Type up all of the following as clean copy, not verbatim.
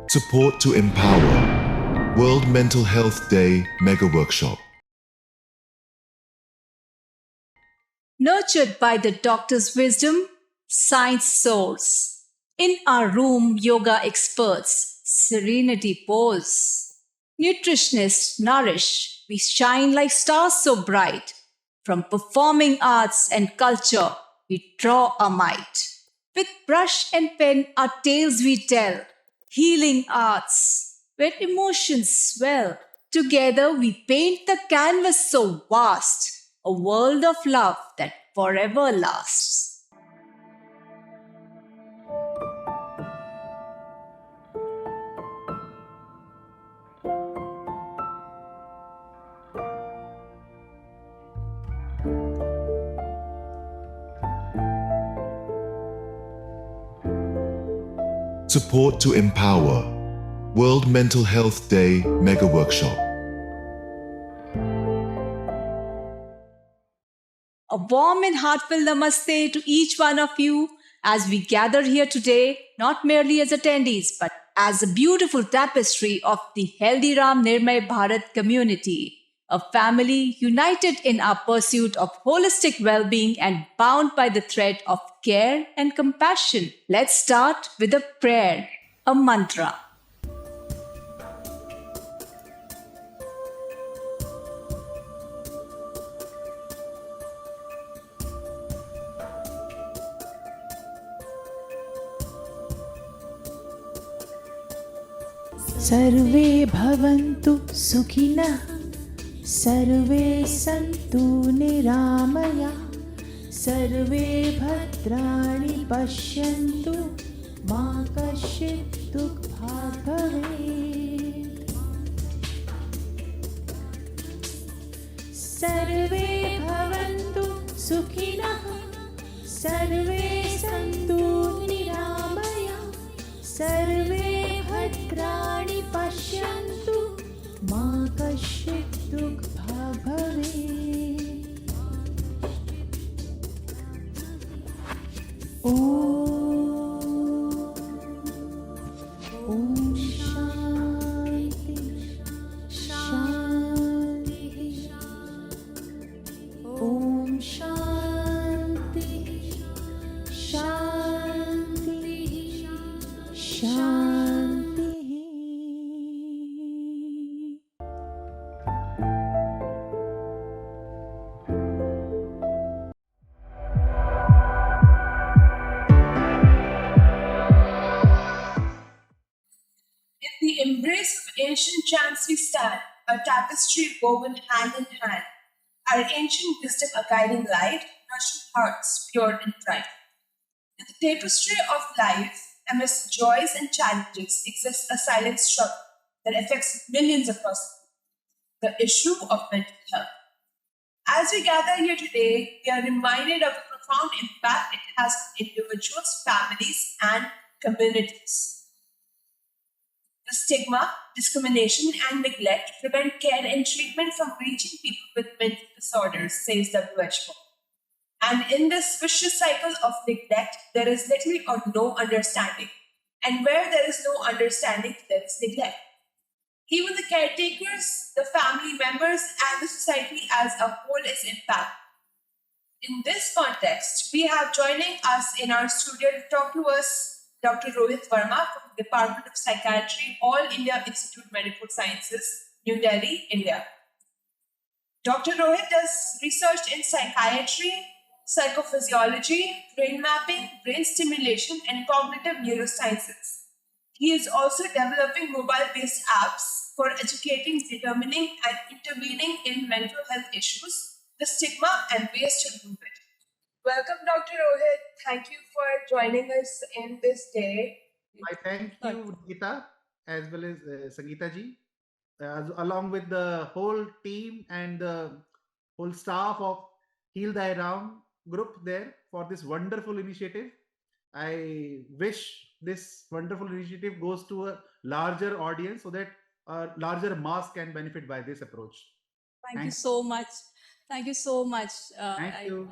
Support to Empower World Mental Health Day Mega Workshop. Nurtured by the doctor's wisdom, science soars. In our room, yoga experts, serenity pose. Nutritionists nourish, we shine like stars so bright. From performing arts and culture, we draw a might. With brush and pen, our tales we tell, healing arts, where emotions swell. Together we paint the canvas so vast, a world of love that forever lasts. Support to Empower World Mental Health Day Mega Workshop. A warm and heartfelt namaste to each one of you as we gather here today, not merely as attendees, but as a beautiful tapestry of the HealThyRam Nirmay Bharat community, a family united in our pursuit of holistic well-being and bound by the thread of care and compassion. Let's start with a prayer, a mantra. सर्वे भवन्तु सुखिनः सर्वे सन्तु निरामया सर्वे भद्राणि पश्यन्तु मा कश्चित् दुःखभाग् भवेत् सर्वे भवन्तु सुखिनः सर्वे सन्तु निरामया सर्वे भद्राणि पश्यन्तु मा कश्चित् दुःखभाग् भवेत् ॐ शान्ति शान्तिः ॐ शान्ति शान्तिः शान्तिः In the embrace of ancient chants we stand, a tapestry woven hand in hand, our ancient wisdom a guiding light, nourishing hearts pure and bright. In the tapestry of life, amidst joys and challenges, exists a silent struggle that affects millions across the world, the issue of mental health. As we gather here today, we are reminded of the profound impact it has on individuals, families, and communities. The stigma, discrimination, and neglect prevent care and treatment from reaching people with mental disorders, says WHO. And in this vicious cycle of neglect, there is little or no understanding. And where there is no understanding, there is neglect. Even the caretakers, the family members, and the society as a whole is impacted. In this context, we have joining us in our studio to talk to us Dr. Rohit Verma from the Department of Psychiatry, All India Institute of Medical Sciences, New Delhi, India. Dr. Rohit does research in psychiatry, psychophysiology, brain mapping, brain stimulation, and cognitive neurosciences. He is also developing mobile-based apps for educating, determining, and intervening in mental health issues, the stigma, and ways to remove it. Welcome, Dr. Rohit. Thank you for joining us in this day. I thank you, Geeta, as well as Sangeeta ji, along with the whole team and the whole staff of HealThyRam group there for this wonderful initiative. I wish this wonderful initiative goes to a larger audience so that a larger mass can benefit by this approach. Thank you so much. Thank you so much. Thank you.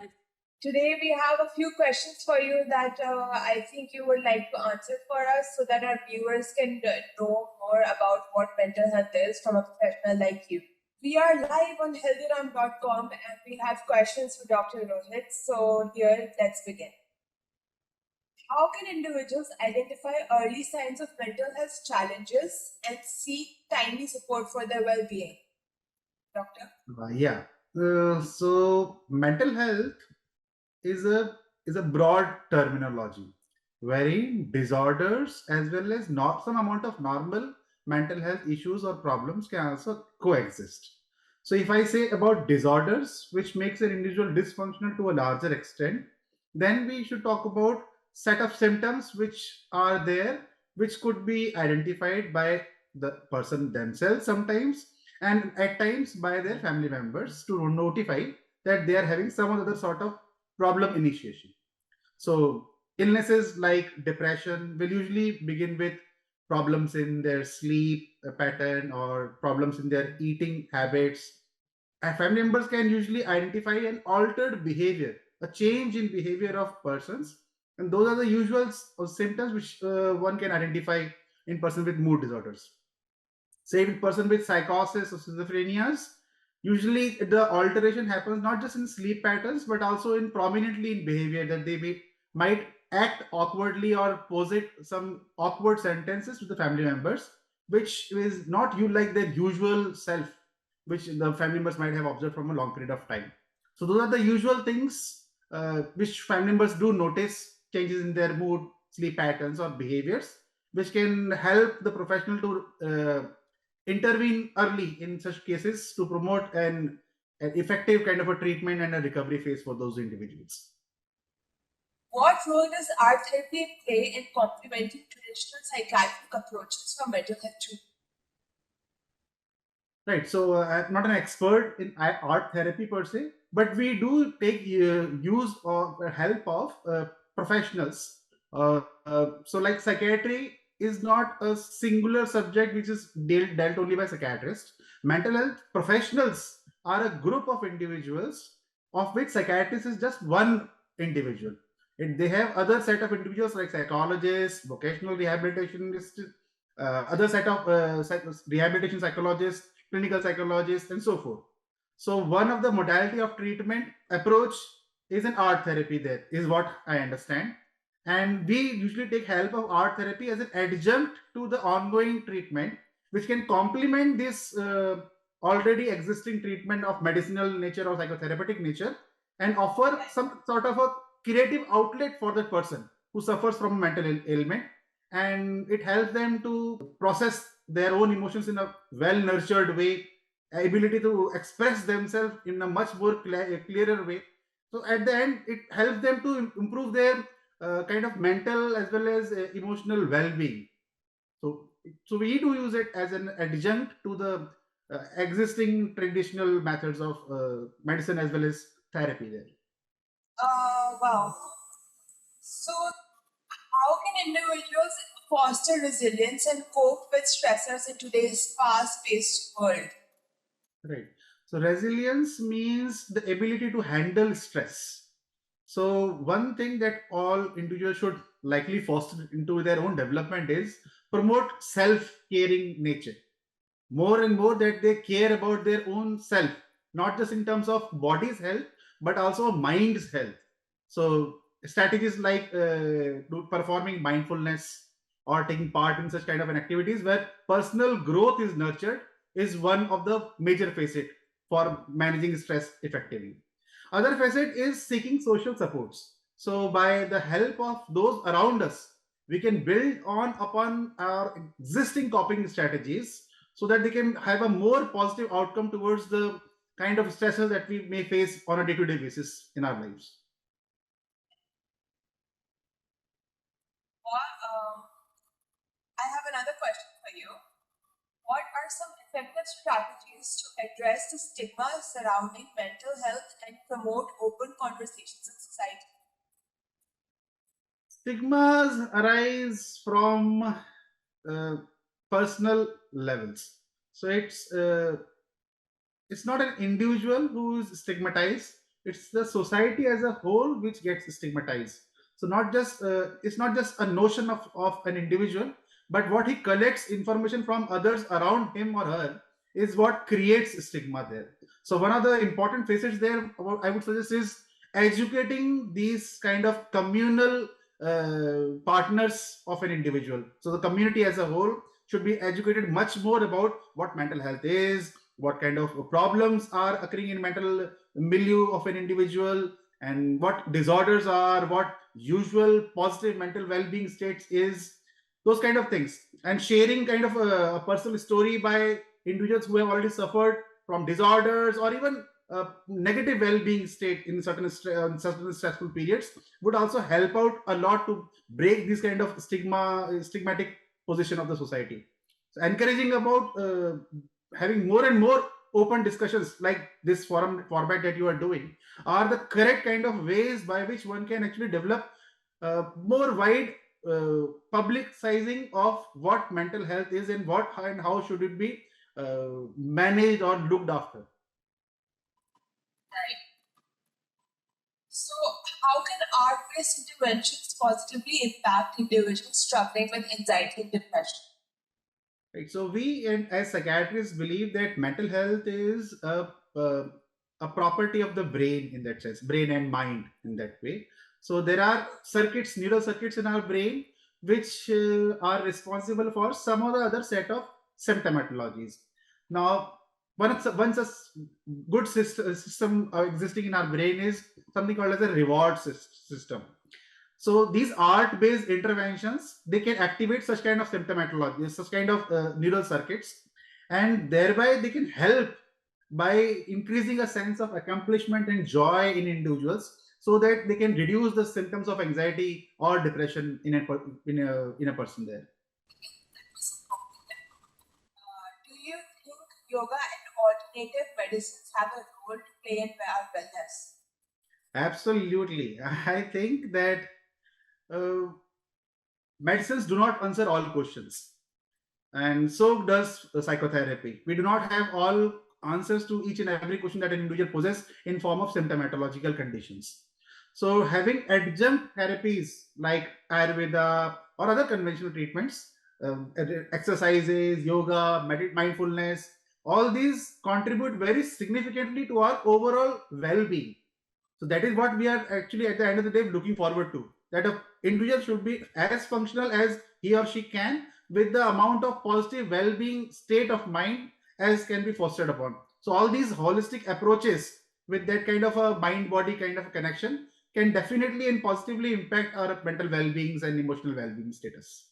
Today we have a few questions for you that I think you would like to answer for us so that our viewers can know more about what mental health is from a professional like you. We are live on HealThyRam.com and we have questions for Dr. Rohit. So here, let's begin. How can individuals identify early signs of mental health challenges and seek timely support for their well-being? Doctor? Yeah. So mental health is a broad terminology, wherein disorders as well as not some amount of normal mental health issues or problems can also coexist. So if I say about disorders which makes an individual dysfunctional to a larger extent, then we should talk about set of symptoms which are there, which could be identified by the person themselves sometimes, and at times by their family members, to notify that they are having some other sort of problem initiation. So illnesses like depression will usually begin with problems in their sleep pattern or problems in their eating habits. And family members can usually identify an altered behavior, a change in behavior of persons, and those are the usual symptoms which one can identify in person with mood disorders. Say with person with psychosis or schizophrenias, usually the alteration happens not just in sleep patterns but also in prominently in behavior, that might act awkwardly or posit some awkward sentences to the family members, which is not you like their usual self, which the family members might have observed from a long period of time. So those are the usual things which family members do notice, changes in their mood, sleep patterns or behaviors, which can help the professional to intervene early in such cases to promote an effective kind of a treatment and a recovery phase for those individuals. What role does art therapy play in complementing traditional psychiatric approaches for mental health treatment? Right. So I'm not an expert in art therapy per se, but we do take use or help of professionals. So like psychiatry is not a singular subject which is dealt only by psychiatrists. Mental health professionals are a group of individuals of which psychiatrist is just one individual. They have other set of individuals like psychologists, vocational rehabilitationists, other set of rehabilitation psychologists, clinical psychologists, and so forth. So one of the modality of treatment approach is an art therapy. There is what I understand, and we usually take help of art therapy as an adjunct to the ongoing treatment, which can complement this already existing treatment of medicinal nature or psychotherapeutic nature, and offer some sort of a creative outlet for that person who suffers from mental ailment, and it helps them to process their own emotions in a well nurtured way, ability to express themselves in a much more clearer way. So at the end it helps them to improve their kind of mental as well as emotional well-being. So we do use it as an adjunct to the existing traditional methods of medicine as well as therapy there. Wow. So, how can individuals foster resilience and cope with stressors in today's fast-paced world? Right. So resilience means the ability to handle stress. So one thing that all individuals should likely foster into their own development is promote self-caring nature. More and more that they care about their own self, not just in terms of body's health, but also mind's health. So strategies like performing mindfulness or taking part in such kind of an activities where personal growth is nurtured is one of the major facet for managing stress effectively. Other facet is seeking social supports. So by the help of those around us, we can build on upon our existing coping strategies so that they can have a more positive outcome towards the kind of stresses that we may face on a day-to-day basis in our lives. I have another question for you. What are some effective strategies to address the stigma surrounding mental health and promote open conversations in society? Stigmas arise from personal levels. So it's not an individual who is stigmatized, it's the society as a whole which gets stigmatized. So not just it's not just a notion of an individual, but what he collects information from others around him or her is what creates stigma there. So one of the important facets there, I would suggest, is educating these kind of communal partners of an individual. So the community as a whole should be educated much more about what mental health is, what kind of problems are occurring in mental milieu of an individual, and what disorders are, what usual positive mental well-being states is, those kind of things. And sharing kind of a personal story by individuals who have already suffered from disorders or even negative well-being state in certain stressful periods would also help out a lot to break this kind of stigmatic position of the society. So encouraging about having more and more open discussions like this forum format that you are doing are the correct kind of ways by which one can actually develop more wide publicizing of what mental health is and what and how should it be managed or looked after. Right. So, how can art-based interventions positively impact individuals struggling with anxiety and depression? Right. So we, and as psychiatrists, believe that mental health is a property of the brain in that sense, brain and mind in that way. So there are circuits, neural circuits in our brain, which are responsible for some or the other set of symptomatologies. Now, once a good system existing in our brain is something called as a reward system. So these art-based interventions, they can activate such kind of symptomatology, such kind of neural circuits, and thereby they can help by increasing a sense of accomplishment and joy in individuals, so that they can reduce the symptoms of anxiety or depression in a person there. Do you think yoga and alternative medicines have a role to play in our wellness? Absolutely. I think that uh, medicines do not answer all questions, and so does psychotherapy. We do not have all answers to each and every question that an individual poses in form of symptomatological conditions. So having adjunct therapies like Ayurveda or other conventional treatments, exercises, yoga, mindfulness, all these contribute very significantly to our overall well-being. So that is what we are actually at the end of the day looking forward to. That an individual should be as functional as he or she can, with the amount of positive well-being state of mind as can be fostered upon. So all these holistic approaches with that kind of a mind-body kind of a connection can definitely and positively impact our mental well-beings and emotional well-being status.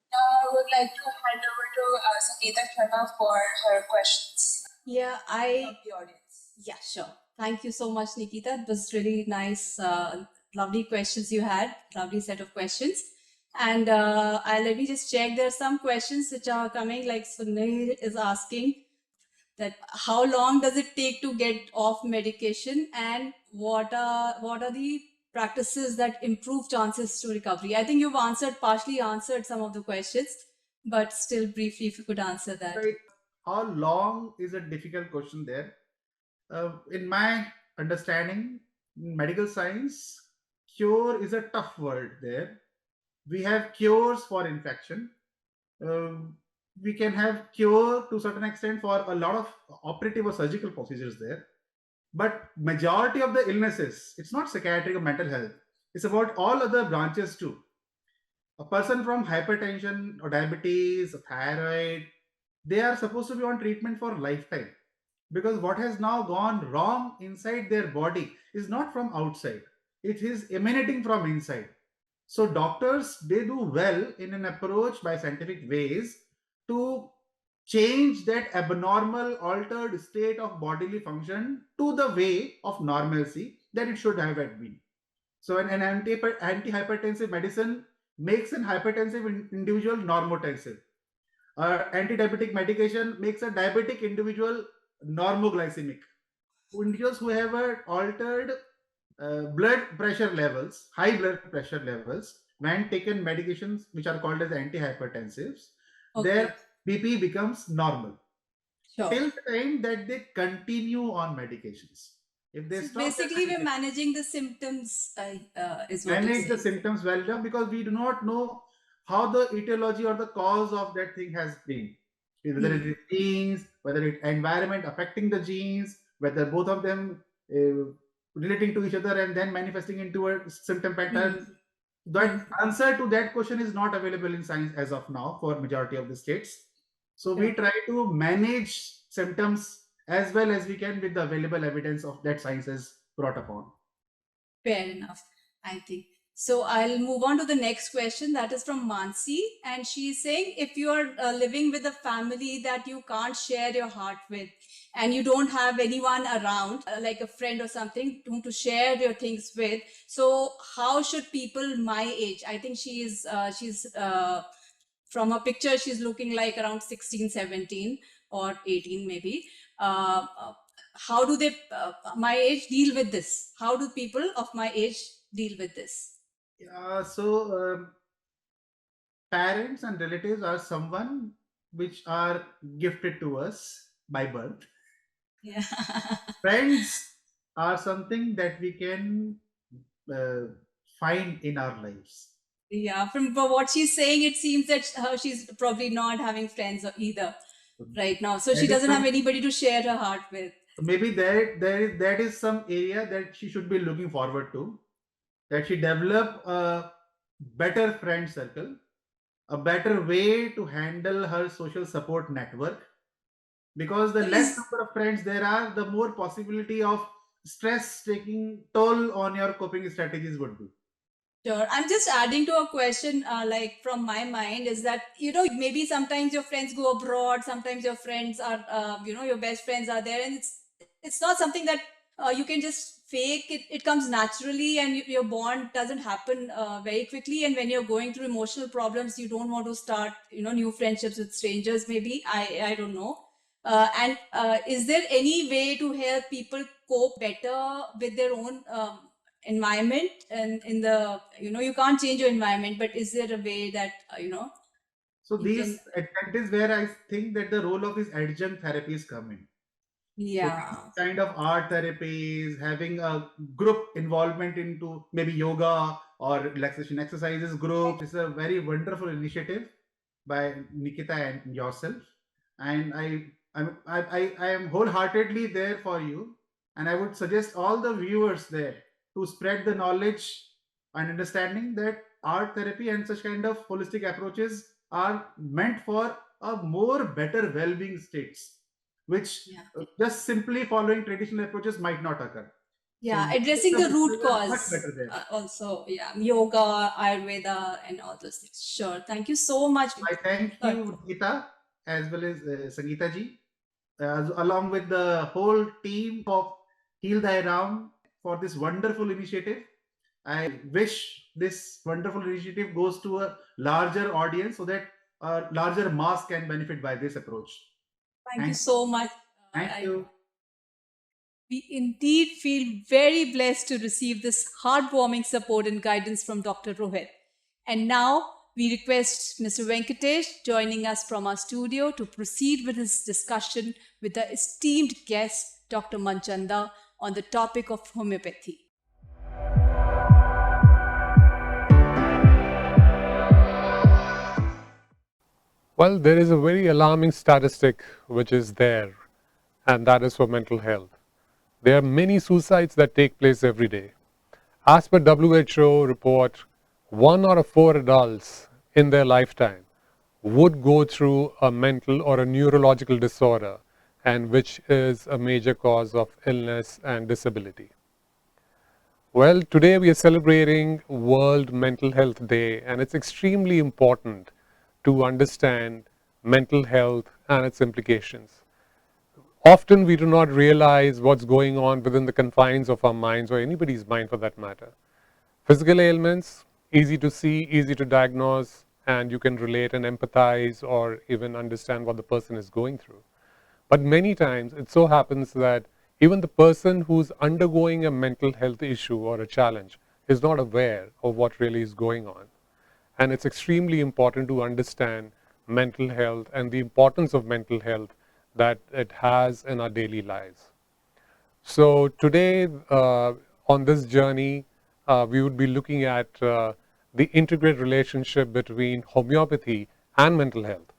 Now, I would like to hand over to Sangeeta Sharma for her questions Yeah, from the audience. Yeah, sure. Thank you so much, Nikita. It was really nice, lovely questions you had, lovely set of questions. And let me just check. There are some questions which are coming, like Sunil is asking that how long does it take to get off medication, and what are the practices that improve chances to recovery? I think you've partially answered some of the questions, but still briefly, if you could answer that. Right. How long is a difficult question there. In my understanding, in medical science, cure is a tough word there. We have cures for infection. We can have cure to a certain extent for a lot of operative or surgical procedures there. But majority of the illnesses, it's not psychiatric or mental health. It's about all other branches too. A person from hypertension or diabetes, or thyroid, they are supposed to be on treatment for lifetime, because what has now gone wrong inside their body is not from outside, it is emanating from inside. So doctors, they do well in an approach by scientific ways to change that abnormal altered state of bodily function to the way of normalcy that it should have been. So an antihypertensive medicine makes an hypertensive individual normotensive. Anti-diabetic medication makes a diabetic individual normoglycemic. Individuals who have altered blood pressure levels, high blood pressure levels, when taken medications which are called as antihypertensives, Okay. their BP becomes normal. Sure. till the time that they continue on medications. If they So stop their basically, we're medication, managing the symptoms, is what you're manage the saying. symptoms well done, because we do not know how the etiology or the cause of that thing has been. Whether it is genes, whether it environment affecting the genes, whether both of them relating to each other and then manifesting into a symptom pattern. That answer to that question is not available in science as of now for majority of the states. So we Sure. try to manage symptoms as well as we can with the available evidence of that science has brought upon. Fair enough, I think. So I'll move on to the next question. That is from Mansi. And she's saying, if you are living with a family that you can't share your heart with, and you don't have anyone around, like a friend or something, to share your things with, so how should people my age? I think she's from a picture, she's looking like around 16, 17 or 18 maybe. How do they, my age, deal with this? How do people of my age deal with this? So parents and relatives are someone which are gifted to us by birth. Yeah. Friends are something that we can uh, find in our lives. Yeah, from what she's saying, it seems that she's probably not having friends either right now. So she That is doesn't have some, anybody to share her heart with. maybe that is some area that she should be looking forward to. That she develop a better friend circle, a better way to handle her social support network, because the So less is number of friends there are, the more possibility of stress taking toll on your coping strategies would be. Sure. I'm just adding to a question, like from my mind, is that, maybe sometimes your friends go abroad, sometimes your friends are, your best friends are there, and it's not something that you can just fake. It comes naturally, and your bond doesn't happen very quickly. And when you're going through emotional problems, you don't want to start, new friendships with strangers, maybe. I don't know. And is there any way to help people cope better with their own environment, and in the you can't change your environment, but is there a way that So you can? that is where I think that the role of these adjunct therapies come in. So these Yeah. kind of art therapies, having a group involvement into maybe yoga or relaxation exercises group, is a very wonderful initiative by Nikita and yourself. And I am wholeheartedly there for you. And I would suggest all the viewers there to spread the knowledge and understanding that art therapy and such kind of holistic approaches are meant for a more better well-being states, which Yeah. just simply following traditional approaches might not occur. Yeah, So addressing the root much cause, better there. also, yeah, yoga, ayurveda, and all those things. Sure, thank you so much. I thank Sorry. you, Gita, as well as Sangeeta ji, along with the whole team of HealThyRam for this wonderful initiative. I wish this wonderful initiative goes to a larger audience so that a larger mass can benefit by this approach. Thank you Thank, so much. thank you. We indeed feel very blessed to receive this heartwarming support and guidance from Dr. Rohit. And now we request Mr. Venkatesh joining us from our studio to proceed with his discussion with the esteemed guest, Dr. Manchanda, on the topic of homeopathy. Well, there is a very alarming statistic which is there, and that is for mental health. There are many suicides that take place every day. As per WHO report, 1 out of 4 adults in their lifetime would go through a mental or a neurological disorder, and which is a major cause of illness and disability. Well, today we are celebrating World Mental Health Day, and it's extremely important to understand mental health and its implications. Often we do not realize what's going on within the confines of our minds, or anybody's mind for that matter. Physical ailments, easy to see, easy to diagnose, and you can relate and empathize or even understand what the person is going through. But many times it so happens that even the person who's undergoing a mental health issue or a challenge is not aware of what really is going on. And it's extremely important to understand mental health and the importance of mental health that it has in our daily lives. So today, on this journey, we would be looking at the integrated relationship between homeopathy and mental health.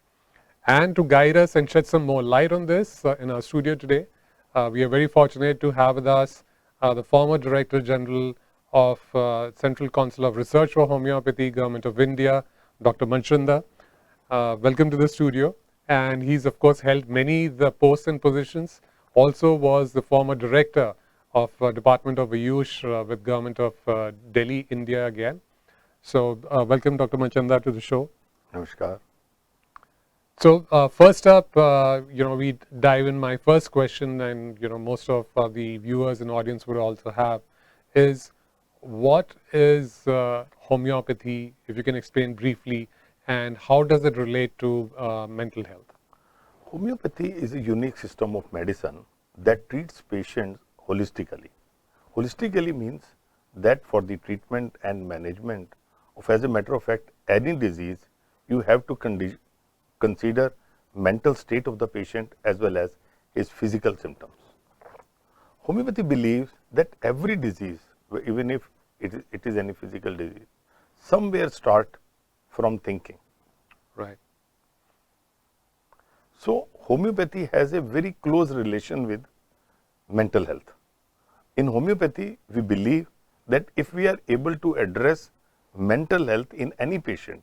And to guide us and shed some more light on this in our studio today, we are very fortunate to have with us the former Director General of Central Council of Research for Homeopathy, Government of India, Dr. Manchanda. Welcome to the studio. And he's of course held many the posts and positions. Also was the former Director of Department of Ayush with Government of Delhi, India again. So welcome Dr. Manchanda to the show. Namaskar. So first up, we dive in my first question, and most of the viewers and audience would also have, is what is homeopathy? If you can explain briefly, and how does it relate to mental health? Homeopathy is a unique system of medicine that treats patients holistically. Holistically means that for the treatment and management of, as a matter of fact, any disease, you have to consider mental state of the patient as well as his physical symptoms. Homeopathy believes that every disease, even if it is any physical disease, somewhere start from thinking. Right. So homeopathy has a very close relation with mental health. In homeopathy, we believe that if we are able to address mental health in any patient,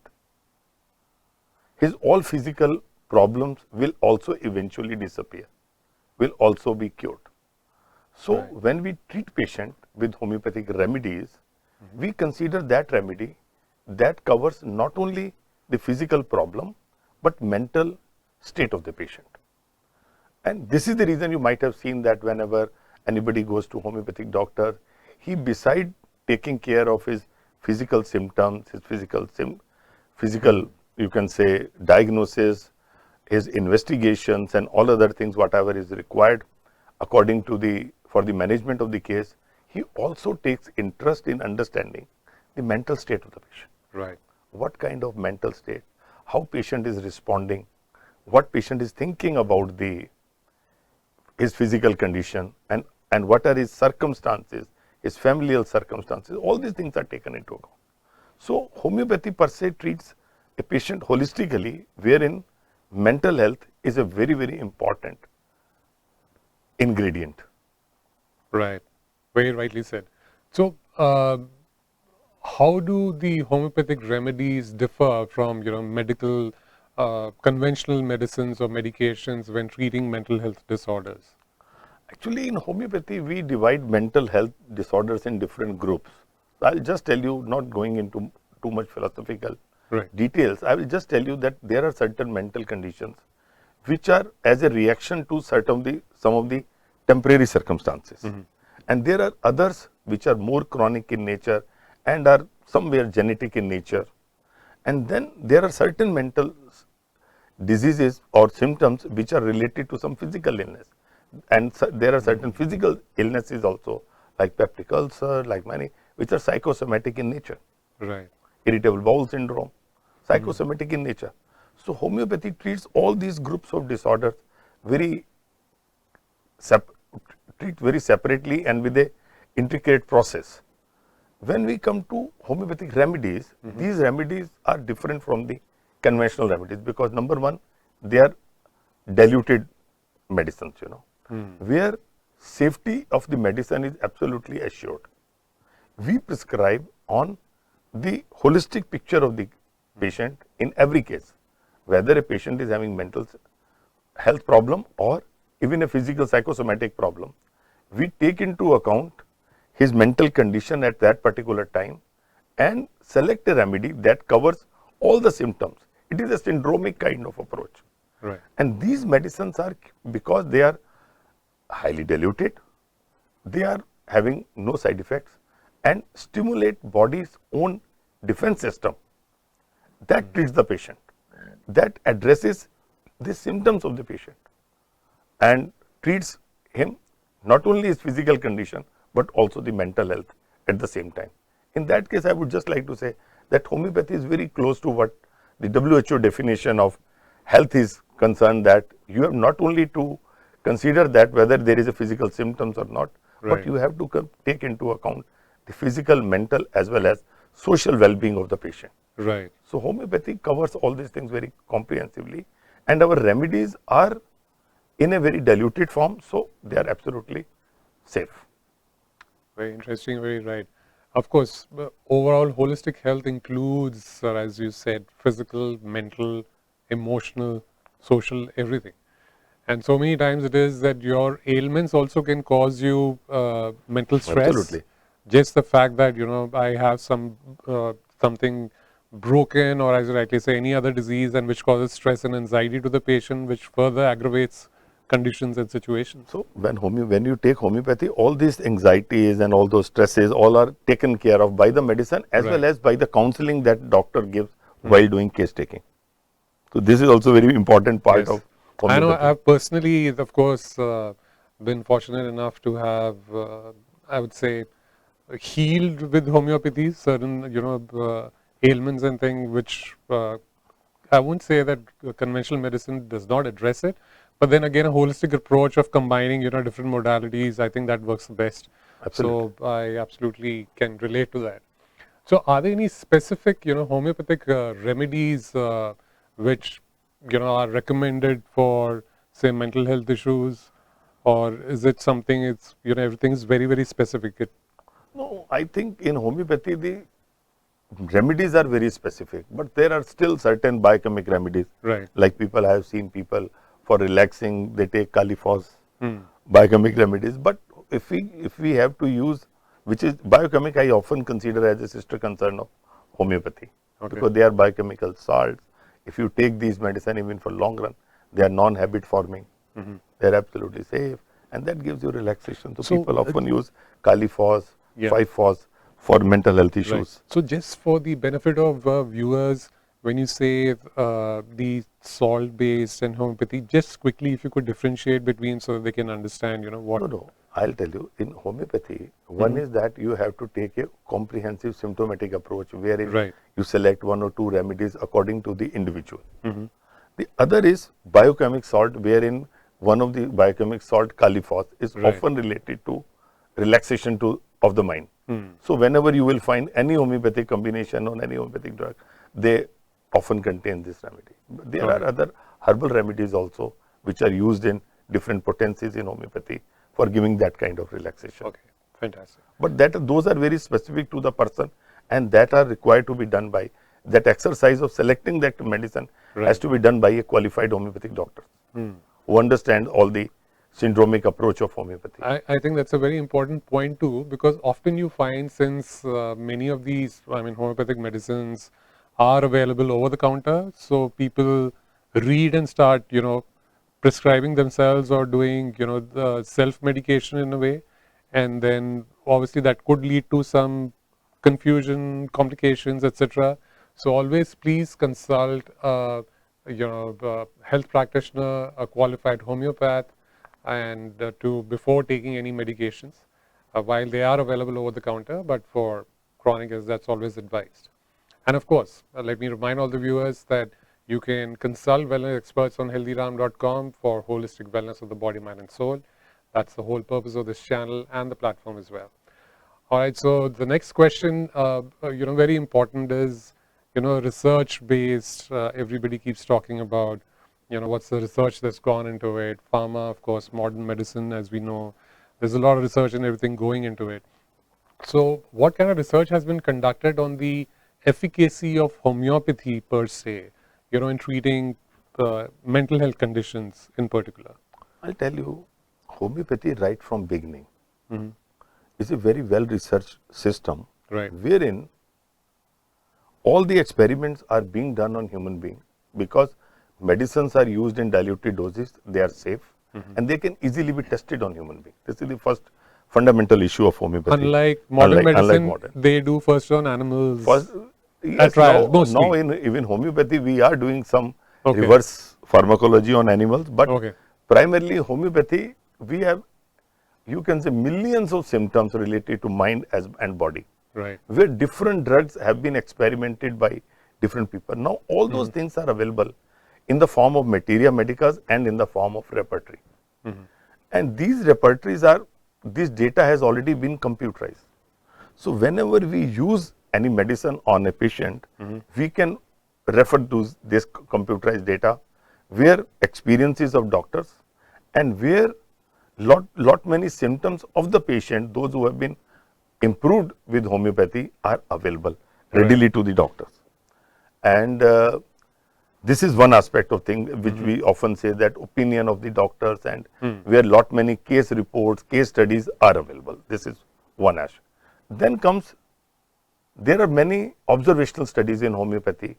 his all physical problems will also eventually disappear, will also be cured. So Right. when we treat patient with homeopathic remedies, we consider that remedy that covers not only the physical problem, but mental state of the patient. And this is the reason you might have seen that whenever anybody goes to homeopathic doctor, he beside taking care of his physical symptoms, his physical you can say diagnosis, his investigations and all other things, whatever is required according to for the management of the case, he also takes interest in understanding the mental state of the patient. Right. What kind of mental state, how patient is responding, what patient is thinking about his physical condition, and what are his circumstances, his familial circumstances, all these things are taken into account. So homeopathy per se treats a patient holistically, wherein mental health is a very, very important ingredient. Right. Very rightly said. So how do the homeopathic remedies differ from medical conventional medicines or medications when treating mental health disorders? Actually, in homeopathy, we divide mental health disorders in different groups. I'll just tell you, not going into too much philosophical Right. details, I will just tell you that there are certain mental conditions which are as a reaction to some of the temporary circumstances. And there are others which are more chronic in nature and are somewhere genetic in nature. And then there are certain mental diseases or symptoms which are related to some physical illness. And there are certain physical illnesses also, like peptic ulcer, like many, which are psychosomatic in nature. Right. Irritable bowel syndrome, psychosomatic in nature. So homeopathy treats all these groups of disorders very separately and with a intricate process. When we come to homeopathic remedies, these remedies are different from the conventional remedies because number one, they are diluted medicines, where safety of the medicine is absolutely assured. We prescribe on the holistic picture of the patient in every case, whether a patient is having mental health problem or even a physical psychosomatic problem. We take into account his mental condition at that particular time and select a remedy that covers all the symptoms. It is a syndromic kind of approach. Right. And these medicines are, because they are highly diluted, they are having no side effects and stimulate body's own defense system that treats the patient, that addresses the symptoms of the patient and treats him not only his physical condition but also the mental health at the same time. In that case, I would just like to say that homeopathy is very close to what the WHO definition of health is concerned, that you have not only to consider that whether there is a physical symptoms or not, Right. but you have to take into account the physical, mental as well as social well-being of the patient. Right. So homeopathy covers all these things very comprehensively, and our remedies are in a very diluted form, so they are absolutely safe. Very interesting, very right. Of course, overall holistic health includes, as you said, physical, mental, emotional, social, everything. And so many times it is that your ailments also can cause you mental stress. Absolutely. Just the fact that, I have something broken, or as you rightly say, any other disease, and which causes stress and anxiety to the patient, which further aggravates conditions and situations. So when you take homeopathy, all these anxieties and all those stresses all are taken care of by the medicine as well Right. as by the counseling that doctor gives while doing case taking. So this is also very important part Yes. of I know homeopathy. I've personally, of course, been fortunate enough to have, I would say, healed with homeopathy, certain, ailments and things which I won't say that conventional medicine does not address it, but then again, a holistic approach of combining, different modalities, I think that works the best. Absolutely. So I absolutely can relate to that. So are there any specific, homeopathic remedies which, are recommended for, say, mental health issues, or is it something? It's everything is very, very specific. No, I think in homeopathy the remedies are very specific, but there are still certain biochemic remedies. Right. Like people, I have seen people for relaxing, they take Califos, biochemic remedies. But if we have to use, which is biochemic, I often consider as a sister concern of homeopathy, Okay. because they are biochemical salts. If you take these medicine even for long run, they are non-habit forming. They are absolutely safe, and that gives you relaxation. So, So, people often use Califos, Yeah. 5-Fos for mental health issues. Right. So just for the benefit of viewers, when you say the salt-based and homeopathy, just quickly, if you could differentiate between so that they can understand, what. No, I'll tell you. In homeopathy, one is that you have to take a comprehensive symptomatic approach, wherein Right. you select 1 or 2 remedies according to the individual. The other is biochemic salt, wherein one of the biochemic salt, Califos, is Right. often related to relaxation of the mind. So whenever you will find any homeopathic combination on any homeopathic drug, they often contain this remedy. But there are other herbal remedies also, which are used in different potencies in homeopathy for giving that kind of relaxation. Okay, fantastic. But those are very specific to the person, and that are required to be done by that exercise of selecting that medicine has to be done by a qualified homeopathic doctor who understand all the syndromic approach of homeopathy. I think that's a very important point too, because often you find, since many of these, homeopathic medicines are available over the counter, so people read and start, prescribing themselves or doing, the self-medication in a way, and then obviously that could lead to some confusion, complications, etc. So always please consult, health practitioner, a qualified homeopath, and before taking any medications, while they are available over the counter, but for chronic, that's always advised. And of course, let me remind all the viewers that you can consult wellness experts on HealThyRam.com for holistic wellness of the body, mind, and soul. That's the whole purpose of this channel and the platform as well. All right, so the next question, very important is, research-based. Everybody keeps talking about, what's the research that's gone into it. Pharma, of course, modern medicine, as we know, there's a lot of research and everything going into it. So what kind of research has been conducted on the efficacy of homeopathy per se, in treating mental health conditions in particular? I'll tell you, homeopathy right from beginning is a very well researched system, Right. wherein all the experiments are being done on human beings, because medicines are used in diluted doses, they are safe, and they can easily be tested on human beings. This is the first fundamental issue of homeopathy. Unlike modern medicine, modern. they do first on animals. First, yes, trials, now mostly. in even homeopathy, we are doing some Okay. reverse pharmacology on animals, but Okay. primarily homeopathy, we have, you can say, millions of symptoms related to mind and body, Right. where different drugs have been experimented by different people. Now all those things are available in the form of materia medicas and in the form of repertory. And these repertories are, this data has already been computerized. So whenever we use any medicine on a patient, we can refer to this computerized data where experiences of doctors and where lot many symptoms of the patient, those who have been improved with homeopathy, are available readily to the doctors. And this is one aspect of thing which we often say, that opinion of the doctors, and where lot many case reports, case studies are available. This is one aspect. Then comes, there are many observational studies in homeopathy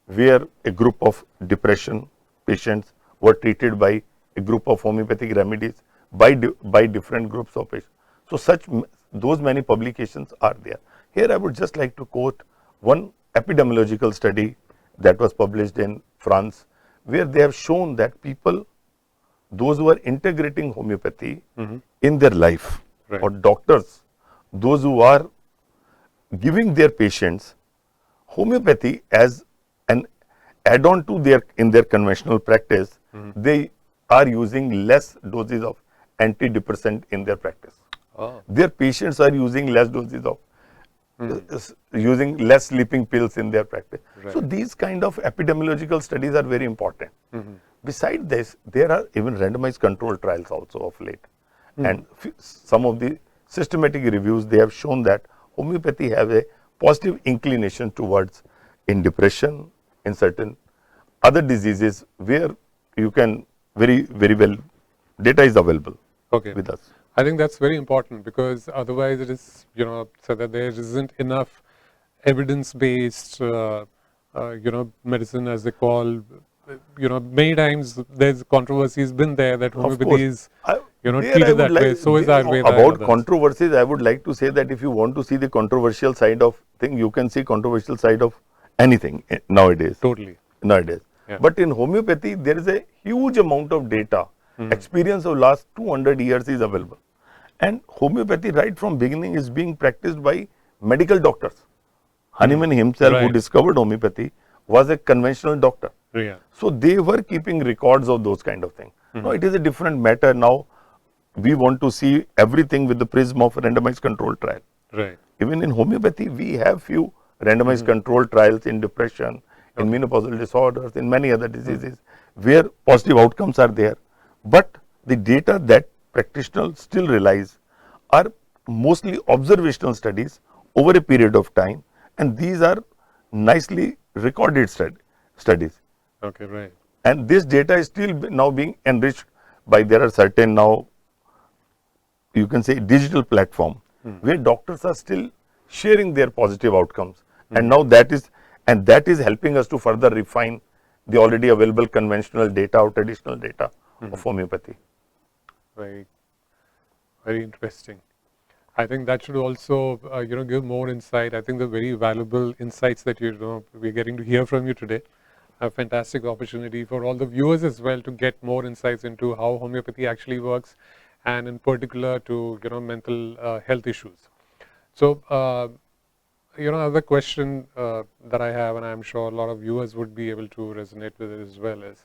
where a group of depression patients were treated by a group of homeopathic remedies by different groups of patients. So those many publications are there. Here I would just like to quote one epidemiological study that was published in France, where they have shown that people, those who are integrating homeopathy in their life, or doctors, those who are giving their patients homeopathy as an add-on to their conventional practice, they are using less doses of antidepressant in their practice. Their patients are using less doses of using less sleeping pills in their practice. So these kind of epidemiological studies are very important. Besides this, there are even randomized control trials also of late. And some of the systematic reviews, they have shown that homeopathy have a positive inclination towards in depression, in certain other diseases where you can very well, data is available with us. I think that's very important, because otherwise it is, so that there isn't enough evidence-based, medicine, as they call. Many times there's controversies been there that homeopathy is, treated that way. So is Ayurveda. About controversies, I would like to say that if you want to see the controversial side of thing, you can see controversial side of anything nowadays. Totally. Nowadays. But in homeopathy, there is a huge amount of data. Experience of last 200 years is available. And homeopathy right from beginning is being practiced by medical doctors. Hahnemann himself, who discovered homeopathy, was a conventional doctor. So they were keeping records of those kind of things. Now it is a different matter. Now we want to see everything with the prism of randomized control trial. Even in homeopathy, we have few randomized control trials in depression, in menopausal disorders, in many other diseases where positive outcomes are there. But the data that practitioners still realize are mostly observational studies over a period of time, and these are nicely recorded studies. And this data is still now being enriched by, there are certain now, you can say, digital platform where doctors are still sharing their positive outcomes. And now that is helping us to further refine the already available conventional data or traditional data of homeopathy. Very interesting. I think that should also, give more insight. I think the very valuable insights that we're getting to hear from you today. A fantastic opportunity for all the viewers as well to get more insights into how homeopathy actually works, and in particular to mental health issues. So, another question that I have, and I'm sure a lot of viewers would be able to resonate with it as well, is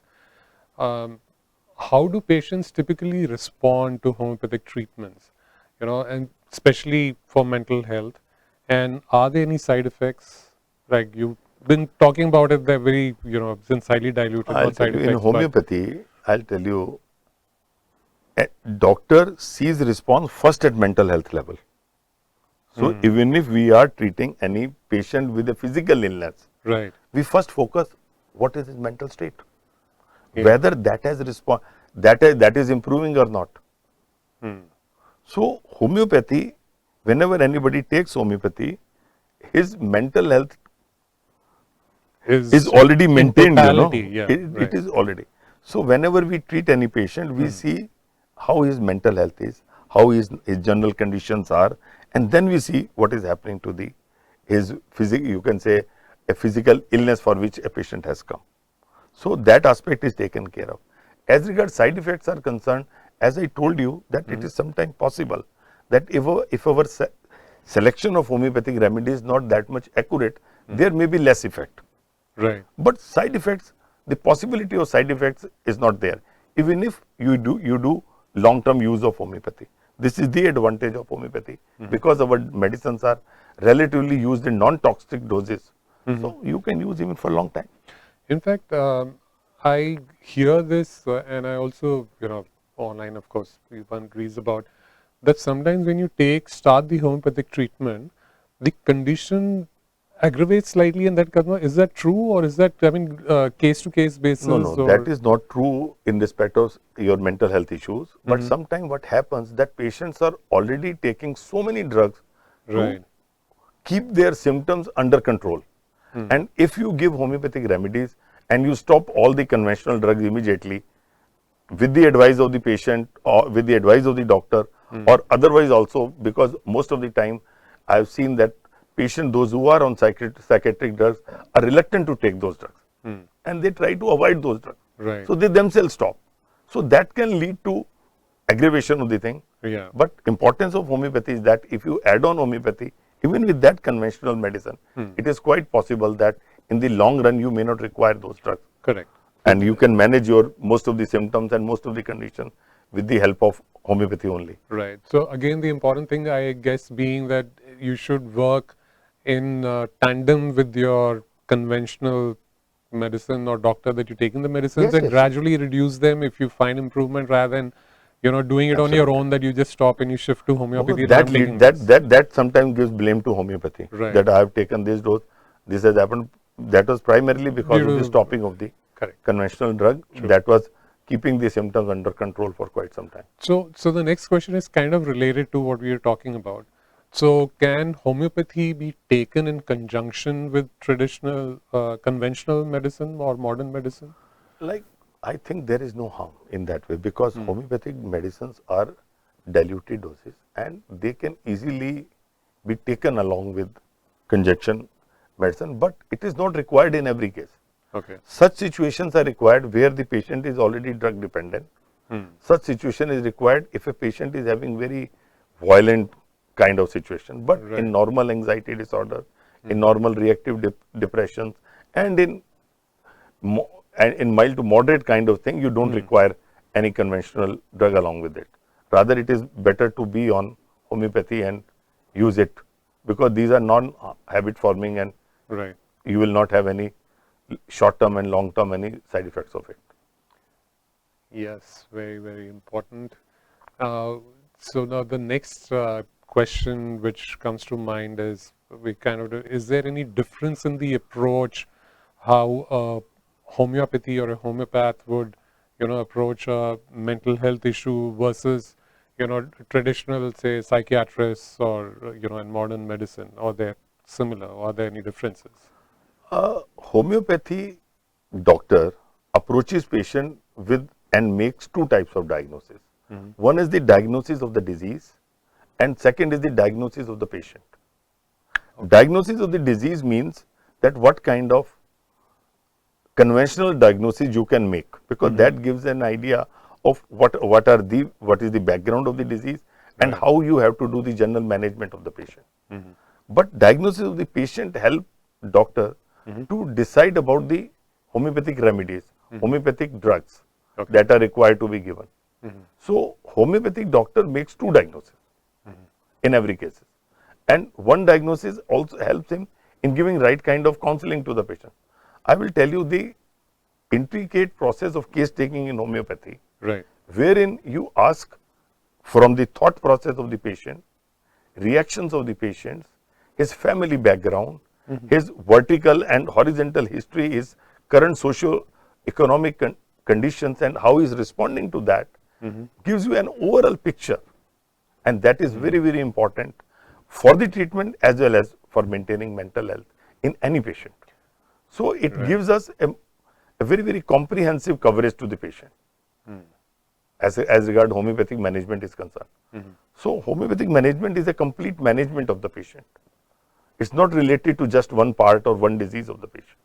how do patients typically respond to homeopathic treatments, and especially for mental health, and are there any side effects? Like you've been talking about it, they're very, since highly diluted, not side effects. In homeopathy, I'll tell you, a doctor sees response first at mental health level. So even if we are treating any patient with a physical illness, we first focus what is his mental state, whether that has that is improving or not. So homeopathy, whenever anybody takes homeopathy, his mental health is already maintained. It is already. So whenever we treat any patient, we see how his mental health is, how his general conditions are, and then we see what is happening to his physical, you can say, a physical illness for which a patient has come. So that aspect is taken care of. As regards side effects are concerned, as I told you, that it is sometimes possible that if our selection of homeopathic remedy is not that much accurate, there may be less effect. But side effects the possibility of side effects is not there, even if you do long-term use of homeopathy. This is the advantage of homeopathy, because our medicines are relatively used in non-toxic doses. So you can use even for a long time. In fact, I hear this and I also, online of course, one reads about that sometimes when you start the homeopathic treatment, the condition aggravates slightly and that comes. Is that true, or is that, case to case basis? No, or? that is not true in respect of your mental health issues. But sometimes what happens, that patients are already taking so many drugs Right. to keep their symptoms under control. And if you give homeopathic remedies and you stop all the conventional drugs immediately, with the advice of the patient or with the advice of the doctor, or otherwise also, because most of the time I have seen that patients, those who are on psychiatric drugs, are reluctant to take those drugs, and they try to avoid those drugs. Right. So they themselves stop. So that can lead to aggravation of the thing. Yeah. But importance of homeopathy is that if you add on homeopathy, even with that conventional medicine, it is quite possible that in the long run you may not require those drugs. Correct. And you can manage your most of the symptoms and most of the condition with the help of homeopathy only. Right. So again, the important thing, I guess, being that you should work in tandem with your conventional medicine or doctor that you're taking the medicines, Yes, and yes, gradually reduce them if you find improvement, rather than doing it on your own, that you just stop and you shift to homeopathy. and I'm taking this. That sometimes gives blame to homeopathy. Right. That I have taken this dose, this has happened. That was primarily because of the stopping of the Correct. conventional drug. That was keeping the symptoms under control for quite some time. So the next question is kind of related to what we are talking about. So can homeopathy be taken in conjunction with traditional, conventional medicine or modern medicine? Like, I think there is no harm in that way, because homeopathic medicines are diluted doses and they can easily be taken along with conjunction medicine, but it is not required in every case. Okay. Such situations are required where the patient is already drug dependent. Such situation is required if a patient is having very violent kind of situation, but in normal anxiety disorder, in normal reactive depressions, and in mild to moderate kind of thing, you don't require any conventional drug along with it. Rather, it is better to be on homeopathy and use it, because these are non-habit forming and Right. you will not have any short-term and long-term any side effects of it. Yes, very, very important. So now the next question which comes to mind is, is there any difference in the approach how homeopathy or a homeopath would, approach a mental health issue versus, traditional, say, psychiatrists or, in modern medicine? Or they're similar? Or are there any differences? Homeopathy doctor approaches patient with and makes two types of diagnosis. One is the diagnosis of the disease, and second is the diagnosis of the patient. Diagnosis of the disease means that what kind of conventional diagnosis you can make, because that gives an idea of what is the background of the disease and how you have to do the general management of the patient. But diagnosis of the patient help doctor to decide about the homeopathic remedies, homeopathic drugs that are required to be given. So homeopathic doctor makes two diagnoses in every case, and one diagnosis also helps him in giving right kind of counseling to the patient. I will tell you the intricate process of case taking in homeopathy, Right. wherein you ask from the thought process of the patient, reactions of the patients, his family background, his vertical and horizontal history, his current socio-economic conditions, and how he is responding to that, gives you an overall picture. And that is very, very important for the treatment as well as for maintaining mental health in any patient. So it gives us a very, very comprehensive coverage to the patient as regard homeopathic management is concerned. So homeopathic management is a complete management of the patient. It's not related to just one part or one disease of the patient.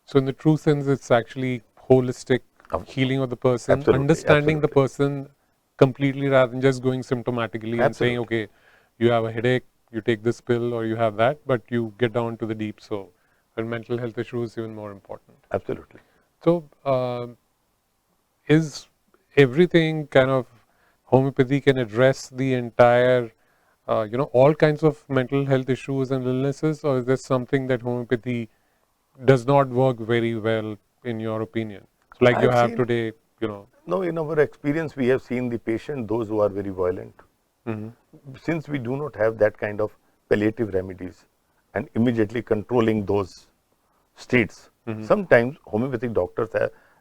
So in the true sense, it's actually holistic healing of the person, Absolutely, understanding the absolutely. person completely rather than just going symptomatically and saying, Absolutely. okay, you have a headache, you take this pill, or you have that, but you get down to the deep. So for mental health issues, even more important. Absolutely. So, is everything kind of homeopathy can address the entire, all kinds of mental health issues and illnesses, or is there something that homeopathy does not work very well, in your opinion? So, like I you have have seen, today, no, in our experience, we have seen the patient, those who are very violent. Since we do not have that kind of palliative remedies and immediately controlling those states, sometimes homeopathic doctors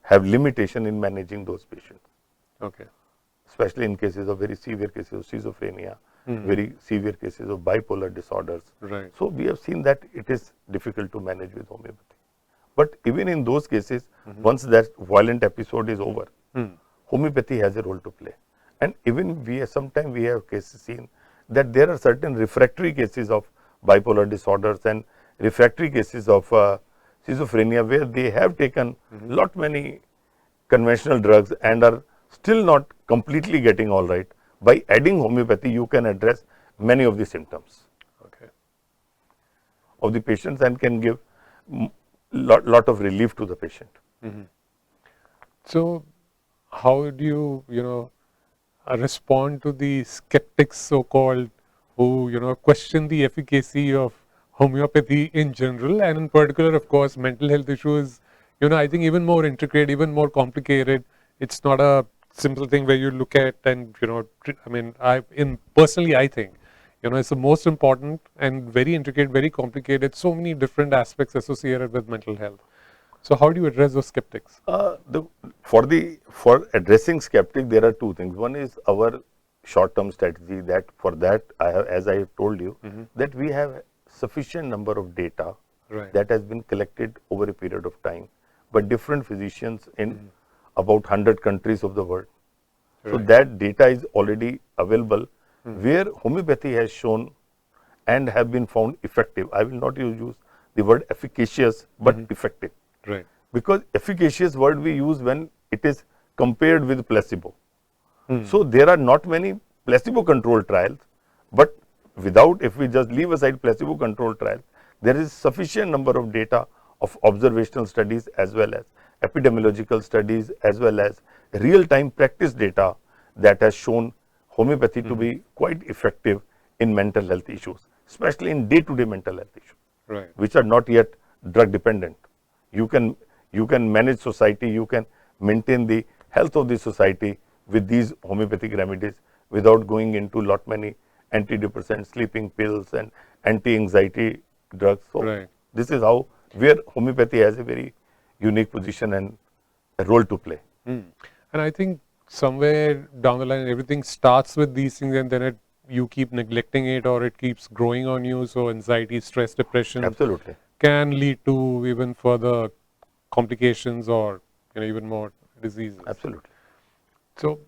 have limitation in managing those patients, Okay. especially in cases of very severe cases of schizophrenia, very severe cases of bipolar disorders. Right. So we have seen that it is difficult to manage with homeopathy. But even in those cases, once that violent episode is over, homeopathy has a role to play. And even sometimes we have cases seen that there are certain refractory cases of bipolar disorders and refractory cases of schizophrenia where they have taken lot many conventional drugs and are still not completely getting all right. By adding homeopathy, you can address many of the symptoms Okay. of the patients and can give lot of relief to the patient. So, how do you, respond to the skeptics, so-called, who, question the efficacy of homeopathy in general, and in particular, of course, mental health issues, I think even more intricate, even more complicated. It's not a simple thing where you look at and, I mean, personally, I think, it's the most important and very intricate, very complicated, so many different aspects associated with mental health. So, how do you address those skeptics? For addressing skeptic, there are two things. One is our short-term strategy. That for that, as I have told you, that we have sufficient number of data Right. that has been collected over a period of time by different physicians in about 100 countries of the world. So Right. that data is already available, where homeopathy has shown and have been found effective. I will not use the word efficacious, but effective. Right. Because efficacious word we use when it is compared with placebo. So there are not many placebo controlled trials, but if we just leave aside placebo controlled trials, there is sufficient number of data of observational studies as well as epidemiological studies as well as real time practice data that has shown homeopathy to be quite effective in mental health issues, especially in day-to-day mental health issues, Right. which are not yet drug dependent. You can manage society, you can maintain the health of the society with these homeopathic remedies without going into lot many antidepressant, sleeping pills and anti-anxiety drugs. So Right. this is how where homeopathy has a very unique position and a role to play. And I think somewhere down the line, everything starts with these things, and then you keep neglecting it, or it keeps growing on you. So anxiety, stress, depression Absolutely. can lead to even further complications, or even more diseases. Absolutely. So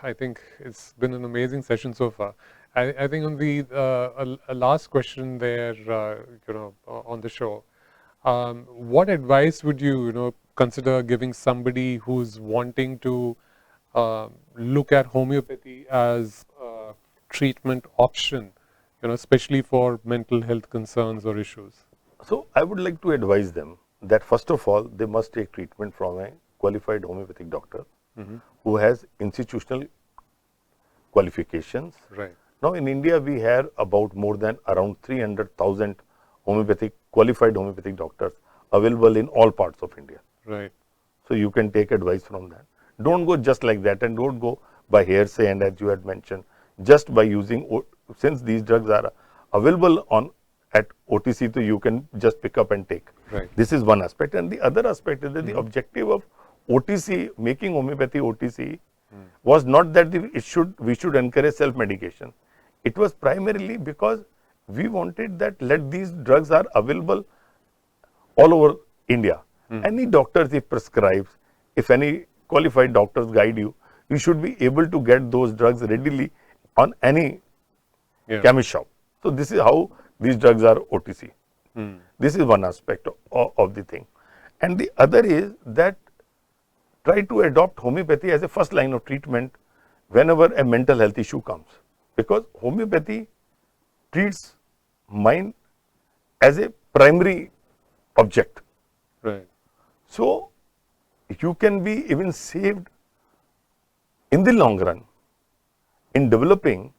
I think it's been an amazing session so far. I think on the a last question there, on the show, what advice would you consider giving somebody who's wanting to look at homeopathy as a treatment option, especially for mental health concerns or issues? So I would like to advise them that first of all, they must take treatment from a qualified homeopathic doctor who has institutional qualifications. Right. Now in India, we have about more than around 300,000 qualified homeopathic doctors available in all parts of India. Right. So you can take advice from that. Don't go just like that, and don't go by hearsay, and as you had mentioned, just by using, since these drugs are available at OTC, so you can just pick up and take. Right. This is one aspect. And the other aspect is that the objective of OTC, making homeopathy OTC, was not that we should encourage self-medication. It was primarily because we wanted that these drugs are available all over India. Any doctor, if prescribes, if any qualified doctors guide you, you should be able to get those drugs readily on any chemist shop. So this is how these drugs are OTC. This is one aspect of the thing. And the other is that try to adopt homeopathy as a first line of treatment whenever a mental health issue comes. Because homeopathy treats mind as a primary object. Right. So you can be even saved in the long run in developing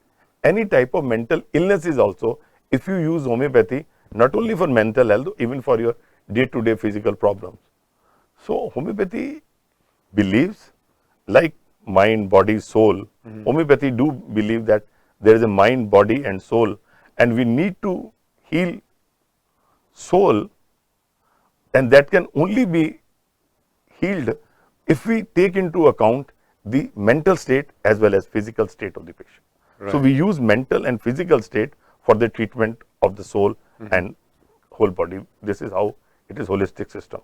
any type of mental illnesses also if you use homeopathy not only for mental health, even for your day-to-day physical problems. So homeopathy believes like mind, body, soul. Homeopathy do believe that there is a mind, body and soul, and we need to heal soul, and that can only be healed if we take into account the mental state as well as physical state of the patient. So we use mental and physical state for the treatment of the soul and whole body. This is how it is holistic system.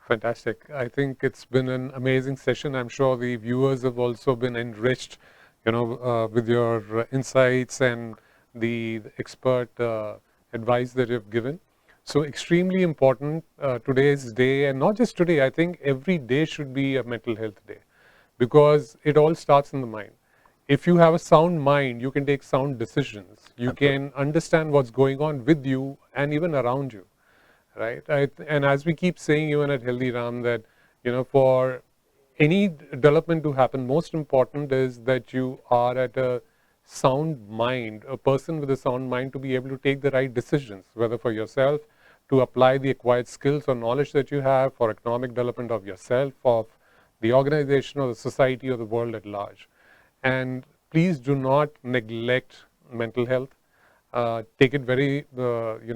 Fantastic. I think it's been an amazing session. I'm sure the viewers have also been enriched, with your insights and the expert advice that you've given. So extremely important today's day, and not just today. I think every day should be a mental health day, because it all starts in the mind. If you have a sound mind, you can take sound decisions. You can understand what's going on with you and even around you. Right, and as we keep saying even at HealThyRam that, for any development to happen, most important is that you are at a sound mind, a person with a sound mind to be able to take the right decisions, whether for yourself, to apply the acquired skills or knowledge that you have for economic development of yourself, of the organization or the society or the world at large. And please do not neglect mental health. Take it very,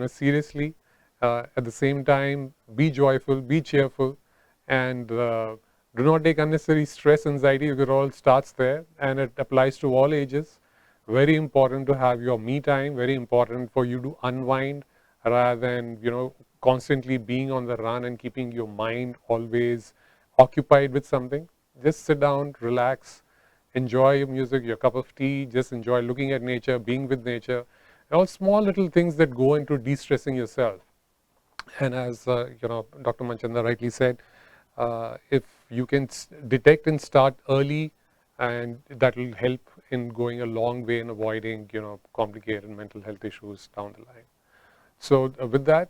seriously. At the same time, be joyful, be cheerful, and do not take unnecessary stress, anxiety, because it all starts there, and it applies to all ages. Very important to have your me time, very important for you to unwind rather than, constantly being on the run and keeping your mind always occupied with something. Just sit down, relax, enjoy your music, your cup of tea, just enjoy looking at nature, being with nature, all small little things that go into de-stressing yourself. And as Dr. Manchanda rightly said, if you can detect and start early, and that will help in going a long way in avoiding complicated mental health issues down the line. So with that,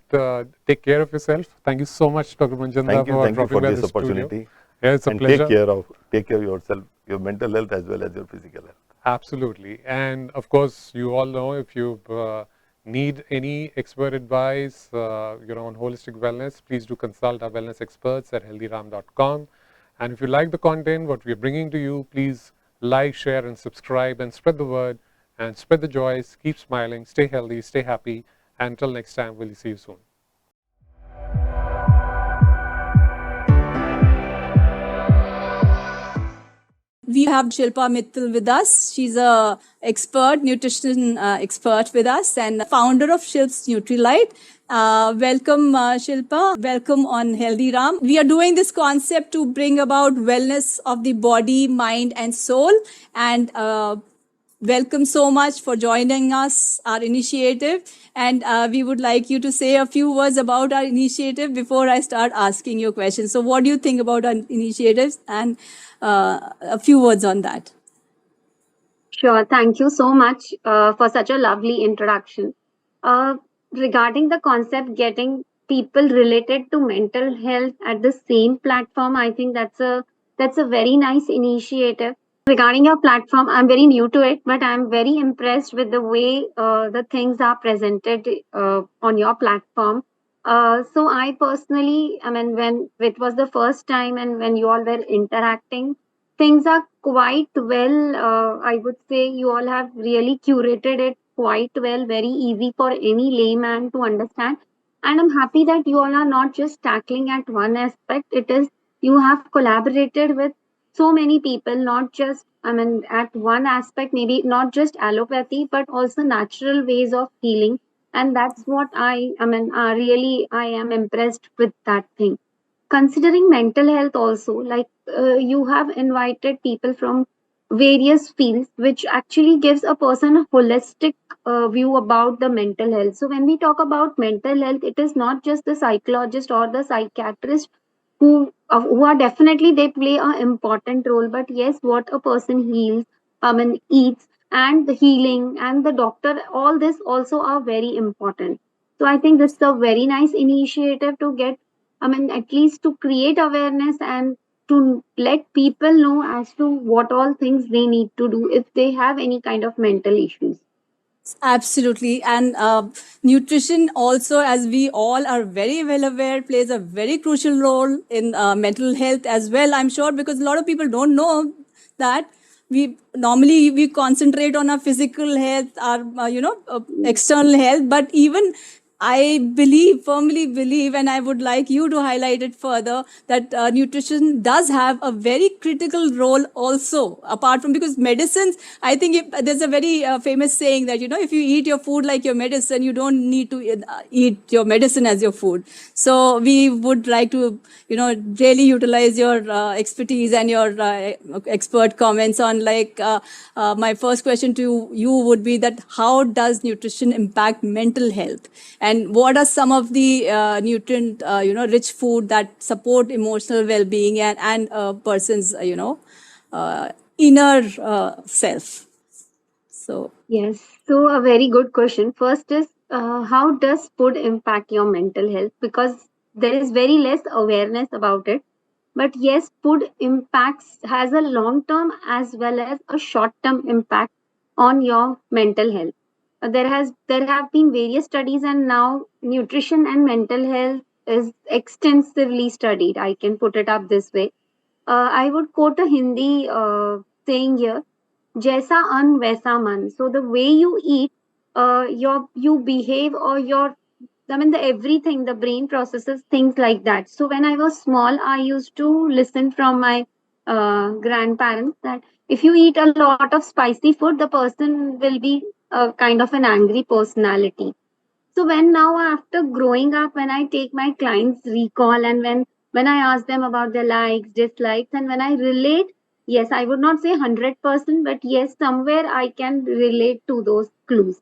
take care of yourself. Thank you so much, Dr. Manchanda, Thank you dropping for by this the studio. opportunity. Yeah, it's a and pleasure. Take care of yourself, your mental health as well as your physical health. Absolutely. And of course, you all know, if you need any expert advice, on holistic wellness, please do consult our wellness experts at HealThyRam.com. And if you like the content, what we're bringing to you, please like, share, and subscribe, and spread the word, and spread the joys. Keep smiling, stay healthy, stay happy. Until next time, we'll see you soon. We have Shilpa Mittal with us. She's a expert, nutrition expert with us, and founder of Shilpsnutrilife. Welcome, Shilpa. Welcome on HealThyRam. We are doing this concept to bring about wellness of the body, mind, and soul. And welcome so much for joining us, our initiative. And we would like you to say a few words about our initiative before I start asking you questions. So what do you think about our initiatives, and a few words on that? Sure. Thank you so much for such a lovely introduction. Regarding the concept getting people related to mental health at the same platform, I think that's a very nice initiative. Regarding your platform, I'm very new to it, but I'm very impressed with the way the things are presented on your platform. So I personally, I mean, when it was the first time and when you all were interacting, things are quite well. I would say you all have really curated it quite well, very easy for any layman to understand. And I'm happy that you all are not just tackling at one aspect. It is you have collaborated with so many people, not just, I mean, at one aspect, maybe not just allopathy, but also natural ways of healing. And that's what I mean, really, I am impressed with that thing. Considering mental health also, like you have invited people from various fields, which actually gives a person a holistic view about the mental health. So when we talk about mental health, it is not just the psychologist or the psychiatrist who are definitely they play an important role, but yes, what a person heals, I mean eats, and the healing and the doctor, all this also are very important. So I think this is a very nice initiative to get I mean, at least to create awareness and to let people know as to what all things they need to do if they have any kind of mental issues. Absolutely. And nutrition also, as we all are very well aware, plays a very crucial role in mental health as well. I'm sure because a lot of people don't know that we concentrate on our physical health, our external health, but even firmly believe, and I would like you to highlight it further, that nutrition does have a very critical role also, apart from because medicines, I think there's a very famous saying that, if you eat your food like your medicine, you don't need to eat your medicine as your food. So we would like to, really utilize your expertise and your expert comments on my first question to you would be that how does nutrition impact mental health? And what are some of the nutrient rich food that support emotional well-being and a person's inner self? So Yes, so a very good question. First is how does food impact your mental health? Because there is very less awareness about it. But yes, food impacts has a long term as well as a short term impact on your mental health. There have been various studies, and now nutrition and mental health is extensively studied. I can put it up this way. I would quote a Hindi saying here, "Jaisa an वैसा मन." So the way you eat, you behave, or your, I mean, the everything, the brain processes things like that. So when I was small, I used to listen from my grandparents that if you eat a lot of spicy food, the person will be a kind of an angry personality. So when now after growing up, when I take my clients recall, and when I ask them about their likes, dislikes, and when I relate, yes, I would not say 100%, but yes, somewhere I can relate to those clues.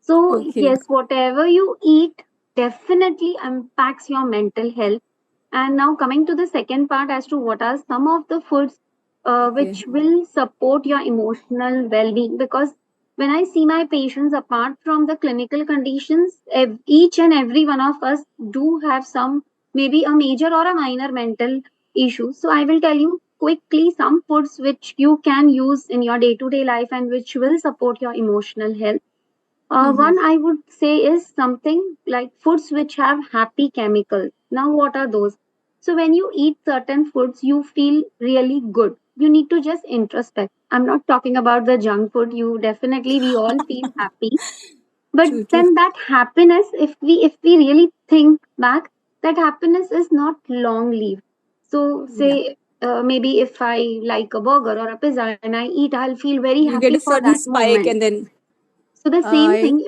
So okay, yes, whatever you eat definitely impacts your mental health. And now coming to the second part as to what are some of the foods okay, which will support your emotional well-being, because when I see my patients, apart from the clinical conditions, each and every one of us do have some, maybe a major or a minor mental issue. So I will tell you quickly some foods which you can use in your day-to-day life and which will support your emotional health. One I would say is something like foods which have happy chemicals. Now, what are those? So, when you eat certain foods, you feel really good. You need to just introspect. I'm not talking about the junk food. We all feel happy. But true, true, then that happiness, if we really think back, that happiness is not long lived. So, yeah. say maybe if I like a burger or a pizza and I eat, I'll feel very You get happy a for certain that spike, moment. and then So the same I thing,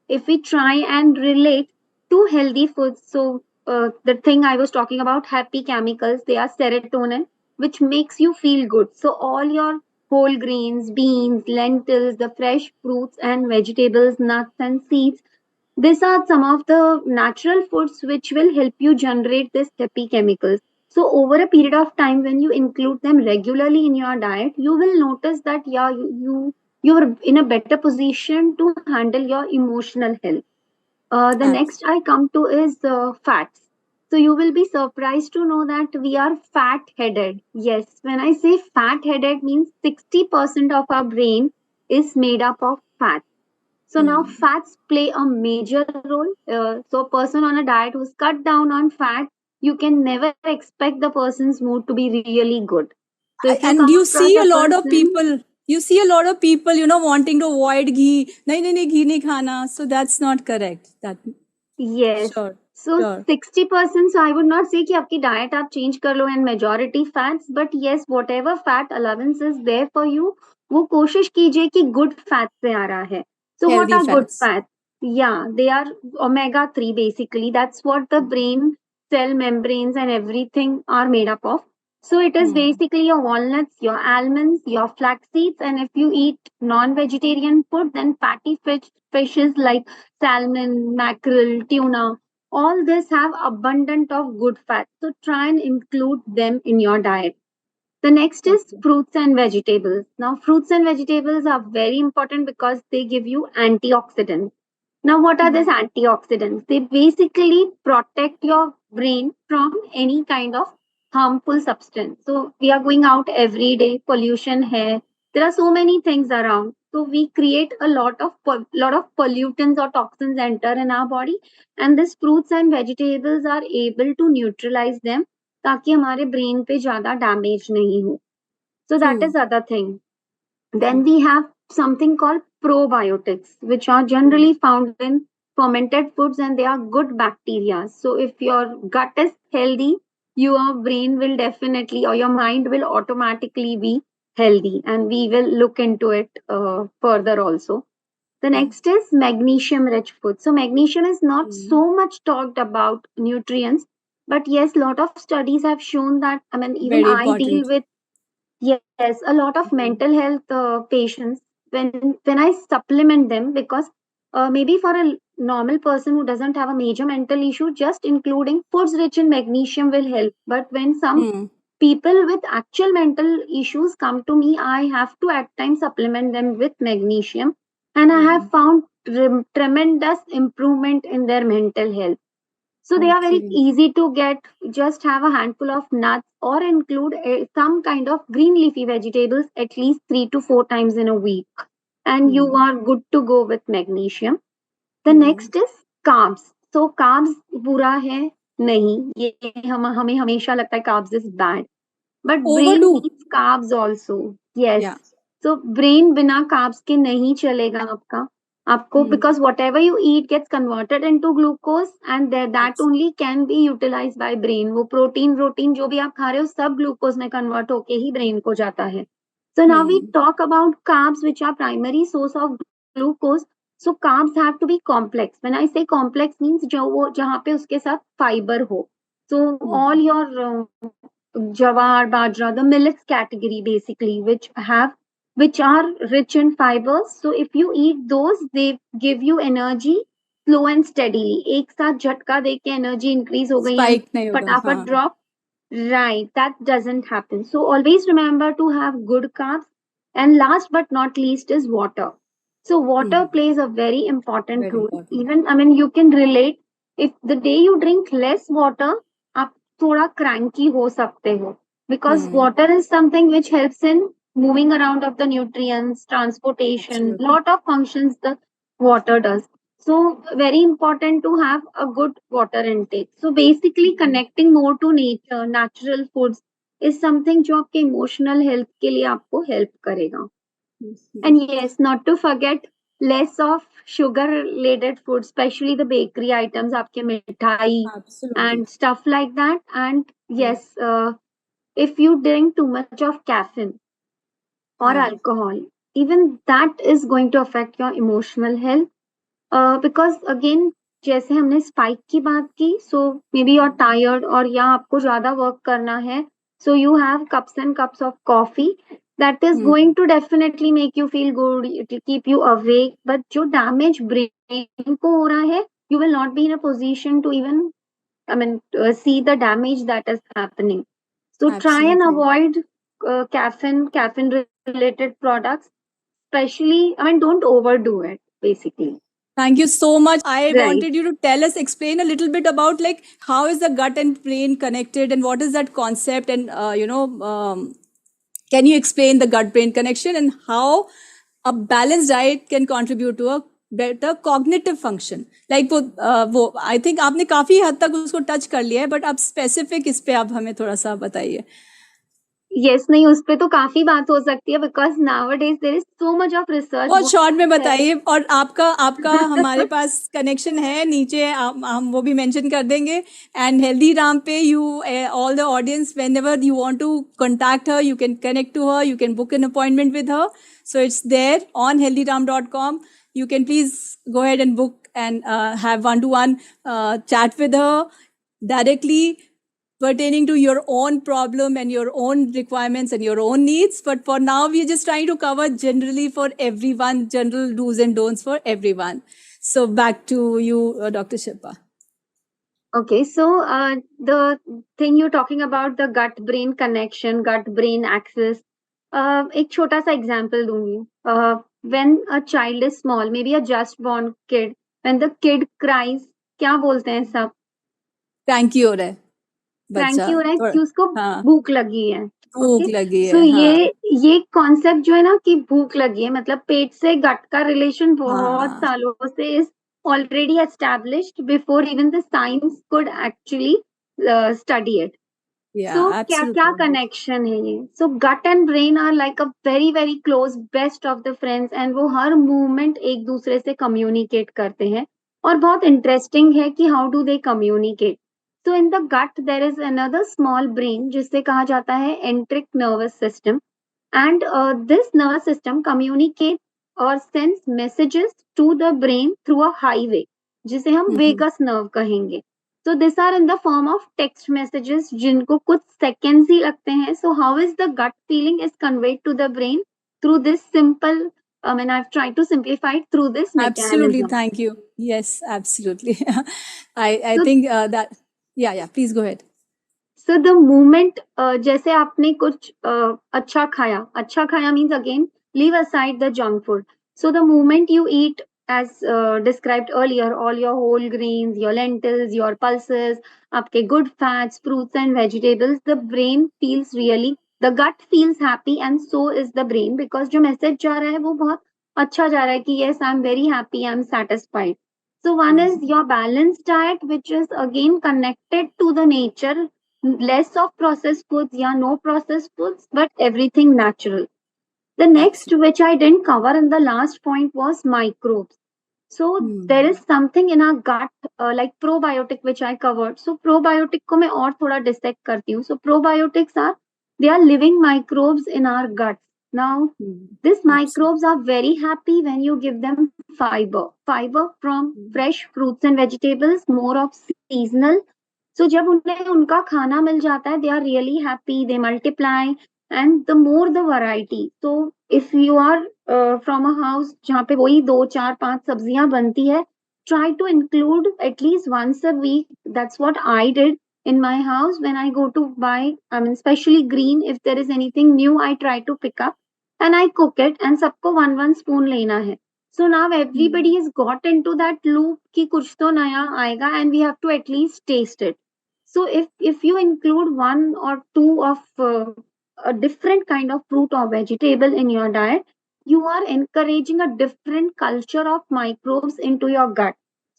if we try and relate to healthy foods, so the thing I was talking about, happy chemicals, they are serotonin, which makes you feel good. So all your whole grains, beans, lentils, the fresh fruits and vegetables, nuts and seeds, these are some of the natural foods which will help you generate this happy chemicals. So over a period of time, when you include them regularly in your diet, you will notice that yeah, you're in a better position to handle your emotional health. The next I come to is fats. So you will be surprised to know that we are fat headed. Yes, when I say fat headed means 60% of our brain is made up of fat. So now fats play a major role. So a person on a diet who's cut down on fat, you can never expect the person's mood to be really good. So if you and come you across see a a lot of person, people wanting to avoid ghee. Nahi, nahi, nahi, ghee nahi khana. So that's not correct. That yes. sure, So sure, 60%, so I would not say कि आपकी diet आप change कर लो and majority fats, but yes, whatever fat allowance is there for you, वो कोशिश कीजिए कि good fat से आ रहा है. So what healthy are good fats. fats? Yeah, they are omega 3 basically. That's what the brain cell membranes and everything are made up of. So it is basically your walnuts, your almonds, your flax seeds, and if you eat non-vegetarian food, then fatty fishes like salmon, mackerel, tuna, all this have abundant of good fats. So try and include them in your diet. The next is fruits and vegetables. Now, fruits and vegetables are very important because they give you antioxidants. Now, what are these antioxidants? They basically protect your brain from any kind of harmful substance. So we are going out every day, pollution here. There are so many things around. So we create a lot of pollutants or toxins enter in our body, and these fruits and vegetables are able to neutralize them ताकि हमारे brain पे ज़्यादा damage नहीं हो. So that is other thing. Then we have something called probiotics, which are generally found in fermented foods and they are good bacteria. So if your gut is healthy, your brain will definitely or your mind will automatically be healthy. And we will look into it further also. The next is magnesium rich food. So magnesium is not so much talked about nutrients, but yes, lot of studies have shown that, I mean, even Very I deal important. with yes, a lot of mental health patients when I supplement them because maybe for a normal person who doesn't have a major mental issue, just including foods rich in magnesium will help. But when some people with actual mental issues come to me, I have to at times supplement them with magnesium, and I have found tremendous improvement in their mental health. So they are very easy to get. Just have a handful of nuts or include some kind of green leafy vegetables at least 3 to 4 times in a week. And you are good to go with magnesium. The next is carbs. So carbs बुरा है नहीं ये हमें हमेशा लगता है carbs is bad. But brain Overdo. needs carbs also. Yes. Yeah. So brain बिना carbs के नहीं चलेगा आपको because whatever you eat gets converted into glucose and that only can be utilized by brain. वो प्रोटीन जो भी आप खा रहे हो सब ग्लूकोज में कन्वर्ट होके ही ब्रेन को जाता है. So now we talk about carbs which are primary source of glucose. So carbs have to be complex. When I say complex means जहाँ पे उसके साथ fiber हो. So all your jawar, bajra, the millets category basically, which are rich in fibers. So if you eat those, they give you energy slow and steadily. एक साथ झटका दे के energy increase हो गई and Spike नहीं होगा. फटाफट drop. Right, that doesn't happen. So always remember to have good carbs. And last but not least is water. So water plays a very important Very role. important. Even, I mean, you can relate. If the day you drink less water, आप थोड़ा cranky हो सकते हो. Because water is something which helps in moving around of the nutrients, transportation, lot of functions the water does. So very important to have a good water intake. So basically connecting more to nature, natural foods is something जो आपके emotional health के लिए आपको help करेगा. And yes, not to forget less of sugar related food, especially the bakery items, आपके मिठाई and stuff like that. And yes, if you drink too much of caffeine or alcohol, even that is going to affect your emotional health. Because again जैसे हमने spike की बात की सो may be you're tired और या आपको ज्यादा work करना है so you have cups and cups of coffee that is going to definitely make you feel good, it will keep you awake, but जो damage brain को हो रहा है you will not be in a position to even see the damage that is happening. So try and avoid caffeine related products, especially don't overdo it basically. Thank you so much. I Right. wanted you to tell us, explain a little bit about like how is the gut and brain connected and what is that concept and can you explain the gut brain connection and how a balanced diet can contribute to a better cognitive function? Like वो I think आपने काफी हद तक उसको touch कर लिया है but आप स्पेसिफिक इस पे आप हमें थोड़ा सा बताइए. यस नहीं उस पे तो काफी बात हो सकती है because nowadays there is so much of research. बहुत शॉर्ट में बताइए और आपका हमारे पास कनेक्शन है नीचे हम वो भी मेंशन कर देंगे एंड हेल्दी राम पे you all the audience whenever you want to contact her you can connect to her, you can book an appointment with her. So it's there on healthyram.com. You can please go ahead and book and have one-to-one chat with her directly pertaining to your own problem and your own requirements and your own needs. But for now, we're just trying to cover generally for everyone, general do's and don'ts for everyone. So back to you, Dr. Shilpa. Okay, so the thing you're talking about, the gut-brain connection, gut-brain axis, एक छोटा सा example दूंगी. When a child is small, maybe a just born kid, when the kid cries, क्या बोलते हैं सब? Cranky हो रहा है बच्चा, क्रैंकी हो रहा है थोड़ा- कि उसको हाँ भूख लगी है. भूख Okay? लगी So है, हाँ ये कॉन्सेप्ट जो है ना कि भूख लगी है, मतलब पेट से गट का रिलेशन बहुत हाँ सालों से is already established before even the science could actually study it. या So क्या क्या एब्सोल्युटली कनेक्शन है ये? So gut and brain are like a very very close best of the friends and वो हर मूवमेंट एक दूसरे से कम्युनिकेट करते हैं. और बहुत इंटरेस्टिंग है कि how do they communicate. So in the gut there is another small brain जिसे कहा जाता है enteric nervous system. And this nervous system communicates or sends messages to the brain through a highway, जिसे हम vagus nerve कहेंगे. So these are in the form of text messages जिनको कुछ seconds ही लगते हैं. So how is the gut feeling is conveyed to the brain through this simple, I mean I've tried to simplify it through this Absolutely, mechanism. thank you. Yes, absolutely. I So think that yeah, please go ahead. So the moment जैसे आपने कुछ अच्छा खाया means again leave aside the junk food. So the moment you eat as described earlier, all your whole grains, your lentils, your pulses, आपके good fats, fruits and vegetables, the brain feels really, the gut feels happy and so is the brain because जो message जा रहा है वो बहुत अच्छा जा रहा है कि yes, I'm very happy, I'm satisfied. So one is your balanced diet, which is again connected to the nature, less of processed foods, yeah, no processed foods, but everything natural. The next, which I didn't cover in the last point, was microbes. So there is something in our gut, like probiotic, which I covered. So probiotic को मैं और थोड़ा dissect करती हूँ. So probiotics are, they are living microbes in our gut. Now, these microbes are very happy when you give them fiber from fresh fruits and vegetables, more of seasonal. So जब उन्हें उनका खाना मिल जाता है, they are really happy, they multiply, and the more the variety. So if you are from a house जहाँ पे वही 2, 4, 5 सब्जियां बनती है, try to include at least once a week. That's what I did in my house when I go to buy, I mean, especially green. If there is anything new, I try to pick up and I cook it. And सबको 1 spoon लेना है. So now everybody has got into that loop कि कुछ तो नया आएगा and we have to at least taste it. So if you include 1 or 2 of a different kind of fruit or vegetable in your diet, you are encouraging a different culture of microbes into your gut.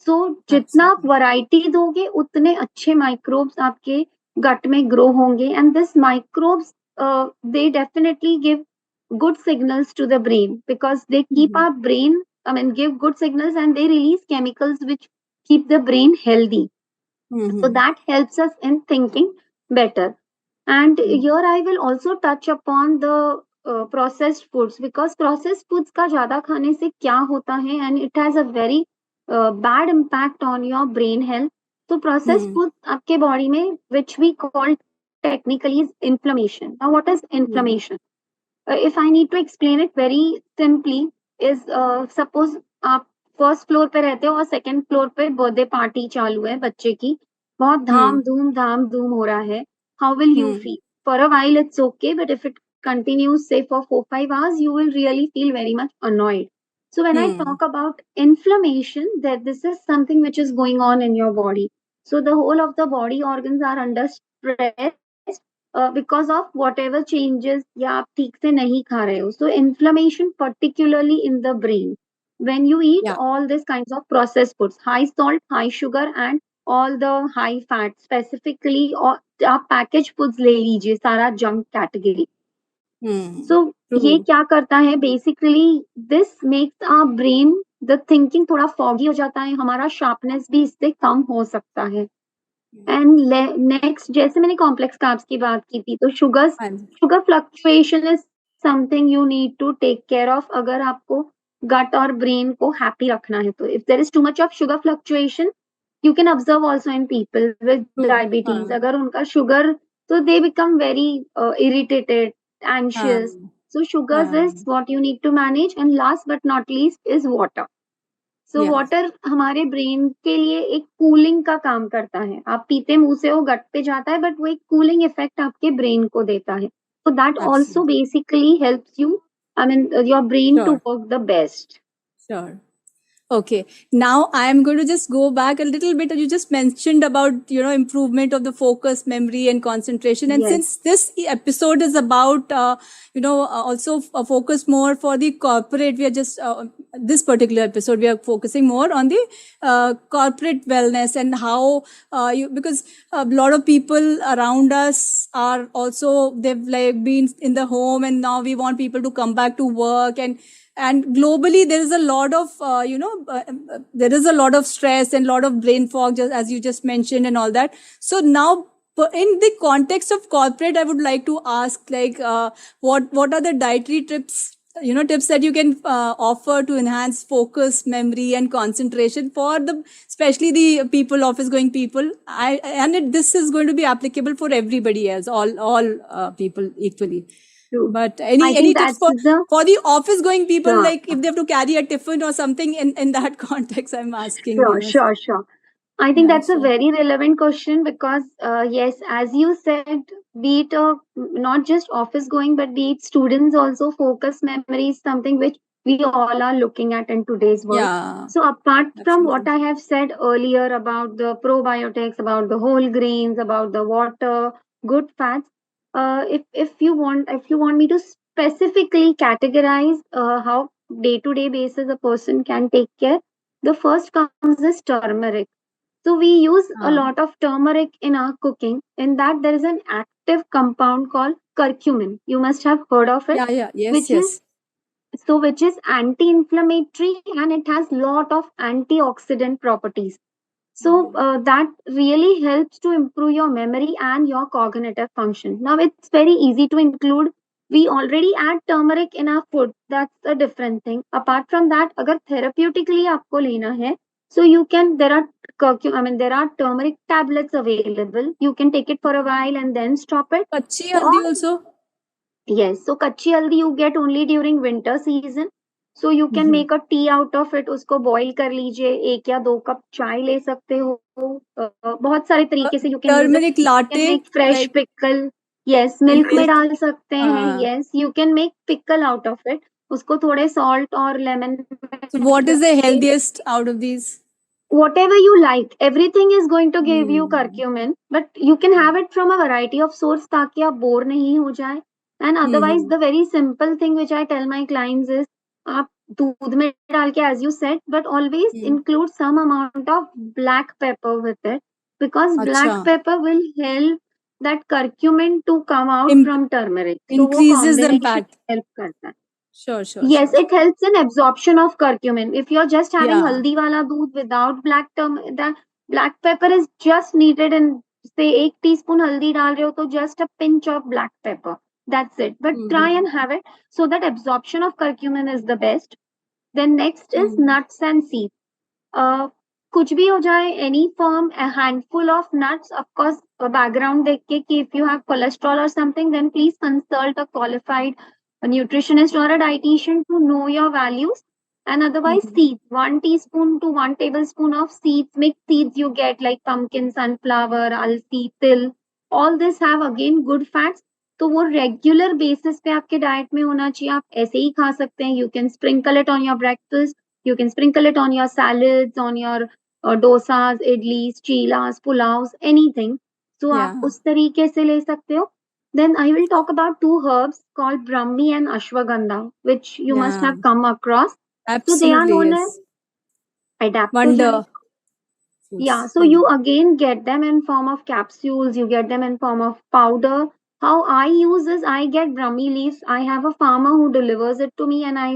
So जितना आप variety दोगे उतने अच्छे microbes आपके gut में grow होंगे and this microbes they definitely give good signals to the brain because they keep our brain, I mean give good signals and they release chemicals which keep the brain healthy. So that helps us in thinking better. And here I will also touch upon the processed foods because processed foods का ज़्यादा खाने से क्या होता है and it has a very bad impact on your brain health. So processed foods आपके body में which we call technically is inflammation. Now what is inflammation? If I need to explain it very simply is suppose आप first floor पे रहते हो और second floor पे birthday party चालू है बच्चे की बहुत धाम धूम हो रहा है how will you feel? For a while it's okay, but if it continues say for 4-5 hours you will really feel very much annoyed. So when I talk about inflammation, that this is something which is going on in your body. So the whole of the body organs are under stress because of whatever changes या आप ठीक से नहीं खा रहे हो. So inflammation particularly in the brain. When you eat all these kinds of processed foods, high salt, high sugar and all the high fat specifically और आप packaged foods ले लीजिए सारा junk category. So ये क्या करता है basically this makes our brain the thinking थोड़ा foggy हो जाता है हमारा sharpness भी इससे कम हो सकता है. एंड नेक्स्ट जैसे मैंने कॉम्प्लेक्स कार्ब्स की बात की थी तो sugar fluctuation is something you need to take care of अगर आपको गट और ब्रेन को हैप्पी रखना है तो if there is too much of sugar fluctuation you can observe also in people with diabetes अगर उनका शुगर तो they become very irritated anxious so sugars is what you need to manage and last but not least is water. So water हमारे brain के लिए एक cooling का काम करता है आप पीते मुंह से वो गट पे जाता है बट वो एक कूलिंग इफेक्ट आपके ब्रेन को देता है so that also basically helps you I mean your brain to work the best. Sure. Okay. Now I am going to just go back a little bit. You just mentioned about, improvement of the focus, memory, and concentration. And Yes. since this episode is about, also focus more for the corporate, we are just, this particular episode, we are focusing more on the corporate wellness and how because a lot of people around us are also, they've like been in the home and now we want people to come back to work, and globally there is a lot of there is a lot of stress and a lot of brain fog, just as you just mentioned and all that. So now, in the context of corporate, I would like to ask, like, what are the dietary tips that you can offer to enhance focus, memory, and concentration for the, especially the people, office going people. This is going to be applicable for everybody else, all people equally. True. But I any think tips that's the for the office going people, sure, like if they have to carry a tiffin or something in that context, I'm asking. sure. I think Yeah, that's a sure. very relevant question because, yes, as you said, be it not just office going, but be it students also, focus memory is something which we all are looking at in today's world. Yeah, So, apart from what absolutely. I have said earlier about the probiotics, about the whole grains, about the water, good fats, if you want me to specifically categorize how day to day basis a person can take care, the first comes is turmeric. So we use a Ah, lot of turmeric in our cooking. In that, there is an active compound called curcumin. You must have heard of it, yeah, yes, which is yes. which is anti-inflammatory and it has lot of antioxidant properties. So that really helps to improve your memory and your cognitive function. Now it's very easy to include. We already add turmeric in our food. That's a different thing. Apart from that, agar therapeutically आपको लेना है, so you can there are turmeric tablets available. You can take it for a while and then stop it. Kachi Or haldi also. yes, so kachi haldi you get only during winter season. So you can make a tea out of it. उसको boil कर लीजिए, 1 या 2 cup चाय ले सकते हो. बहुत सारे तरीके से you can use it. Turmeric You can latte, make fresh like pickle. Yes, milk में milk. डाल सकते हैं. Ah. Yes, you can make pickle out of it. उसको थोड़े salt और lemon So में what is the डाल के healthiest out of these? whatever you like, everything is going to give you Hmm. curcumin, but you can have it from a variety of source ताकि आप bore नहीं हो जाए. And otherwise, the very simple thing which I tell my clients is आप दूध में डाल के, as you said, but always include some amount of black pepper with it, because black Acha. pepper will help that curcumin to come out Im- from turmeric. So वो increases the combination impact. help करता है. Sure. Yes, it helps in absorption of curcumin. If you're just having Yeah. haldi wala doodh without the black pepper is just needed in, say, 1 teaspoon haldi dal rahe ho, to just a pinch of black pepper. That's it. But try and have it so that absorption of curcumin is the best. Then next is nuts and seeds. कुछ भी हो जाए, any form, a handful of nuts, of course, background देख के कि if you have cholesterol or something, then please consult a qualified nutritionist or a dietitian to know your values. And otherwise, seeds, 1 teaspoon to 1 tablespoon of seeds, mixed seeds you get like pumpkin, sunflower, alsi, til. All this have again good fats. तो वो regular basis पे आपके diet में होना चाहिए. आप ऐसे ही खा सकते हैं. You can sprinkle it on your breakfast. You can sprinkle it on your salads, on your dosas, idlis, chilas, pulaus, anything. So आप Yeah. उस तरीके से ले सकते हो. Then I will talk about 2 herbs called Brahmi and Ashwagandha, which you must Yeah. have come across. So they are Absolutely, known as yes. adaptogens. Wonder Yeah, foods. so you again get them in form of capsules, you get them in form of powder. How I use is I get Brahmi leaves. I have a farmer who delivers it to me and I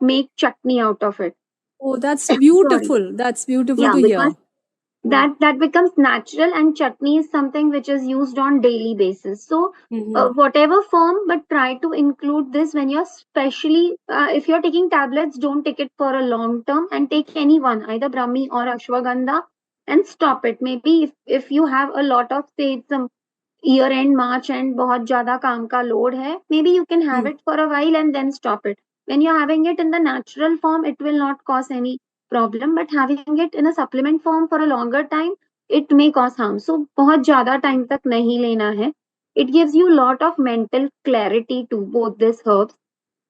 make chutney out of it. Oh, that's Sorry. beautiful. That's beautiful Yeah, to because hear. that becomes natural, and chutney is something which is used on daily basis. So whatever form, but try to include this when you're, especially if you're taking tablets, don't take it for a long term and take any one, either Brahmi or Ashwagandha, and stop it. Maybe if you have a lot of, say, some year end, March end, बहुत ज़्यादा काम का load है, maybe you can have it for a while and then stop it. When you're having it in the natural form, it will not cause any problem, but having it in a supplement form for a longer time, it may cause harm. So बहुत ज़्यादा time तक नहीं लेना है. It gives you lot of mental clarity to both these herbs.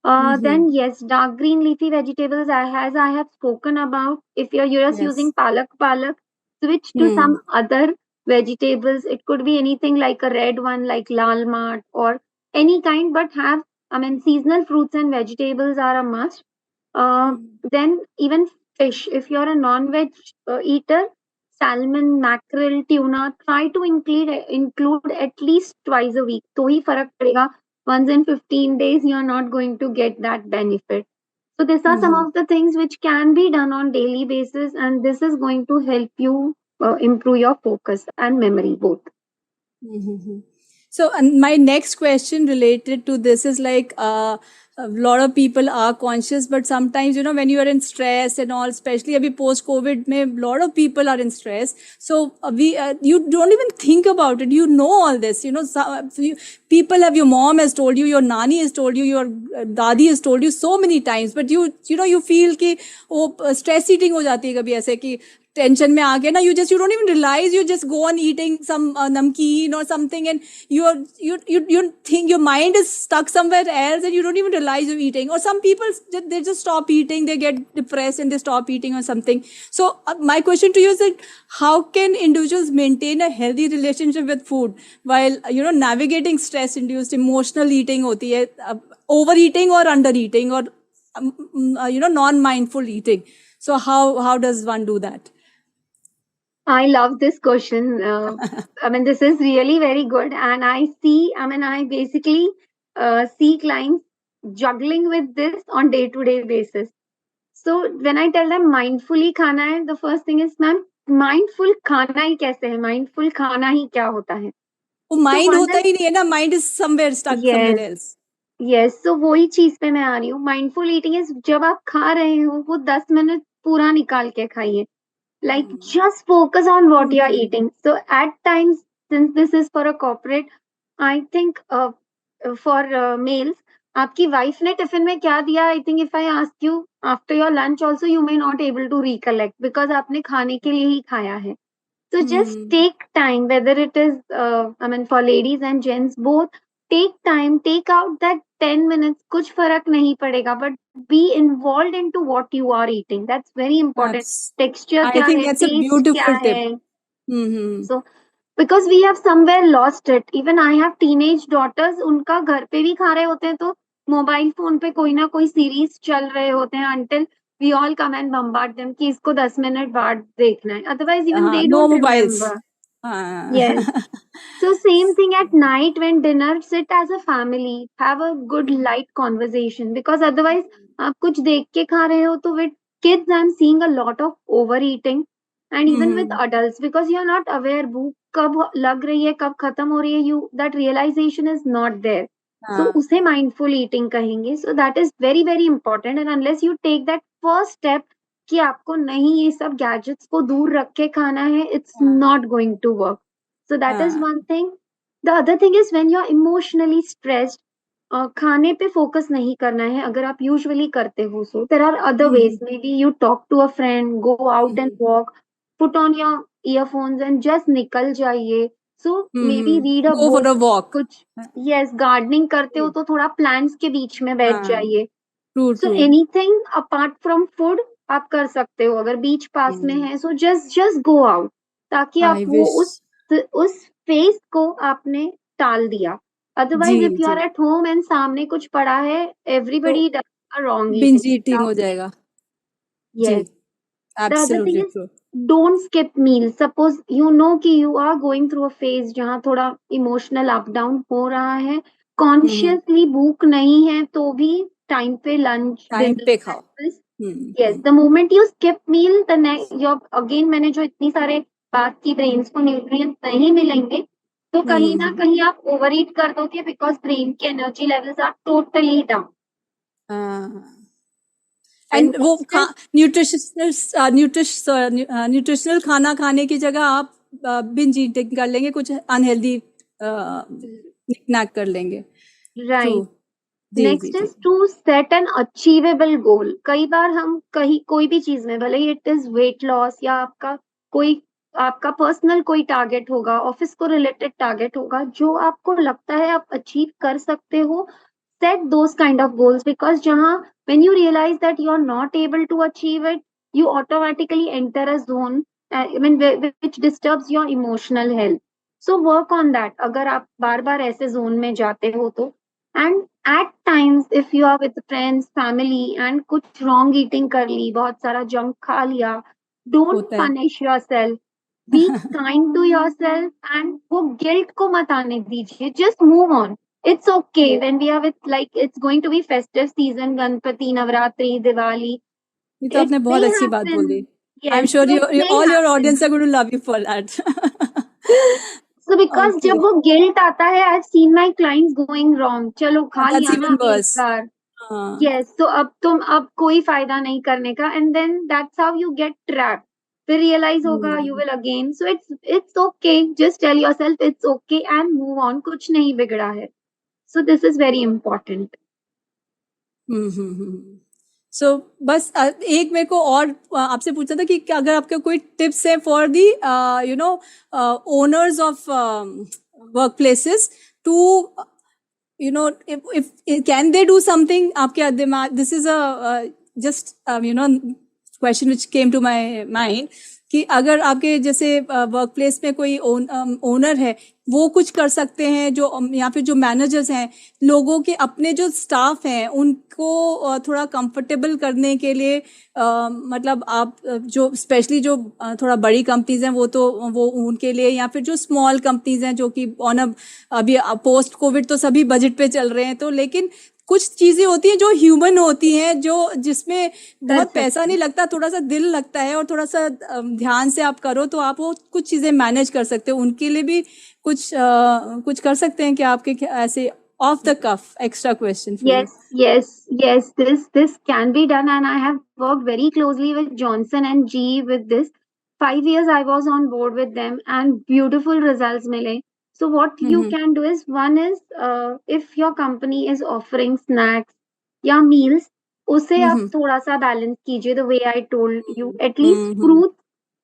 Then yes, dark green leafy vegetables, as I have spoken about. If you're just using Yes. palak, switch to some other vegetables. It could be anything like a red one, like lal mat or any kind, but have, I mean, seasonal fruits and vegetables are a must. Uh, then even fish. If you're a non-veg eater, salmon, mackerel, tuna, try to include at least twice a week. तो ही फर्क पड़ेगा. Once in 15 days, you're not going to get that benefit. So these are some of the things which can be done on daily basis, and this is going to help you improve your focus and memory both. So, and my next question related to this is like a lot of people are conscious, but sometimes, you know, when you are in stress and all, especially abhi post COVID, a lot of people are in stress. So, you don't even think about it. You know all this. You know, people have, your mom has told you, your nani has told you, your dadi has told you so many times, but you know, you feel कि वो stress eating हो जाती है कभी ऐसे कि tension में आके ना, you don't even realize, you just go on eating some namkeen or something, and you think your mind is stuck somewhere else and you don't even realize you're eating. Or some people, they just stop eating, they get depressed and they stop eating or something. So my question to you is that how can individuals maintain a healthy relationship with food while, you know, navigating stress induced emotional eating hoti hai, overeating or undereating, or you know, non mindful eating? So how does one do that? I love this question. I mean, this is really very good. And I basically see clients juggling with this on day-to-day basis. So when I tell them mindfully खाना है, the first thing is, ma'am, mindful खाना ही कैसे है? Mindful खाना ही क्या होता है? वो So माइंड one होता is, ही नहीं है ना, mind is somewhere stuck somewhere yes, else. yes. So वही चीज पे मैं आ रही हूँ. Mindful eating is जब आप खा रहे हो, वो 10 मिनट पूरा निकाल के खाइए. Like just focus on what you're eating. So at times, since this is for a corporate, I think for males, आपकी वाइफ ने टिफिन में क्या दिया? I think if I ask you after your lunch also, you may not able to recollect because आपने खाने के लिए ही खाया है. So just take time, whether it is, I mean, for ladies and gents both, take time, take out that 10 minutes, कुछ फर्क नहीं पड़ेगा, but be involved into what you are eating. That's very important. Texture आई क्या think है, that's a taste क्या beautiful tip. है. So because we have somewhere lost it. Even I have teenage daughters, उनका घर पे भी खा रहे होते हैं तो मोबाइल फोन पे कोई ना कोई सीरीज चल रहे होते हैं until we all come and bombard them कि इसको 10 मिनट बाद देखना है. Otherwise even they no don't mobiles. remember. Yes. So same thing at night when dinner, sit as a family, have a good light conversation, because otherwise आप कुछ देख के खा रहे हो तो with kids I'm seeing a lot of overeating, and even with adults, because you're not aware भूख कब लग रही है कब खत्म हो रही है, you that realization is not there. So उसे mindful eating कहेंगे. So that is very very important, and unless you take that first step कि आपको नहीं ये सब गैजेट्स को दूर रख के खाना है, it's not going to work. So that is one thing. The other thing is when you're emotionally stressed, खाने पे फोकस नहीं करना है अगर आप यूजुअली करते हो. So there are other ways. Maybe you talk to a friend, go out and walk, put on your earphones and just निकल जाइए. So maybe read a go for book. A walk. कुछ, yes, gardening करते हो तो थोड़ा plants के बीच में बैठ जाइए. True So anything apart from food आप कर सकते हो. अगर बीच पास में है, so just go out, ताकि आप आई वो विश. उस फेस को आपने टाल दिया. जी Otherwise, if you ji, are at home and सामने कुछ पड़ा है, तो everybody does a wrong binge eating. Eating हो जाएगा. जी, Yes. The other thing absolutely is, true. don't skip meals. Suppose you know कि you are going through a phase जहाँ थोड़ा emotional up down हो रहा है, consciously भूख नहीं है तो भी time पे lunch, टाइम dinner, पे खाओ. breakfast. Yes, the moment you skip meal, the next your again मैंने जो इतनी सारे बात की brains को nutrients नहीं मिलेंगे, तो कहीं ना कहीं आप overeat कर दोगे because brain के energy levels are totally down. And वो Next is, न्यूट्रिशनल खाना खाने की जगह आप बिंज ईटिंग कर लेंगे, कुछ अनहेल्दी निकनैक कर लेंगे. ट्रू. right. जी जी नेक्स्ट जी. Is to set an achievable goal. कई बार हम कहीं कोई भी चीज में, भले ही इट इज वेट लॉस या आपका पर्सनल कोई टारगेट होगा, ऑफिस को रिलेटेड टारगेट होगा, जो आपको लगता है आप अचीव कर सकते हो, set those kind of goals, because jahan when you realize that you are not able to achieve it, you automatically enter a zone, which disturbs your emotional health. So work on that अगर आप बार बार ऐसे zone में जाते हो तो. And at times if you are with friends family and कुछ wrong eating कर ली, बहुत सारा junk खा लिया, don't होता है. punish yourself. Be kind to yourself and वो guilt को मत आने दीजिए. Just move on. It's okay when we are with, like, it's going to be festive season, Ganpati, Navratri, Diwali. ये तो It आपने बहुत may अच्छी बात happen. बोली. I'm Yes, sure so it may all your happen. audience are going to love you for that. So because Okay. जब वो guilt आता है, I've seen my clients going wrong. चलो खा That's लिया ना even अभी एक worse. बार. हाँ. Yes, so अब कोई फायदा नहीं करने का, and then that's how you get trapped. फिर realize होगा you will again. So it's okay. Just tell yourself it's okay and move on. कुछ नहीं बिगड़ा है. So this is very important. सो बस एक मेरे को और आपसे पूछना था कि अगर आपके कोई टिप्स है for the owners of work places to if can they do something आपके दिमाग, this is a just question which came to my mind कि अगर आपके जैसे वर्क प्लेस में कोई ओनर है, वो कुछ कर सकते हैं जो या फिर जो मैनेजर्स हैं, लोगों के अपने जो स्टाफ हैं उनको थोड़ा कंफर्टेबल करने के लिए मतलब आप जो स्पेशली जो थोड़ा बड़ी कंपनीज हैं वो उनके लिए, या फिर जो स्मॉल कंपनीज हैं जो कि अभी पोस्ट कोविड तो सभी बजट पे चल रहे हैं, तो लेकिन कुछ चीजें होती हैं जो ह्यूमन होती हैं, जो जिसमें बहुत पैसा नहीं लगता, थोड़ा सा दिल लगता है और थोड़ा सा ध्यान से आप करो तो आप वो कुछ चीजें मैनेज कर सकते हो, उनके लिए भी कुछ कर सकते हैं क्या आपके ऐसे off the cuff extra question for you? Yes, this can be done, and I have worked very closely with Johnson and GE with this. 5 years I was on board with them and beautiful results mile. So what you can do is, one is if your company is offering snacks या meals, उसे आप थोड़ा सा balance कीजिए. The way I told you, at least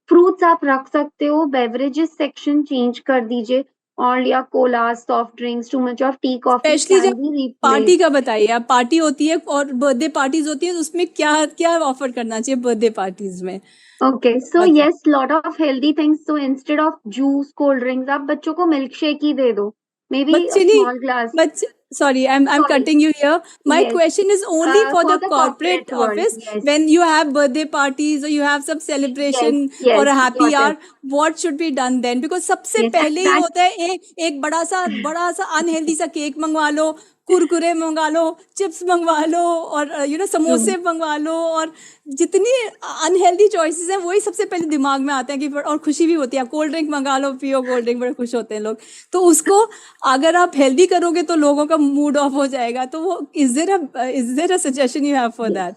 fruits आप रख सकते हो. Beverages section change कर दीजिए. और या Cola, soft drinks, to much of tea coffee specially can जब बी रिप्लेस्ड. पार्टी का बताइए आप, पार्टी होती है और बर्थडे पार्टीज होती है, तो उसमें क्या क्या ऑफर करना चाहिए बर्थडे पार्टीज में? Okay, so yes, lot of healthy things. So instead of juice, cold drinks, आप बच्चों को milk shake ही दे दो. Maybe a small glass. Sorry, I'm cutting you here. My Yes. question is only for For the the corporate corporate world, office. yes. When you have birthday parties or you have some celebration Yes, or a happy got hour, it. what should be done then? Because सबसे Yes, पहले ही that- होता है एक बड़ा सा unhealthy सा cake मंगवा लो, कुरकुरे मंगवा लो, चिप्स मंगवा लो, और समोसे मंगवा लो, और जितनी अनहेल्दी चॉइसेस हैं वही सबसे पहले दिमाग में आते हैं कि, और खुशी भी होती है, आप कोल्ड ड्रिंक मंगा लो, पियो कोल्ड ड्रिंक, बड़े खुश होते हैं लोग. तो उसको अगर आप हेल्दी करोगे तो लोगों का मूड ऑफ हो जाएगा. तो वो is there a suggestion you have for that?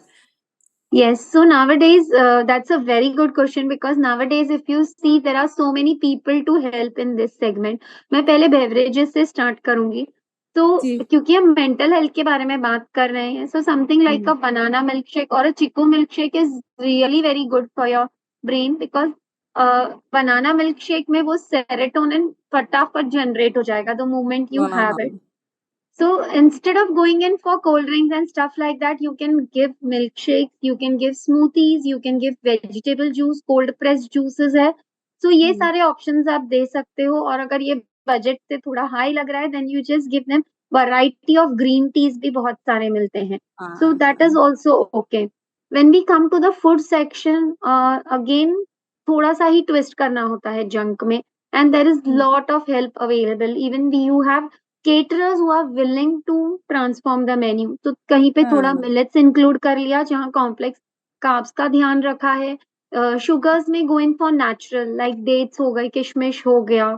Yes, so nowadays, that's a very good question, because nowadays if you see there are so many people to help in this segment. मैं पहले beverages से start करूंगी. तो क्योंकि हम mental health के बारे में बात कर रहे हैं, so something like a banana milkshake or a chiku milkshake is really very good for your brain, because banana milkshake में वो serotonin फटाफट generate हो जाएगा the moment you have it. So instead of going in for cold drinks and stuff like that, you can give milkshakes, you can give smoothies, you can give vegetable juice, cold pressed juices है. So ये सारे options आप दे सकते हो. और अगर ये budget से थोड़ा high लग रहा है, then you just give them variety of green teas भी बहुत सारे मिलते हैं. So that is also okay. When we come to the food section, again थोड़ा सा ही twist करना होता है junk में, and there is lot of help available. Even you have caterers who are willing to transform the menu. तो कहीं पे थोड़ा millets include कर लिया जहाँ complex carbs का ध्यान रखा है. Sugars में go in for natural, like dates हो गए, किशमिश हो गया.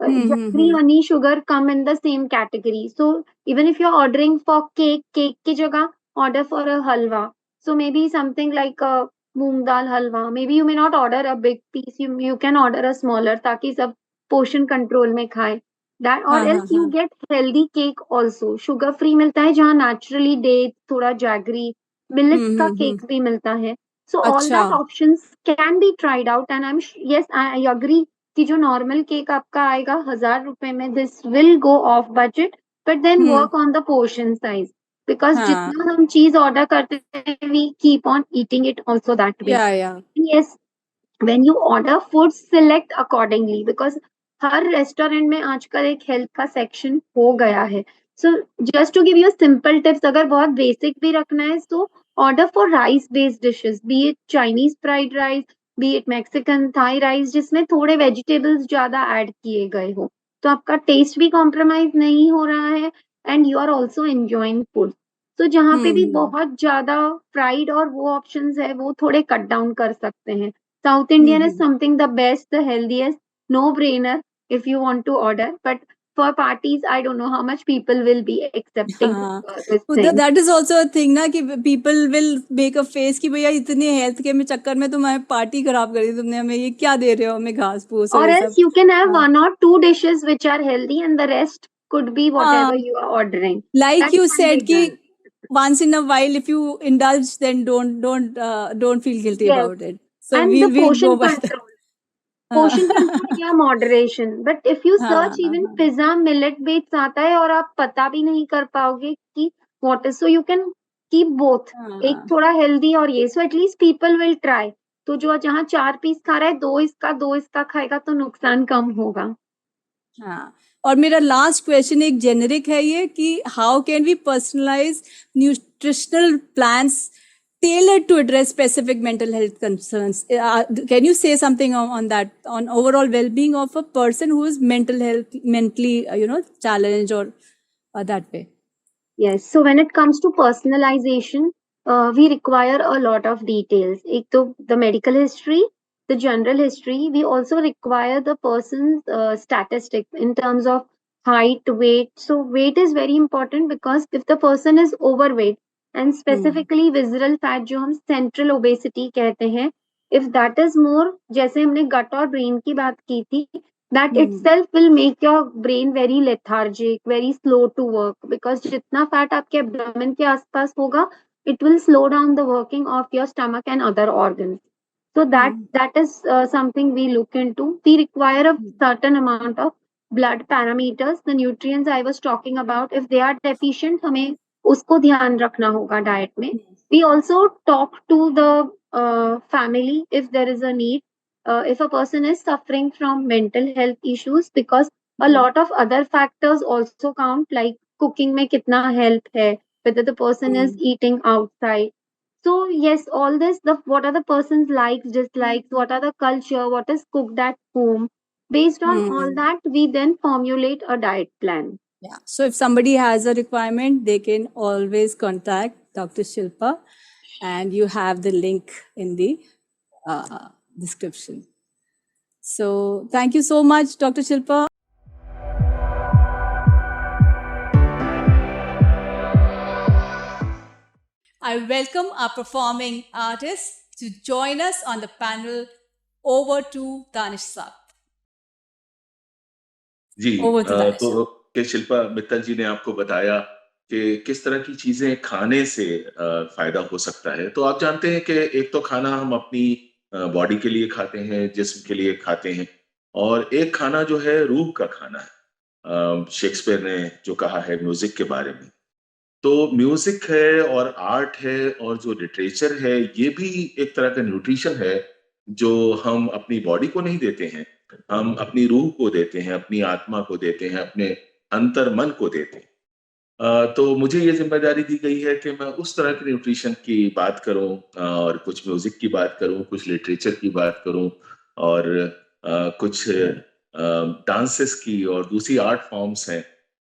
Jaggery, honey, sugar come in the same category. So even if you're ordering for cake की जगह order for a halwa. So maybe something like a moong dal halwa. Maybe you may not order a big piece. You can order a smaller ताकि सब portion control में खाए. That or else you get healthy cake also. Sugar free मिलता है जहाँ naturally dates, थोड़ा jaggery, millets का cake भी मिलता है. So all that options can be tried out, and yes, I agree कि जो normal cake आपका आएगा 1000 रुपए में, this will go off budget, but then work on the portion size. Because हाँ जितना हम चीज ऑर्डर करते हैं we keep on eating it also that way. Yeah yes, when you order food, select accordingly because हर restaurant में आजकल एक हेल्थ का सेक्शन हो गया है. So just to give you simple tips, अगर बहुत बेसिक भी रखना है तो order for rice based dishes, be it Chinese fried rice, be it Mexican Thai rice, जिसमें थोड़े वेजिटेबल्स ज्यादा ऐड किए गए हो, तो आपका टेस्ट भी कॉम्प्रोमाइज नहीं हो रहा है and you are also enjoying food. तो जहाँ पे भी बहुत ज्यादा फ्राइड और वो ऑप्शंस है वो थोड़े कट डाउन कर सकते हैं. South Indian is something the best, the healthiest, no brainer if you want to order. But for parties, I don't know how much people will be accepting हाँ this thing. That is also a thing ना कि people will make a face कि भैया इतने health के में चक्कर में तुम्हारी पार्टी खराब कर दी तुमने, हमें ये क्या दे रहे हो, हमें घास फूस और Or ये else सब. you can have हाँ one or two dishes which are healthy and the rest could be whatever you are ordering. Like That you can be said कि done. once in a while if you indulge then don't feel guilty Yes. about it, so And the we'll go portion by that. control. Portion control या moderation. But if you search हाँ even pizza millet based आता है और आप पता भी नहीं कर पाओगे कि what is, so you can keep both, एक हाँ थोड़ा हेल्दी और ये, so at least people will try. तो जो जहाँ 4 पीस खा रहा है दो इसका खाएगा तो नुकसान कम होगा. हाँ. और मेरा लास्ट क्वेश्चन एक जेनेरिक है ये कि how can we personalise nutritional plans tailored to address specific mental health concerns. Can you say something on that, on overall well-being of a person who is mentally challenged or that way? Yes, so when it comes to personalization, we require a lot of details. एक तो the medical history, the general history. We also require the person's statistic in terms of height, weight. So weight is very important because if the person is overweight and specifically visceral fat जो हम central obesity कहते हैं, if that is more, जैसे हमने gut और brain की बात की थी, that itself will make your brain very lethargic, very slow to work because जितना fat आपके abdomen के आसपास होगा, it will slow down the working of your stomach and other organs. So that is something we look into. We require a certain amount of blood parameters, the nutrients I was talking about. If they are deficient, हमें उसको ध्यान रखना होगा diet में. We also talk to the family if there is a need. If a person is suffering from mental health issues, because a lot of other factors also count, like cooking में कितना help है, whether the person is eating outside. So yes, all this, what are the person's likes, dislikes, what are the culture, what is cooked at home. Based on all that, we then formulate a diet plan. Yeah. So if somebody has a requirement, they can always contact Dr. Shilpa, and you have the link in the description. So thank you so much, Dr. Shilpa. I welcome our performing artists to join us on the panel. Over to Danish Sir. Ji Over to Danish. तो के शिल्पा मित्तल जी ने आपको बताया कि किस तरह की चीजें खाने से फायदा हो सकता है. तो आप जानते हैं कि एक तो खाना हम अपनी बॉडी के लिए खाते हैं, जिस्म के लिए खाते हैं, और एक खाना जो है रूह का खाना है. शेक्सपियर ने जो कहा है म्यूजिक के बारे में, तो म्यूजिक है और आर्ट है और जो लिटरेचर है, ये भी एक तरह का न्यूट्रिशन है जो हम अपनी बॉडी को नहीं देते हैं, हम अपनी रूह को देते हैं, अपनी आत्मा को देते हैं, अपने अंतर मन को देते हैं. तो मुझे ये जिम्मेदारी दी गई है कि मैं उस तरह के न्यूट्रिशन की बात करूं, और कुछ म्यूजिक की बात करूं, कुछ लिटरेचर की बात करूं, और कुछ डांसेस की और दूसरी आर्ट फॉर्म्स हैं.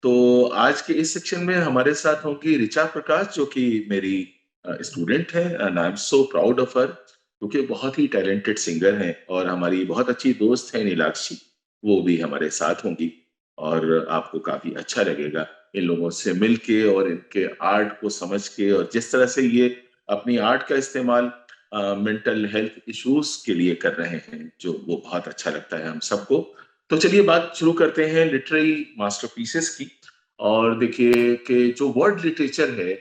तो आज के इस सेक्शन में हमारे साथ होंगी रिचा प्रकाश, जो कि मेरी स्टूडेंट है, and I am so proud of her, क्योंकि बहुत ही टैलेंटेड सिंगर हैं. और हमारी बहुत अच्छी दोस्त है नीलाक्षी, वो भी हमारे साथ होंगी, और आपको काफी अच्छा लगेगा इन लोगों से मिलके और इनके आर्ट को समझ के, और जिस तरह से ये अपनी आर्ट का इस्तेमाल मेंटल हेल्थ इश्यूज के लिए कर रहे हैं, जो वो बहुत अच्छा लगता है हम सबको. तो चलिए बात शुरू करते हैं लिटरेरी मास्टरपीसेस की. और देखिए कि जो वर्ल्ड लिटरेचर है,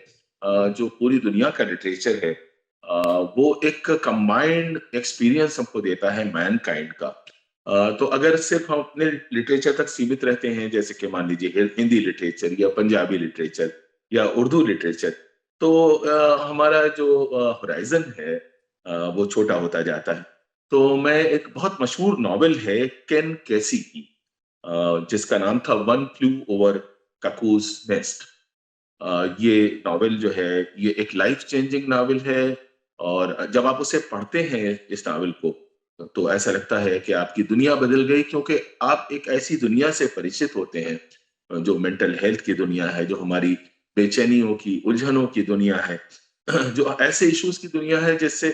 जो पूरी दुनिया का लिटरेचर है, वो एक कंबाइंड एक्सपीरियंस हमको देता है मैनकाइंड का. तो अगर सिर्फ हम अपने लिटरेचर तक सीमित रहते हैं, जैसे कि मान लीजिए हिंदी लिटरेचर या पंजाबी लिटरेचर, या उर्दू लिटरेचर, तो हमारा जो होराइजन है वो छोटा होता जाता है। तो मैं एक बहुत मशहूर नॉवेल है केन कैसी की, जिसका नाम था one flu over cuckoos nest. ये नॉवेल जो है ये एक लाइफ चेंजिंग नॉवेल है, और जब आप उसे पढ़ते हैं इस नॉवेल को, तो ऐसा लगता है कि आपकी दुनिया बदल गई, क्योंकि आप एक ऐसी दुनिया से परिचित होते हैं जो मेंटल हेल्थ की दुनिया है, जो हमारी बेचैनियों की, उलझनों की दुनिया है, जो ऐसे इश्यूज की दुनिया है जिससे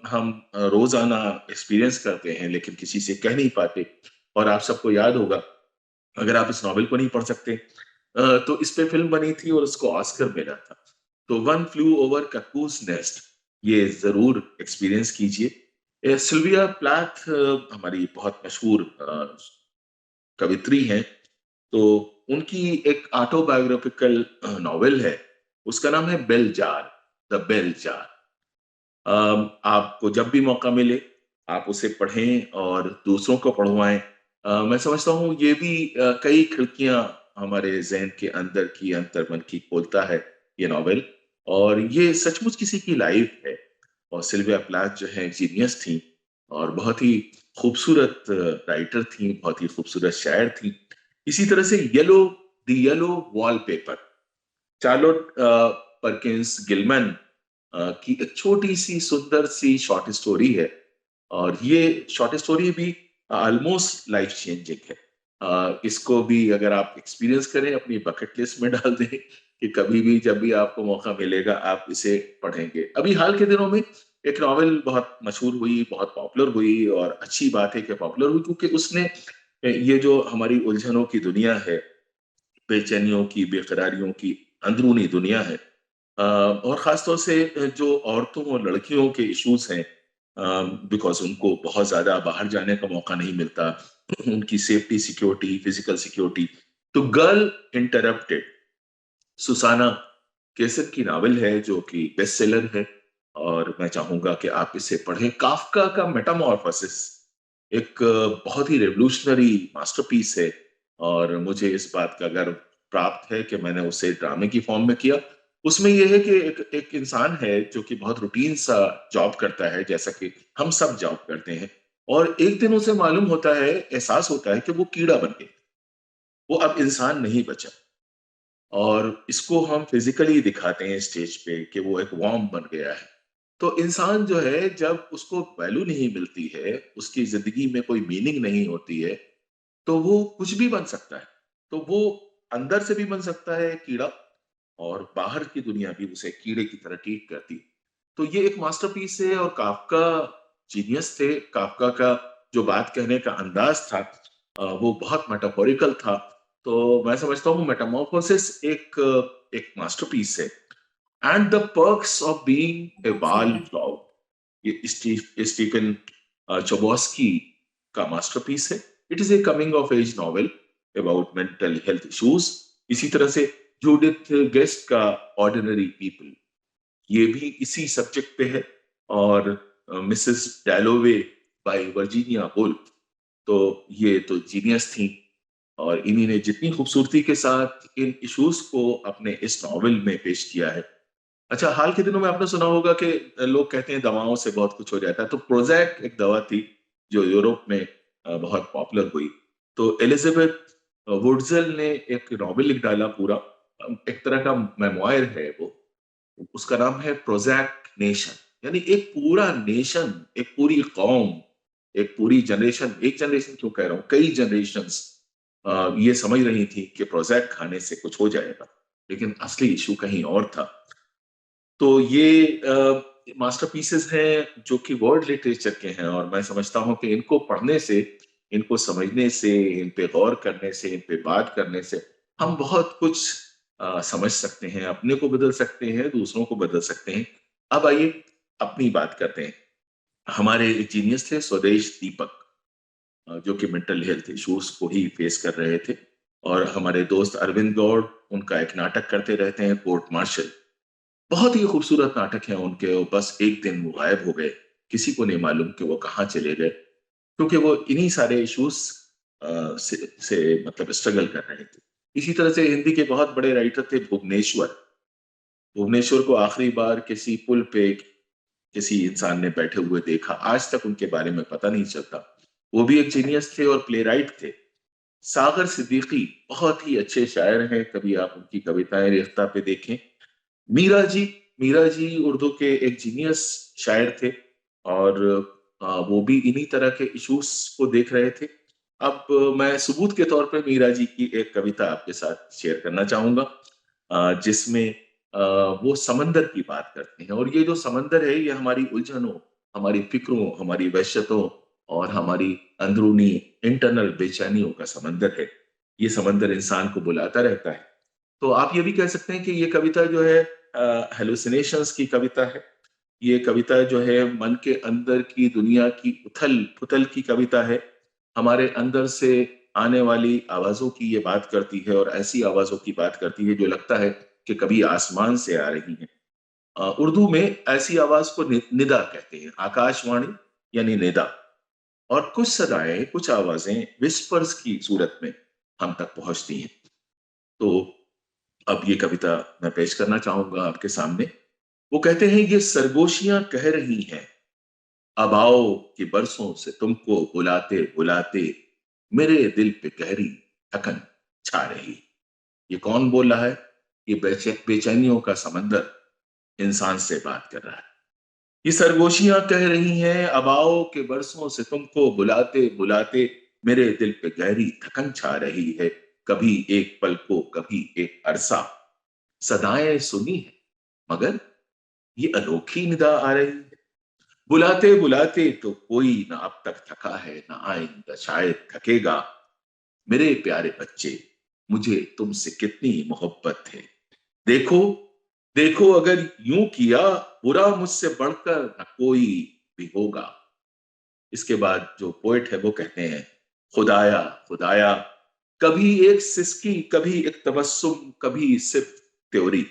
हम रोजाना एक्सपीरियंस करते हैं लेकिन किसी से कह नहीं पाते। और आप सबको याद होगा, अगर आप इस नॉवेल को नहीं पढ़ सकते, तो इस पे फिल्म बनी थी और उसको ऑस्कर मिला था। तो वन फ्लू ओवर ककूस नेस्ट, ये जरूर एक्सपीरियंस कीजिए। सिल्विया प्लैथ हमारी बहुत मशहूर कवित्री हैं, तो उनकी एक ऑटोबायोग्राफिकल नॉवेल है, उसका नाम है Bell Jar, the Bell Jar. आपको जब भी मौका मिले आप उसे पढ़ें और दूसरों को पढ़वाएं। मैं समझता हूँ ये भी कई खिड़कियां हमारे जहन के अंदर की, अंतर्मन की खोलता है ये नॉवेल। और ये सचमुच किसी की लाइफ है। और सिल्विया प्लाथ जो है जीनियस थी, और बहुत ही खूबसूरत राइटर थी, बहुत ही खूबसूरत शायर थी। इसी तरह से the yellow wallpaper, Charlotte Perkins Gillman की एक छोटी सी सुंदर सी शॉर्ट स्टोरी है, और ये शॉर्ट स्टोरी भी ऑलमोस्ट लाइफ चेंजिंग है। इसको भी अगर आप एक्सपीरियंस करें, अपनी बकेट लिस्ट में डाल दें कि कभी भी जब भी आपको मौका मिलेगा आप इसे पढ़ेंगे। अभी हाल के दिनों में एक नॉवेल बहुत मशहूर हुई, बहुत पॉपुलर हुई, और अच्छी बात है कि पॉपुलर हुई, क्योंकि उसने ये जो हमारी उलझनों की दुनिया है, बेचैनियों की, बेकरारियों की अंदरूनी दुनिया है, और खासतौर से जो औरतों और लड़कियों के इश्यूज हैं, बिकॉज उनको बहुत ज्यादा बाहर जाने का मौका नहीं मिलता, उनकी सेफ्टी, सिक्योरिटी, फिजिकल सिक्योरिटी। तो गर्ल इंटरप्टेड, सुसाना केसर की नावल है जो कि बेस्ट सेलर है, और मैं चाहूंगा कि आप इसे पढ़ें। काफका का मेटामॉर्फोसिस एक बहुत ही रेवोल्यूशनरी मास्टरपीस है, और मुझे इस बात का गर्व प्राप्त है कि मैंने उसे ड्रामे की फॉर्म में किया। उसमें यह है कि एक इंसान है जो कि बहुत रूटीन सा जॉब करता है, जैसा कि हम सब जॉब करते हैं, और एक दिन उसे मालूम होता है, एहसास होता है कि वो कीड़ा बन गया, वो अब इंसान नहीं बचा। और इसको हम फिजिकली दिखाते हैं स्टेज पे कि वो एक वॉर्म बन गया है। तो इंसान जो है, जब उसको वैल्यू नहीं मिलती है, उसकी जिंदगी में कोई मीनिंग नहीं होती है, तो वो कुछ भी बन सकता है। तो वो अंदर से भी बन सकता है कीड़ा, और बाहर की दुनिया भी उसे कीड़े की तरह ट्रीट करती। तो ये एक मास्टरपीस है, और काफका जीनियस थे। काफका का जो बात कहने का अंदाज था वो बहुत मेटाफोरिकल था। तो मैं समझता हूँ मेटामॉर्फोसिस एक मास्टरपीस है। And the Perks of Being a Wallflower, ये स्टीफन चोबोस्की का मास्टरपीस है। It is a coming of age novel about mental health issues. इसी तरह से जूडिथ गेस्ट का ऑर्डिनरी पीपल, ये भी इसी सब्जेक्ट पे है। और Mrs Dalloway by Virginia Woolf, तो ये तो जीनियस थी, और इन्हीं ने जितनी खूबसूरती के साथ इन इश्यूज को अपने इस नॉवेल में पेश किया है। अच्छा, हाल के दिनों में आपने सुना होगा कि लोग कहते हैं दवाओं से बहुत कुछ हो जाता है, तो प्रोजैक एक दवा थी जो यूरोप में बहुत पॉपुलर हुई। तो एलिजाबेथ वुडजेल ने एक नॉवेल लिख डाला पूरा, एक तरह का मेमोयर है वो। उसका नाम है प्रोजैक नेशन, यानी एक पूरा नेशन, एक पूरी कौम, एक पूरी जनरेशन, एक जनरेशन क्यों कह रहा हूँ, कई जनरेशंस ये समझ रही थी कि प्रोजैक खाने से कुछ हो जाएगा, लेकिन असली इशू कहीं और था। तो ये मास्टरपीसेस हैं जो कि वर्ल्ड लिटरेचर के हैं, और मैं समझता हूँ कि इनको पढ़ने से, इनको समझने से, इन पे गौर करने से, इन पे बात करने से हम बहुत कुछ समझ सकते हैं, अपने को बदल सकते हैं, दूसरों को बदल सकते हैं। अब आइए अपनी बात करते हैं। हमारे एक जीनियस थे स्वदेश दीपक, जो कि मेंटल हेल्थ इश्यूज को ही फेस कर रहे थे। और हमारे दोस्त अरविंद गौड़, उनका एक नाटक करते रहते हैं, कोर्ट मार्शल। बहुत ही खूबसूरत नाटक है उनके, और बस एक दिन वो गायब हो गए, किसी को नहीं मालूम कि वो कहाँ चले गए, क्योंकि वो इन्हीं सारे इश्यूज से मतलब स्ट्रगल कर रहे थे। इसी तरह से हिंदी के बहुत बड़े राइटर थे भुवनेश्वर। भुवनेश्वर को आखिरी बार किसी पुल पे किसी इंसान ने बैठे हुए देखा, आज तक उनके बारे में पता नहीं चलता। वो भी एक जीनियस थे और प्लेराइट थे। सागर सिद्दीकी बहुत ही अच्छे शायर हैं, कभी आप उनकी कविताएं रेख्ता पे देखें। मीरा जी, मीरा जी उर्दू के एक जीनियस शायर थे और वो भी इन्हीं तरह के इश्यूज को देख रहे थे। अब मैं सबूत के तौर पे मीरा जी की एक कविता आपके साथ शेयर करना चाहूंगा, जिसमें वो समंदर की बात करते हैं। और ये जो समंदर है, ये हमारी उलझनों, हमारी फिक्रों, हमारी वहशतों और हमारी अंदरूनी इंटरनल बेचैनियों का समंदर है। ये समंदर इंसान को बुलाता रहता है। तो आप ये भी कह सकते हैं कि ये कविता जो है हेलुसिनेशंस की कविता है। ये कविता जो है मन के अंदर की दुनिया की उथल पुथल की कविता है। हमारे अंदर से आने वाली आवाजों की ये बात करती है और ऐसी आवाजों की बात करती है जो लगता है कि कभी आसमान से आ रही है। उर्दू में ऐसी आवाज को निदा कहते हैं, आकाशवाणी यानी निदा। और कुछ सदाएं, कुछ आवाजें विस्पर्स की सूरत में हम तक पहुंचती हैं। तो अब ये कविता मैं पेश करना चाहूंगा आपके सामने। वो कहते हैं, ये सरगोशियां कह रही हैं, अब आओ कि बरसों से तुमको बुलाते बुलाते मेरे दिल पे गहरी थकन छा रही। ये कौन बोल रहा है? ये बेचैनियों का समंदर इंसान से बात कर रहा है। ये सरगोशियां कह रही हैं, अब आओ के बरसों से तुमको बुलाते बुलाते मेरे दिल पे गहरी थकन छा रही है। कभी एक पल को, कभी एक अरसा सदाएं सुनी है, मगर ये अनोखी निदा आ रही है। बुलाते बुलाते तो कोई ना अब तक थका है, ना आइंदा शायद थकेगा। मेरे प्यारे बच्चे, मुझे तुमसे कितनी मोहब्बत है। देखो देखो, अगर यूं किया बुरा मुझसे बढ़कर न कोई भी होगा। इसके बाद जो पोएट है वो कहते हैं, खुदाया खुदाया, कभी एक सिसकी, कभी एक तबस्सुम, कभी सिर्फ त्योरी,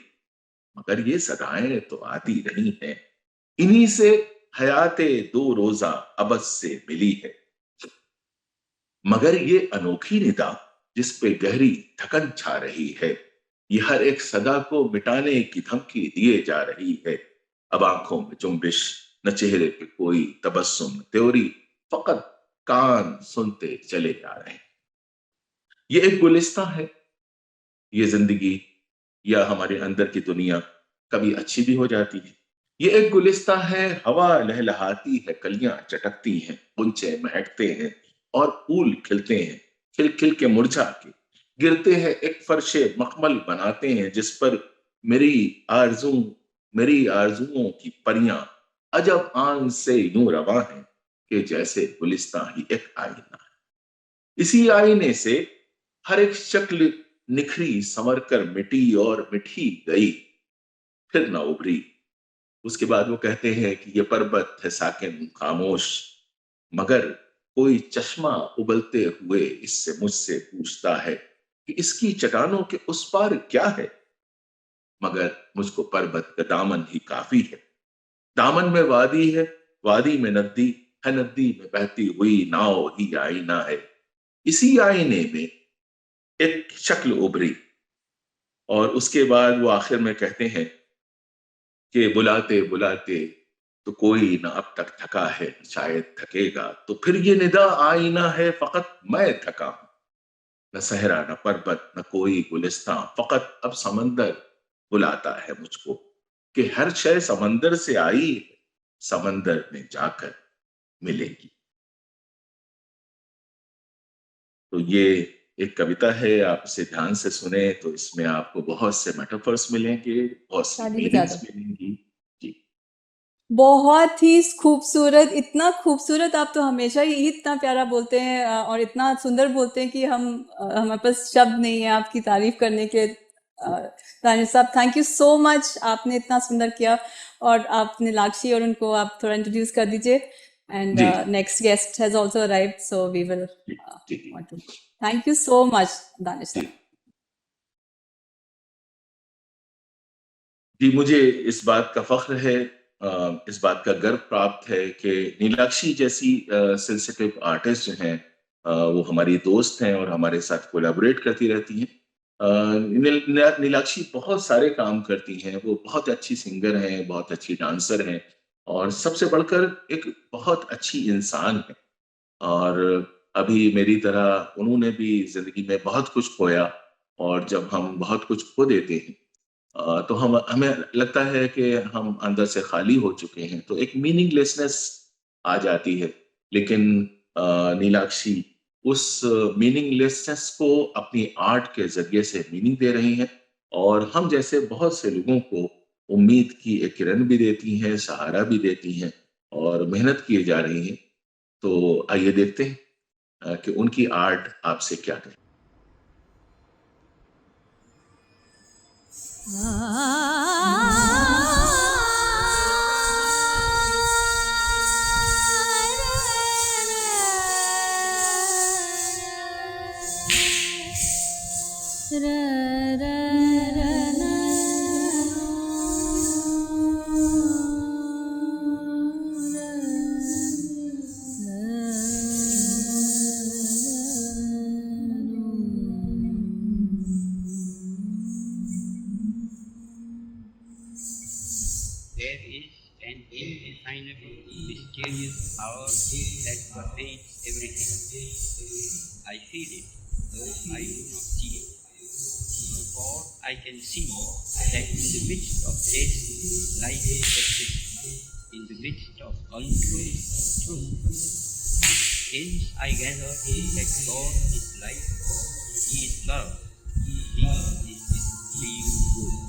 मगर ये सदाएं तो आती रही हैं। इन्हीं से हयाते दो रोजा अबद से मिली है। मगर ये अनोखी निदा जिस पे गहरी थकन छा रही है, ये हर एक सदा को मिटाने की धमकी दिए जा रही है। अब आंखों में जुम्बिश, न चेहरे पे कोई तबस्सुम, त्योरी, फकत कान सुनते चले जा रहे हैं। ये एक गुलिस्तां है। ये जिंदगी या हमारे अंदर की दुनिया कभी अच्छी भी हो जाती है। ये एक गुलिस्तां है, हवा लहलहाती है, कलियां चटकती हैं, गुंचे महकते हैं और फूल खिलते हैं, खिल खिल के मुरझा के गिरते हैं, एक फर्शे मखमल बनाते हैं जिस पर मेरी आरज़ू मेरी आरज़ुओं की परियां अजब आन से यूं रवां हैं कि जैसे गुलिस्तां ही एक आईना है। इसी आईने से हर एक शक्ल निखरी, संवर कर मिटी और मिठी गई, फिर ना उभरी। उसके बाद वो कहते हैं कि ये पर्वत है साकिन खामोश, मगर कोई चश्मा उबलते हुए इससे मुझसे पूछता है कि इसकी चट्टानों के उस पार क्या है। मगर मुझको पर्वत का दामन ही काफी है। दामन में वादी है, वादी में नदी है, नदी में बहती हुई नाव ही आईना है। इसी आईने में एक शक्ल उभरी। और उसके बाद वो आखिर में कहते हैं कि बुलाते बुलाते तो कोई ना अब तक थका है, शायद थकेगा। तो फिर ये निदा आईना है, फकत मैं थका हूं। न सहरा, न पर्वत, न कोई गुलिस्तां, फकत अब समंदर बुलाता है मुझको कि हर शय समंदर से आई है, समंदर में जाकर मिलेगी। तो ये एक कविता है, आप इसे ध्यान से सुने तो इसमें आपको बहुत से मेटाफर्स मिलेंगे, बहुत सी ताली बजा मीनिंग्स दो। मिलेंगी। जी बहुत ही खूबसूरत, इतना खूबसूरत। आप तो हमेशा ही इतना प्यारा बोलते हैं और इतना सुंदर बोलते हैं कि हमारे पास शब्द नहीं है आपकी तारीफ करने के। दानिश साहब, थैंक यू सो मच, आपने इतना सुंदर किया। और आप नीलाक्षी और उनको आप थोड़ा इंट्रोड्यूस कर दीजिए। एंड जी next guest has also arrived, so we will जी जी want to thank you so much Danish ji साहब। जी, मुझे इस बात का फख्र है, इस बात का गर्व प्राप्त है कि नीलाक्षी जैसी सेंसिटिव आर्टिस्ट जो हैं, वो हमारी दोस्त हैं और हमारे साथ कोलैबोरेट करती रहती हैं। नीलाक्षी बहुत सारे काम करती हैं, वो बहुत अच्छी सिंगर हैं, बहुत अच्छी डांसर हैं और सबसे बढ़कर एक बहुत अच्छी इंसान है। और अभी मेरी तरह उन्होंने भी जिंदगी में बहुत कुछ खोया और जब हम बहुत कुछ खो देते हैं तो हमें लगता है कि हम अंदर से खाली हो चुके हैं, तो एक मीनिंगलेसनेस आ जाती है। लेकिन नीलाक्षी उस मीनिंगलेसनेस को अपनी आर्ट के जरिए से मीनिंग दे रही हैं और हम जैसे बहुत से लोगों को उम्मीद की एक किरण भी देती हैं, सहारा भी देती हैं और मेहनत किए जा रही हैं। तो आइए देखते हैं कि उनकी आर्ट आपसे क्या कहती है। There is an indefinable, mysterious power that pervades everything. I feel it, though I do not see it. For I can see that in the midst of death, life exists. In the midst of untruth, truth. Hence I gather that God is life, He is love, He is being good.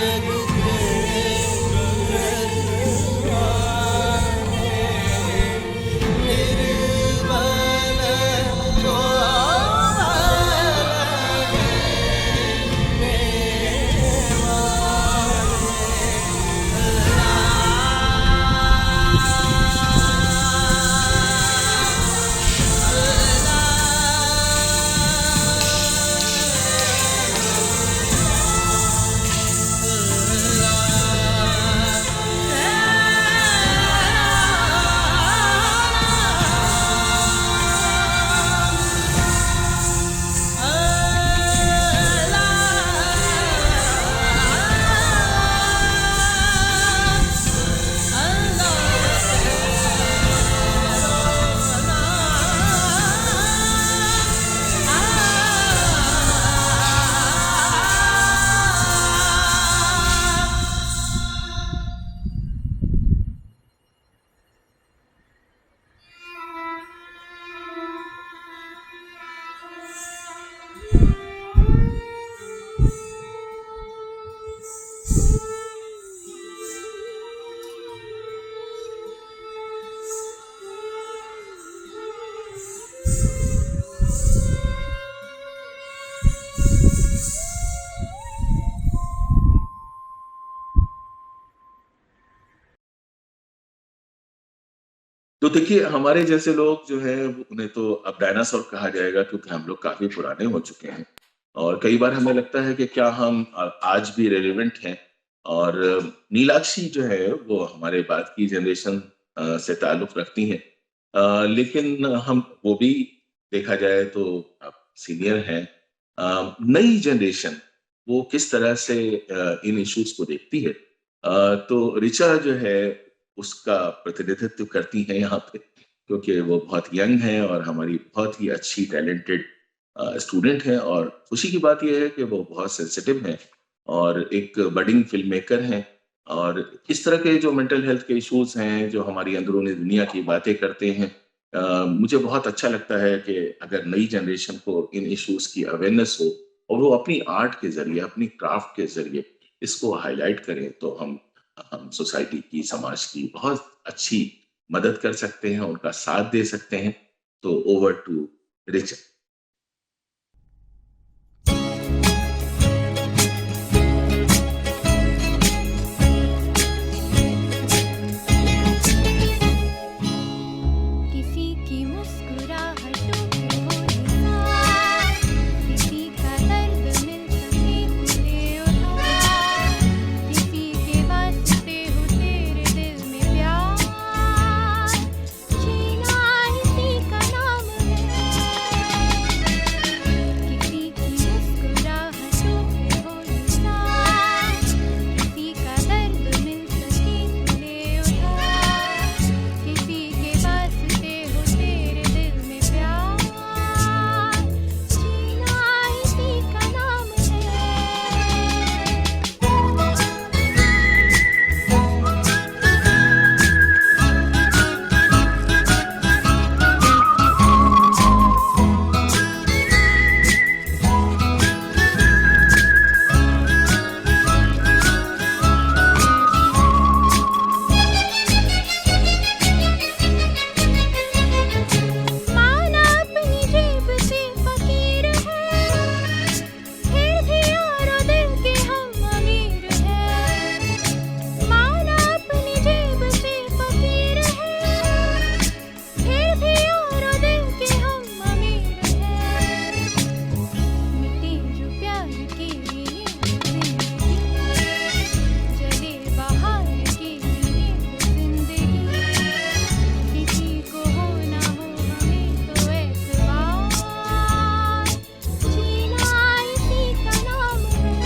जग के तो देखिए, हमारे जैसे लोग जो हैं, उन्हें तो अब डायनासोर कहा जाएगा, क्योंकि हम लोग काफ़ी पुराने हो चुके हैं और कई बार हमें लगता है कि क्या हम आज भी रेलेवेंट हैं। और नीलाक्षी जो है, वो हमारे बाद की जनरेशन से ताल्लुक़ रखती हैं। लेकिन हम वो भी देखा जाए तो अब सीनियर हैं। नई जनरेशन वो किस तरह से इन इश्यूज़ को देखती है, तो ऋचा जो है उसका प्रतिनिधित्व करती हैं यहाँ पे, क्योंकि वो बहुत यंग हैं और हमारी बहुत ही अच्छी टैलेंटेड स्टूडेंट हैं। और खुशी की बात ये है कि वो बहुत सेंसिटिव हैं और एक बडिंग फिल्म मेकर हैं। और इस तरह के जो मेंटल हेल्थ के इश्यूज हैं, जो हमारी अंदरूनी दुनिया की बातें करते हैं, मुझे बहुत अच्छा लगता है कि अगर नई जनरेशन को इन इश्यूज की अवेयरनेस हो और वो अपनी आर्ट के जरिए, अपनी क्राफ्ट के जरिए इसको हाईलाइट करें, तो हम सोसाइटी की, समाज की बहुत अच्छी मदद कर सकते हैं, उनका साथ दे सकते हैं। तो ओवर टू रिचा। किसी की मुस्कुराहटों में हो निसार, किसी का दर्द मिल सके तुझे उधार, किसी के वास्ते हो तेरे दिल में प्यार, जीना इसी का नाम है। किसी की मुस्कुराहटों में हो निसार, किसी का दर्द मिल सके तुझे उधार, किसी के वास्ते हो तेरे दिल में प्यार, जीना इसी का नाम माना अपनी जेब से फकीर है, फिर भी यारों दिल के हम अमीर हैं। माना अपनी जेब से फकीर है, फिर भी यारों दिल के हम अमीर हैं। मिटे जो प्यार की ये जिंदगी, जले बहार की ये जिंदगी, किसी को हो ना हो हमें तो एतबार, जीना इसी का नाम है।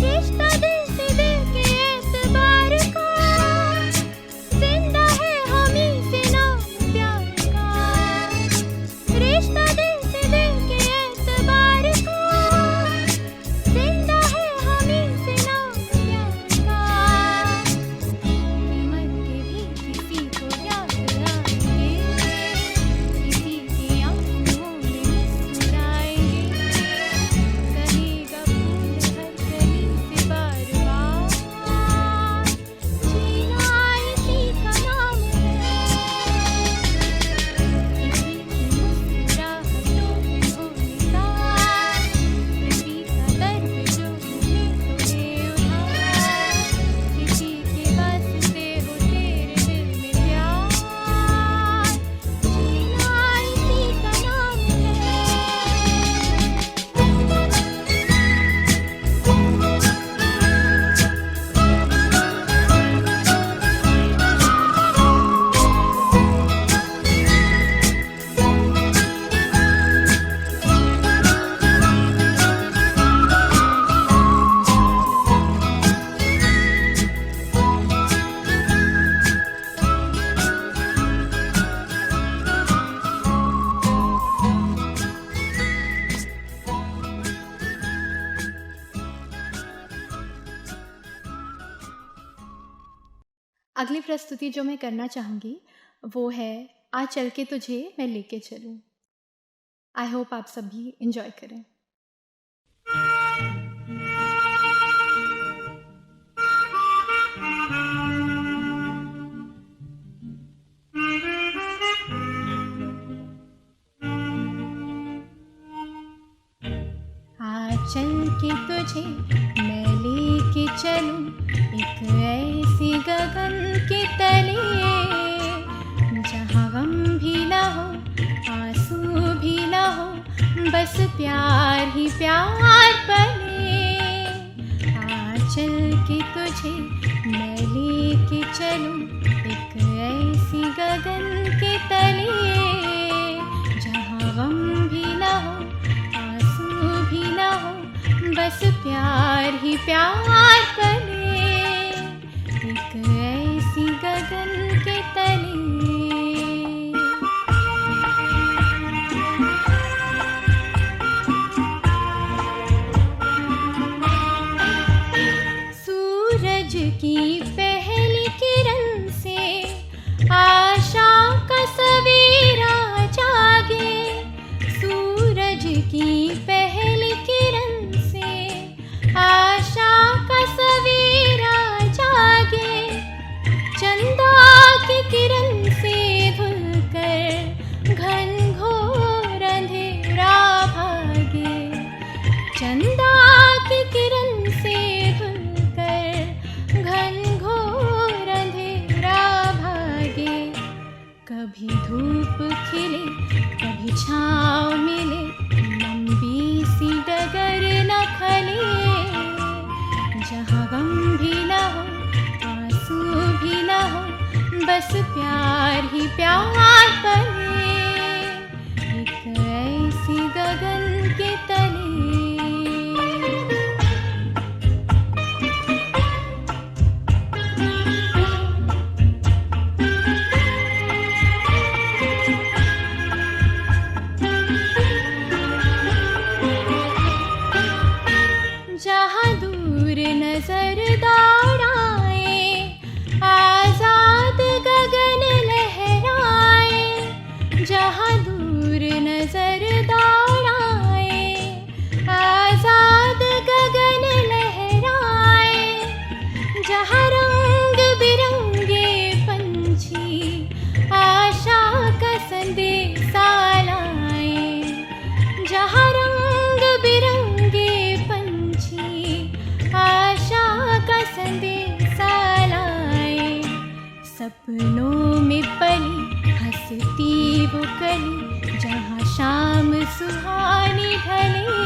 रिश्ता दिल से दिल के एतबार का, जिंदा है हमी से नाम प्यार का। रिश्ता दिल से दिल के एतबार का, जिंदा है हमी से नाम प्यार का। कि मर के भी किसी को याद आएंगे, किसी की आंखों में मुस्कुराएंगे, कहेगा फूल हर कली से बार बार, जीना इसी का नाम है। किसी की मुस्कुराहटों में हो निसार, किसी का दर्द जो मिले तुझे उधार, किसी के वास्ते हो तेरे दिल में प्यार, जीना इसी का नाम है। अगली प्रस्तुति जो मैं करना चाहूँगी वो है आज चल के तुझे मैं लेके चलूँ। आई होप आप सभी एंजॉय करें। चल के तुझे मैं लेके चलूं एक ऐसी गगन के तले, जहाँ गम भी ना हो आंसू भी ना हो, बस प्यार ही प्यार पले। आ चल के तुझे मैं लेके चलूं एक ऐसी गगन के तले, जहाँ गम भी ना हो आंसू भी ना हो, बस प्यार ही प्यार पले, एक ऐसी गगन के तले। सूरज की पहली किरण से आशा का सवेरा जागे, सूरज की पहली किरण से आशा का सवेरा जागे, चंदा की किरण से धुलकर घनघोर अंधेरा भागे, चंदा की किरण से धुलकर घनघोर अंधेरा भागे। कभी धूप खिले कभी छाँव मिले, लंबी सी डगर न खले, जहाँ गम भी ना हो आंसू भी ना हो, बस प्यार ही प्यार पले, एक ऐसी गगन के तले। जहाँ दूर नजर दौड़ाए आजाद गगन लहराए, जहाँ दूर नजर दौड़ाए आजाद गगन लहराए, जहाँ रंग बिरंगे पंछी आशा का संदेशा लाए, जहाँ रंग बिरंगे आशा का संदेशा लाए, सपनों में पली हंसती वो कली, जहाँ शाम सुहानी ढले,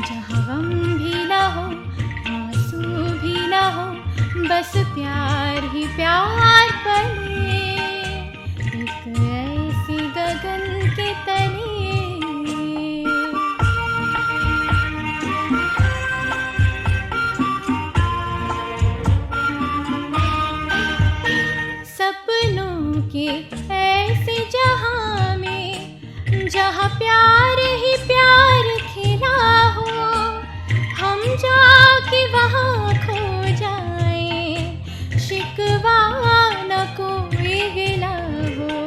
जहाँ गम भी ना हो आंसू भी ना हो, बस प्यार ही प्यार पले, एक ऐसी गगन के तले। सपनों के ऐसे जहां में जहां प्यार ही प्यार खिला हो, हम जाके वहां खो जाएं, शिकवा न कोई गिला हो,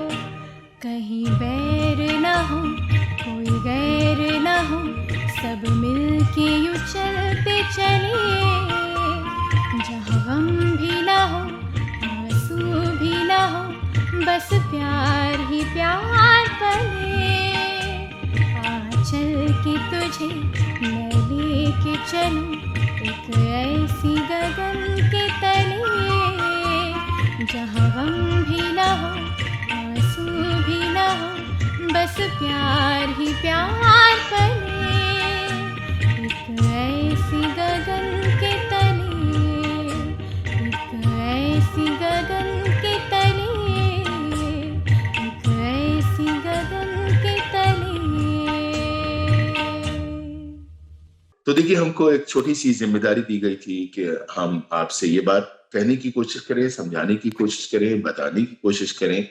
कहीं बैर न हो कोई गैर न हो, सब मिलके यूं चलते चले, जहां गम भी न हो भी ना हो, बस प्यार ही प्यार पले। आ चल के तुझे मैं लेके चलूं एक ऐसी गगन के तले, जहाँ गम भी ना हो आंसू भी ना हो, बस प्यार ही प्यार पले, एक ऐसी गगन के तले, एक ऐसी गगन के तले, एक ऐसी गगन के तले। तो देखिए, हमको एक छोटी सी जिम्मेदारी दी गई थी कि हम आपसे ये बात कहने की कोशिश करें, समझाने की कोशिश करें, बताने की कोशिश करें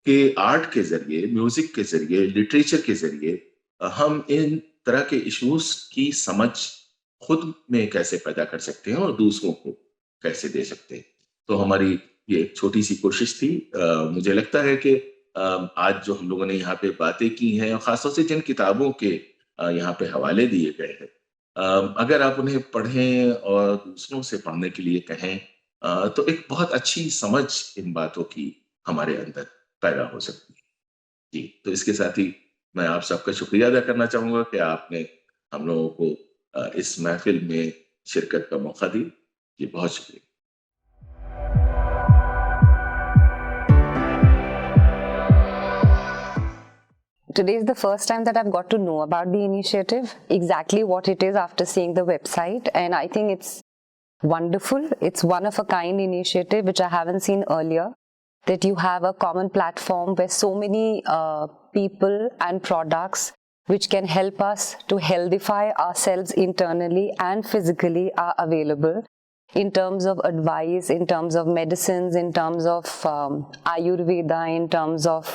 कि आर्ट के जरिए, म्यूजिक के जरिए, लिटरेचर के जरिए हम इन तरह के इश्यूज की समझ खुद में कैसे पैदा कर सकते हैं और दूसरों को कैसे दे सकते हैं। तो हमारी ये एक छोटी सी कोशिश थी। मुझे लगता है कि आज जो हम लोगों ने यहाँ पे बातें की हैं, और खासतौर से जिन किताबों के यहाँ पे हवाले दिए गए हैं, अगर आप उन्हें पढ़ें और दूसरों से पढ़ने के लिए कहें, तो एक बहुत अच्छी समझ इन बातों की हमारे अंदर पैदा हो सकती है। जी, तो इसके साथ ही मैं आप सबका शुक्रिया अदा करना चाहूंगा कि आपने हम लोगों को इस महफिल में शिरकत का मौका दी। जी बहुत शुक्रिया। Today is the first time that I've got to know about the initiative, exactly what it is after seeing the website, and I think it's wonderful. It's one of a kind initiative which I haven't seen earlier, that you have a common platform where so many people and products which can help us to healthify ourselves internally and physically are available in terms of advice, in terms of medicines, in terms of Ayurveda, in terms of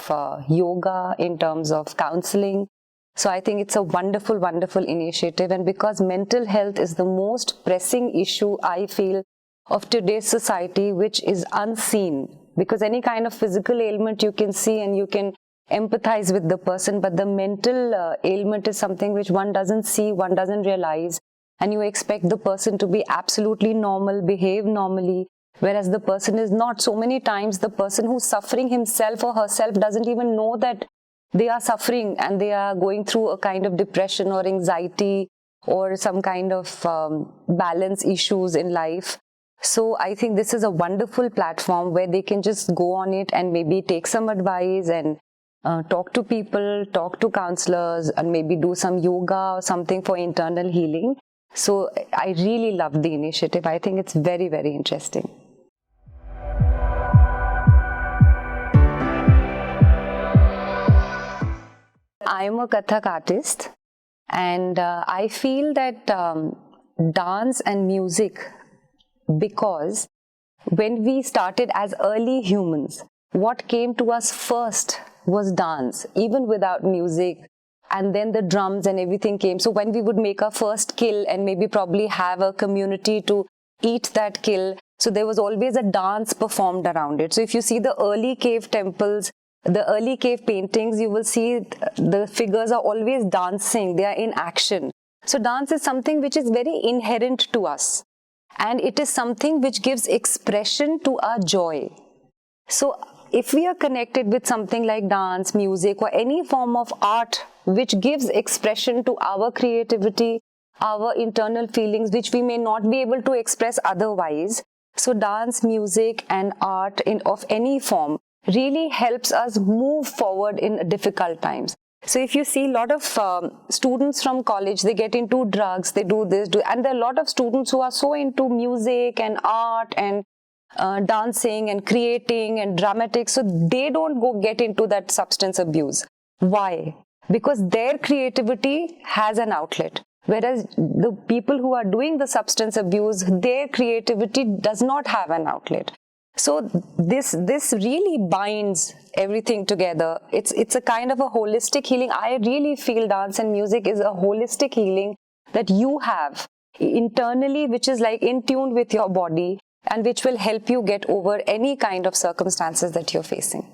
yoga, in terms of counseling. So I think it's a wonderful, wonderful initiative. And because mental health is the most pressing issue, I feel, of today's society, which is unseen. Because any kind of physical ailment you can see and you can empathize with the person, but the mental ailment is something which one doesn't see, one doesn't realize. And you expect the person to be absolutely normal, behave normally, whereas the person is not. So many times the person who's suffering himself or herself doesn't even know that they are suffering and they are going through a kind of depression or anxiety or some kind of balance issues in life. So I think this is a wonderful platform where they can just go on it and maybe take some advice and talk to people, talk to counselors, and maybe do some yoga or something for internal healing. So I really love the initiative. I think it's very, very interesting. I'm a Kathak artist, and I feel that dance and music, because when we started as early humans, what came to us first was dance, even without music. And then the drums and everything came. So when we would make our first kill and maybe probably have a community to eat that kill, so there was always a dance performed around it. So if you see the early cave temples, the early cave paintings, you will see the figures are always dancing. They are in action. So dance is something which is very inherent to us. And it is something which gives expression to our joy. So if we are connected with something like dance, music, or any form of art which gives expression to our creativity, our internal feelings, which we may not be able to express otherwise, so dance, music, and art of any form really helps us move forward in difficult times. So if you see a lot of students from college, they get into drugs, they do this, and there are a lot of students who are so into music and art and dancing and creating and dramatics, so they don't get into that substance abuse. Why? Because their creativity has an outlet, whereas the people who are doing the substance abuse, their creativity does not have an outlet. So this really binds everything together. It's a kind of a holistic healing. I really feel dance and music is a holistic healing that you have internally, which is like in tune with your body, and which will help you get over any kind of circumstances that you're facing.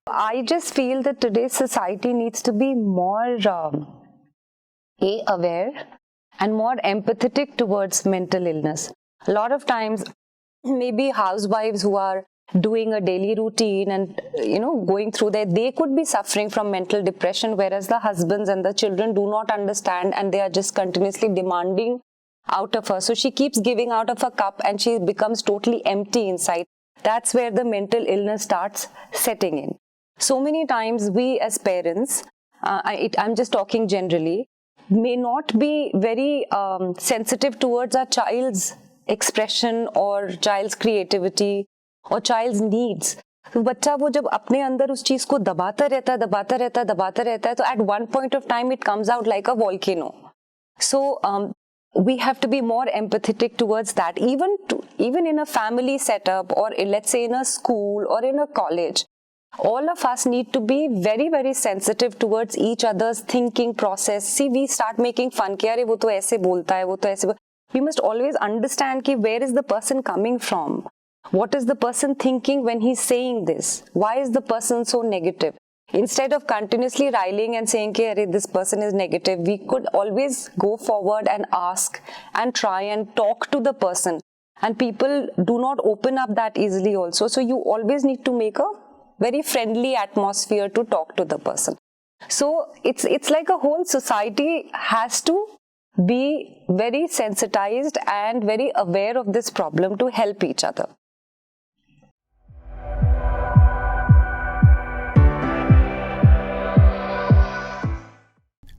I just feel that today's society needs to be more aware and more empathetic towards mental illness. A lot of times, maybe housewives who are doing a daily routine and going through that, they could be suffering from mental depression, whereas the husbands and the children do not understand and they are just continuously demanding out of her. So she keeps giving out of her cup and she becomes totally empty inside. That's where the mental illness starts setting in. So many times we as parents, I'm just talking generally, may not be very sensitive towards our child's expression or child's creativity or child's needs. तो बच्चा वो जब अपने अंदर उस चीज को दबाता रहता है, तो at one point of time it comes out like a volcano. So we have to be more empathetic towards that, even in a family setup, or let's say in a school or in a college. All of us need to be very, very sensitive towards each other's thinking process. See, we start making fun कि अरे वो तो ऐसे बोलता है, वो तो ऐसे. We must always understand कि where is the person coming from? What is the person thinking when he's saying this? Why is the person so negative? Instead of continuously riling and saying कि अरे this person is negative, we could always go forward and ask and try and talk to the person. And people do not open up that easily also. So you always need to make a very friendly atmosphere to talk to the person. So it's like a whole society has to be very sensitized and very aware of this problem to help each other.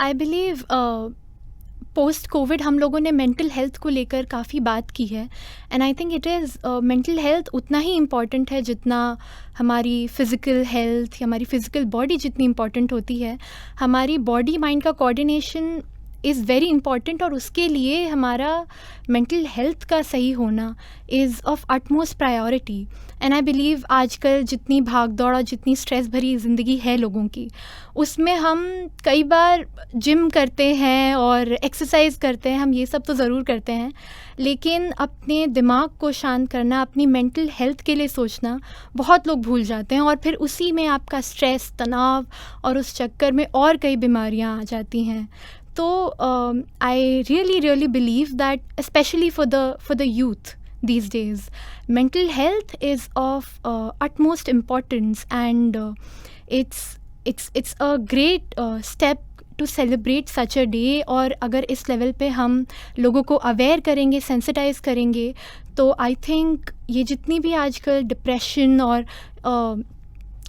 I believe post Covid हम लोगों ने mental health को लेकर काफ़ी बात की है, and I think it is mental health उतना ही इम्पॉर्टेंट है जितना हमारी फ़िज़िकल हेल्थ या हमारी फ़िज़िकल बॉडी जितनी इम्पॉर्टेंट होती है. हमारी बॉडी माइंड का कोऑर्डिनेशन इज़ वेरी इम्पॉर्टेंट, और उसके लिए हमारा मेंटल हेल्थ का सही होना is of utmost priority. And I believe आजकल जितनी भाग दौड़ और जितनी स्ट्रेस भरी ज़िंदगी है लोगों की, उसमें हम कई बार जिम करते हैं और एक्सरसाइज करते हैं, हम ये सब तो ज़रूर करते हैं, लेकिन अपने दिमाग को शांत करना, अपनी मेंटल हेल्थ के लिए सोचना बहुत लोग भूल जाते हैं, और फिर उसी में आपका स्ट्रेस, तनाव, और उस चक्कर में और कई बीमारियां आ जाती हैं. तो I really believe that specially for the youth these days, mental health is of utmost importance, and it's a great step to celebrate such a day. और अगर इस लेवल पे हम लोगों को अवेयर करेंगे, सेंसिटाइज करेंगे, तो आई थिंक ये जितनी भी आजकल डिप्रेशन और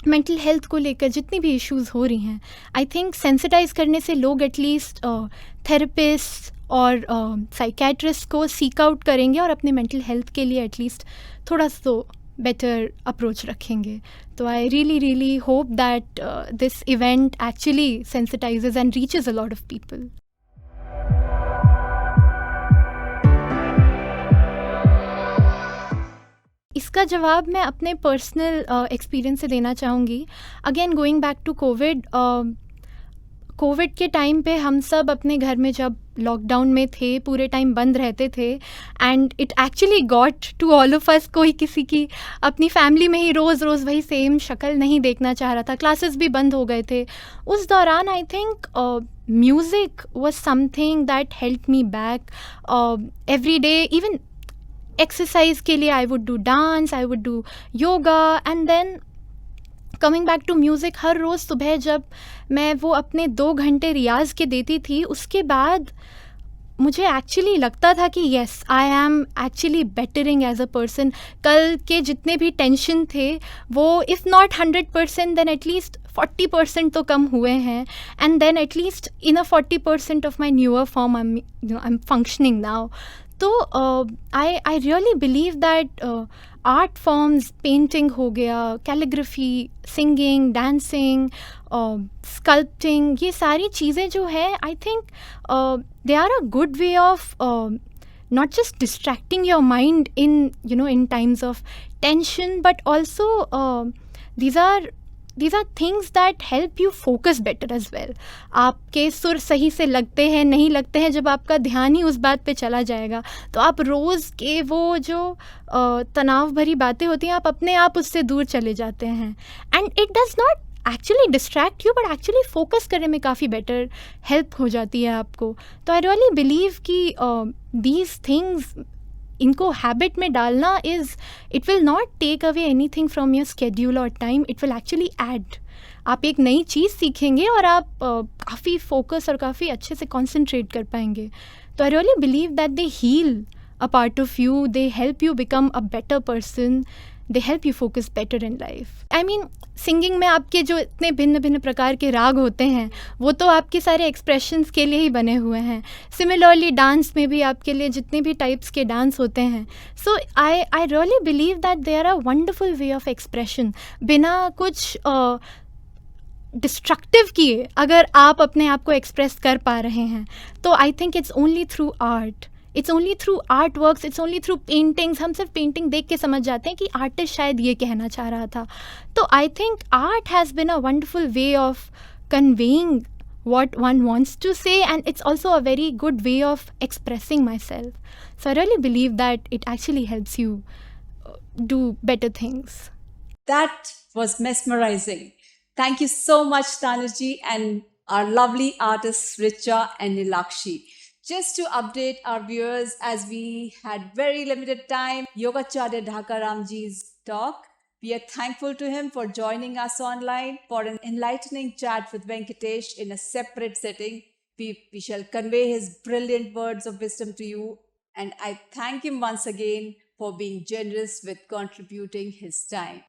मेंटल हेल्थ को लेकर जितनी भी इश्यूज़ हो रही हैं, आई थिंक सेंसिटाइज करने से लोग एटलीस्ट थेरेपिस्ट और साइकेट्रिस्ट को सीक आउट करेंगे और अपने मेंटल हेल्थ के लिए एटलीस्ट थोड़ा सा बेटर अप्रोच रखेंगे. तो I really hope that this event actually sensitizes and reaches a lot of people. इसका जवाब मैं अपने पर्सनल एक्सपीरियंस से देना चाहूँगी. Again going back to covid के टाइम पे हम सब अपने घर में जब लॉकडाउन में थे, पूरे टाइम बंद रहते थे, and it actually got to all of us. कोई किसी की अपनी फैमिली में ही रोज़ वही सेम शक्ल नहीं देखना चाह रहा था, क्लासेस भी बंद हो गए थे. उस दौरान I think music was something that helped me back every day. Even exercise के लिए I would do dance, I would do yoga, and then coming back to music. हर रोज़ सुबह जब मैं वो अपने 2 घंटे रियाज़ के देती थी, उसके बाद मुझे एक्चुअली लगता था कि yes, I am actually bettering as a person. कल के जितने भी टेंशन थे वो इफ़ नॉट 100% देन एटलीस्ट 40% तो कम हुए हैं, and then at least in a 40% of my newer form I am functioning now. तो I really believe that art forms, painting हो गया, कैलीग्राफी, सिंगिंग, डांसिंग, स्कल्पटिंग, ये सारी चीज़ें जो है I think they are a good way of not just distracting your mind in times of tension, but also these are things that help you focus better as well. आपके सुर सही से लगते हैं नहीं लगते हैं, जब आपका ध्यान ही उस बात पे चला जाएगा, तो आप रोज़ के वो जो तनाव भरी बातें होती हैं, आप अपने आप उससे दूर चले जाते हैं. And it does not actually distract you, but actually focus करने में काफ़ी बेटर हेल्प हो जाती है आपको. तो आई रियली बिलीव कि दीज थिंग्स, इनको हैबिट में डालना it will not take away anything from your schedule और time, it will actually add. आप एक नई चीज़ सीखेंगे और आप काफ़ी फोकस और काफ़ी अच्छे से कॉन्सेंट्रेट कर पाएंगे. तो I really believe that they heal a part of you, they help you become a better person, they help you focus better in life. I mean singing में आपके जो इतने भिन्न भिन्न प्रकार के राग होते हैं, वो तो आपके सारे एक्सप्रेशंस के लिए ही बने हुए हैं. सिमिलरली डांस में भी आपके लिए जितने भी टाइप्स के डांस होते हैं. So I really believe that they are a wonderful way of expression. बिना कुछ डिस्ट्रक्टिव किए अगर आप अपने आप को एक्सप्रेस कर पा रहे हैं, तो I think it's only through art, it's only through art works, it's only through paintings. हम सिर्फ पेंटिंग देख के समझ जाते हैं कि आर्टिस्ट शायद ये कहना चाह रहा था. तो I think art has been a wonderful way of conveying what one wants to say, and it's also a very good way of expressing myself. So I really believe that it actually helps you do better things. That was mesmerizing. Thank you so much, Tanishji, and our lovely artists Richa and Neelakshi. Just to update our viewers, as we had very limited time, Yogacharya Dhakaramji's talk, We are thankful to him for joining us online for an enlightening chat with Venkatesh in a separate setting. We shall convey his brilliant words of wisdom to you, and I thank him once again for being generous with contributing his time.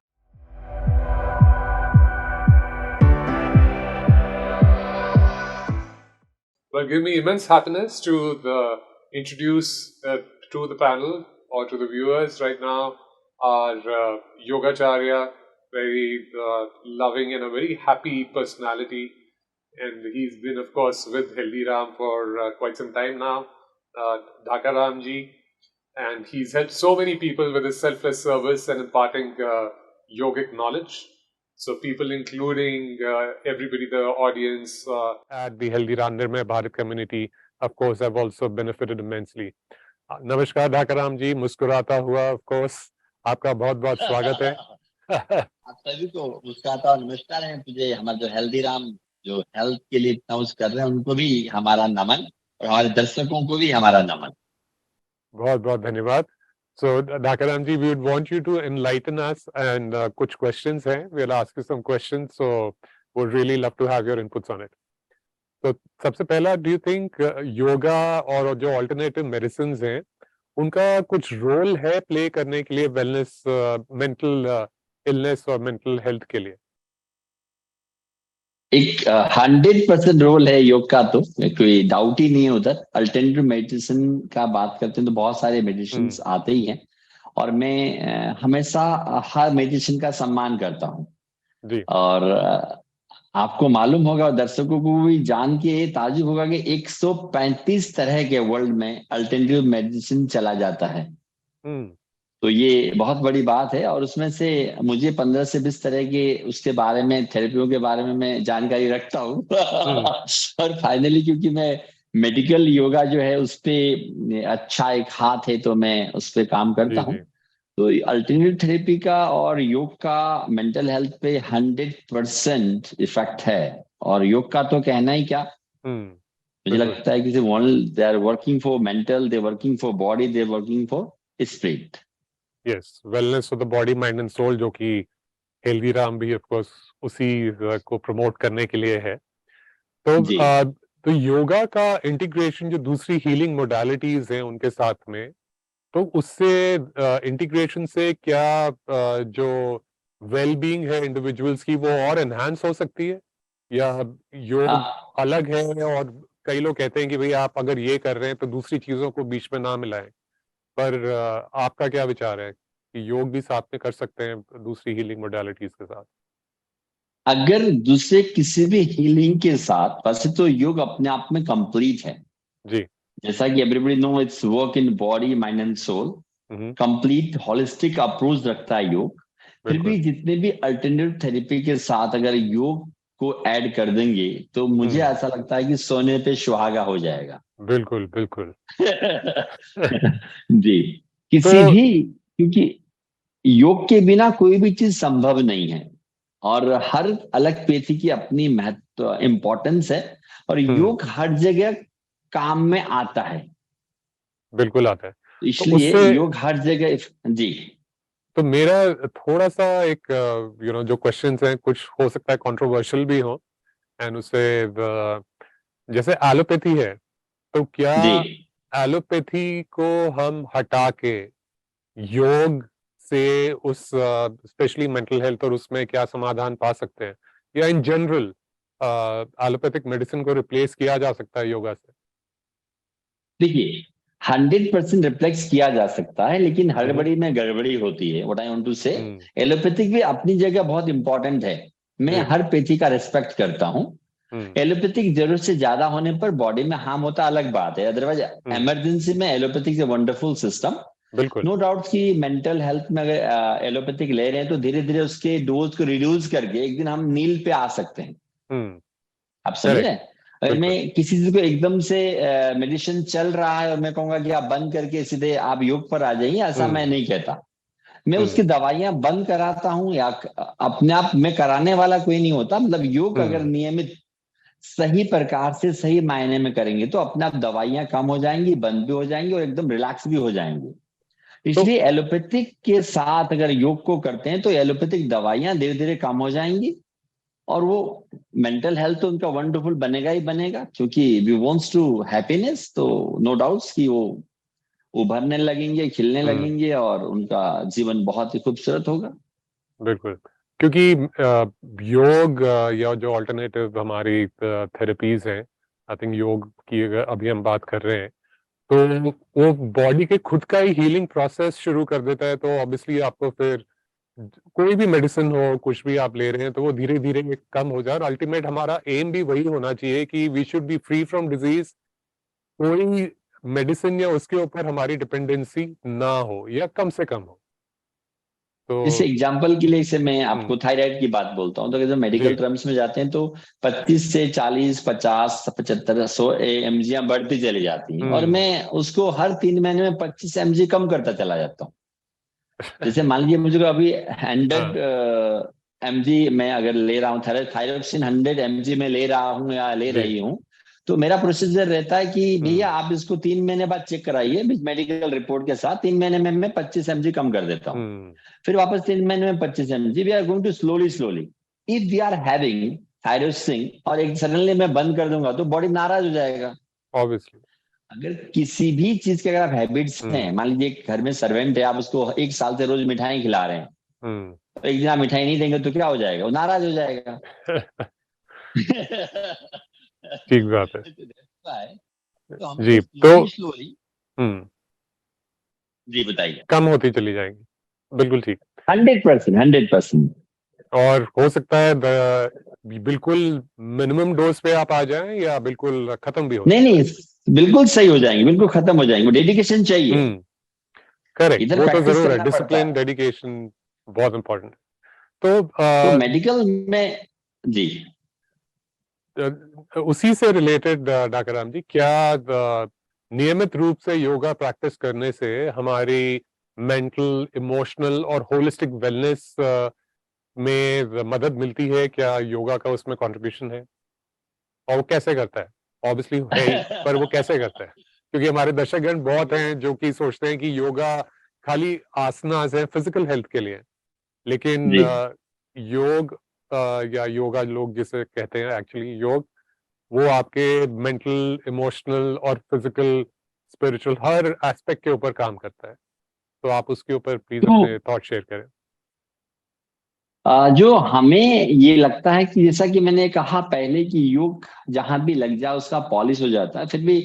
Well, give me immense happiness to introduce to the panel or to the viewers right now our Yogacharya, very loving and a very happy personality. And he's been, of course, with HealThyRam for quite some time now, Dhakaram ji. And he's helped so many people with his selfless service and imparting yogic knowledge. So people including everybody, the audience at the HealThyRam Nirmay Bharat community, of course, have also benefited immensely. नमस्कार धाकाराम जी, मुस्कुराता हुआ of course आपका बहुत बहुत स्वागत है. आप सभी को मुस्कुराता और नमस्कार है. तुझे हमारे जो HealThyRam जो हेल्थ के लिए इतना कुछ कर रहे हैं उनको भी हमारा नमन और हमारे दर्शकों को भी हमारा नमन. बहुत बहुत धन्यवाद. So Dhakaram ji, we would want you to enlighten us and कुछ questions हैं. We'll ask you some questions, so would really love to have your inputs on it. तो सबसे पहला, do you think योगा और जो alternative medicines हैं उनका कुछ रोल है प्ले करने के लिए वेलनेस, मेंटल इलनेस और मेंटल हेल्थ के लिए? एक 100% रोल है योग का, तो कोई डाउट ही नहीं है उधर. अल्टरनेटिव मेडिसिन का बात करते हैं तो बहुत सारे मेडिसिन आते ही हैं और मैं हमेशा हर मेडिसिन का सम्मान करता हूँ. और आपको मालूम होगा और दर्शकों को भी जान के ताजुब होगा कि 135 तरह के वर्ल्ड में अल्टरनेटिव मेडिसिन चला जाता है. तो ये बहुत बड़ी बात है और उसमें से मुझे 15 से 20 तरह के उसके बारे में, थेरेपियों के बारे में मैं जानकारी रखता हूँ. और फाइनली क्योंकि मैं मेडिकल योगा जो है उस पे अच्छा एक हाथ है तो मैं उस पे काम करता हूँ. तो अल्टरनेटिव थेरेपी का और योग का मेंटल हेल्थ पे 100% इफेक्ट है. और योग का तो कहना ही क्या, मुझे लगता है कि they are working for mental, they working for body, they working for spirit. Yes, wellness for the body, mind and soul, जो कि HealThyRam भी ऑफ कोर्स उसी को प्रमोट करने के लिए है. तो योगा का इंटीग्रेशन जो दूसरी हीलिंग मोडालिटीज हैं उनके साथ में, तो उससे इंटीग्रेशन से क्या जो वेलबींग है इंडिविजुअल्स की वो और एनहांस हो सकती है, या योग अलग है? और कई लोग कहते हैं कि भाई आप अगर ये कर रहे हैं तो दूसरी चीजों को बीच में ना मिलाएं, पर आपका क्या विचार है कि योग भी साथ में कर सकते हैं दूसरी हीलिंग मोडालिटीज के साथ? अगर दूसरे किसी भी हीलिंग के साथ, वैसे तो योग अपने आप में कंप्लीट है जी. जैसा कि everybody know, it's work in body, mind and soul. Complete holistic approach रखता है योग. फिर भी जितने भी अल्टरनेटिव थेरेपी के साथ अगर योग को ऐड कर देंगे तो मुझे ऐसा लगता है कि सोने पे सुहागा हो जाएगा. बिल्कुल बिल्कुल. जी, किसी भी, क्योंकि योग के बिना कोई भी चीज संभव नहीं है और हर अलग पेथी की अपनी महत्व, इंपॉर्टेंस है और योग हर जगह काम में आता है. बिल्कुल आता है. इसलिए तो योग हर जगह. जी, तो मेरा थोड़ा सा एक जो क्वेश्चंस हैं कुछ हो सकता है कंट्रोवर्शियल भी हो, एंड उससे जैसे एलोपैथी है, तो क्या एलोपैथी को हम हटा के योग से उस स्पेशली मेंटल हेल्थ और उसमें क्या समाधान पा सकते हैं, या इन जनरल एलोपैथिक मेडिसिन को रिप्लेस किया जा सकता है योगा से? देखिए, 100% रिप्लेक्स किया जा सकता है, लेकिन हड़बड़ी में गड़बड़ी होती है. व्हाट आई वांट टू से, एलोपैथिक भी अपनी जगह बहुत इंपॉर्टेंट है. मैं हर पेथी का रिस्पेक्ट करता हूँ. एलोपैथिक जरूरत से ज्यादा होने पर बॉडी में हार्म होता अलग बात है. अदरवाइज इमरजेंसी में allopathic wonderful system. No doubt कि मेंटल हेल्थ में अगर एलोपैथिक ले रहे हैं तो धीरे धीरे उसके डोज को रिड्यूस करके एक दिन हम नील पे आ सकते हैं. आप समझ रहे हैं? अगर मैं किसी चीज को एकदम से मेडिसिन चल रहा है और मैं कहूंगा कि आप बंद करके सीधे आप योग पर आ जाइए, ऐसा मैं नहीं कहता. मैं उसकी दवाइयां बंद कराता हूँ या अपने आप में कराने वाला कोई नहीं होता. मतलब योग अगर नियमित सही प्रकार से सही मायने में करेंगे तो अपने आप दवाइयां कम हो जाएंगी, बंद भी हो जाएंगी और एकदम रिलैक्स भी हो जाएंगे. इसलिए एलोपैथिक के साथ अगर योग को करते हैं तो एलोपैथिक दवाइयां धीरे धीरे कम हो जाएंगी और वो मेंटल हेल्थ तो उनका वंडरफुल बनेगा ही बनेगा, क्योंकि वी वांट्स टू हैप्पीनेस, तो नो डाउट्स कि वो उभरने लगेंगे, खिलने लगेंगे और उनका जीवन बहुत ही खूबसूरत होगा। बिल्कुल, क्योंकि योग या जो अल्टरनेटिव हमारी थेरेपीज हैं, आई थिंक योग की अगर अभी हम बात कर रहे हैं, तो वो बॉडी के खुद का ही हीलिंग प्रोसेस शुरू कर देता है। तो ऑब्वियसली आपको फिर कोई भी मेडिसिन हो, कुछ भी आप ले रहे हैं, तो वो धीरे धीरे कम हो जाए। और अल्टीमेट हमारा एम भी वही होना चाहिए कि we should be free from disease, कोई मेडिसिन या उसके ऊपर हमारी डिपेंडेंसी ना हो या कम से कम हो। तो जैसे एग्जाम्पल के लिए से मैं आपको थायराइड की बात बोलता हूँ, तो अगर मेडिकल टर्म्स में जाते हैं तो 25 से 40, 50, 75, 100 mg बढ़ती चली जाती हैं और मैं उसको हर 3 महीने में 25 mg कम करता चला जाता हूँ। जैसे मान लीजिए मुझे अभी 100 mg मैं अगर ले रहा हूँ, थायरोक्सिन 100 mg में ले रहा हूँ या ले रही हूँ, तो मेरा प्रोसीजर रहता है कि भैया आप इसको 3 महीने बाद चेक कराइए मेडिकल रिपोर्ट के साथ, 3 महीने में मैं 25 mg कम कर देता हूँ, फिर वापस 3 महीने में 25 mg। We are going to slowly. If we are having thyroxine और एक सडनली मैं बंद कर दूंगा तो बॉडी नाराज हो जाएगा। ऑब्वियसली अगर किसी भी चीज के अगर आप हैबिट्स हैं, मान लीजिए घर में सर्वेंट है, आप उसको 1 साल से रोज मिठाई खिला रहे हैं, तो एक दिन आप मिठाई नहीं देंगे तो क्या हो जाएगा? वो नाराज हो जाएगा। ठीक बात है तो हम जी। स्लोली तो जी बताइए, कम होती चली जाएंगी। बिल्कुल ठीक, 100%। और हो सकता है बिल्कुल मिनिमम डोज पे आप आ जाएं या बिल्कुल खत्म भी हो। नहीं, बिल्कुल सही हो जाएंगे, बिल्कुल खत्म हो जाएंगे। डेडिकेशन चाहिए, करेक्ट, इधर वो तो प्रैक्टिस जरूर है, करना पड़ता डिसिप्लिन है। डेडिकेशन बहुत इंपॉर्टेंट है। तो तो मेडिकल में जी उसी से रिलेटेड डॉक्टर राम जी, क्या नियमित रूप से योगा प्रैक्टिस करने से हमारी मेंटल, इमोशनल और होलिस्टिक वेलनेस में मदद मिलती है? क्या योगा का उसमें कंट्रीब्यूशन है और वो कैसे करता है? ऑब्वियसली है ही, पर वो कैसे करता है? क्योंकि हमारे दर्शकगण बहुत हैं जो कि सोचते हैं कि योगा खाली आसनास है फिजिकल हेल्थ के लिए, लेकिन योग या योगा लोग जिसे कहते हैं एक्चुअली योग, वो आपके मेंटल, इमोशनल और फिजिकल, स्पिरिचुअल हर एस्पेक्ट के ऊपर काम करता है। तो आप उसके ऊपर प्लीज अपने थॉट शेयर करें। जो हमें ये लगता है कि जैसा कि मैंने कहा पहले कि योग जहां भी लग जाए उसका पॉलिश हो जाता है। फिर भी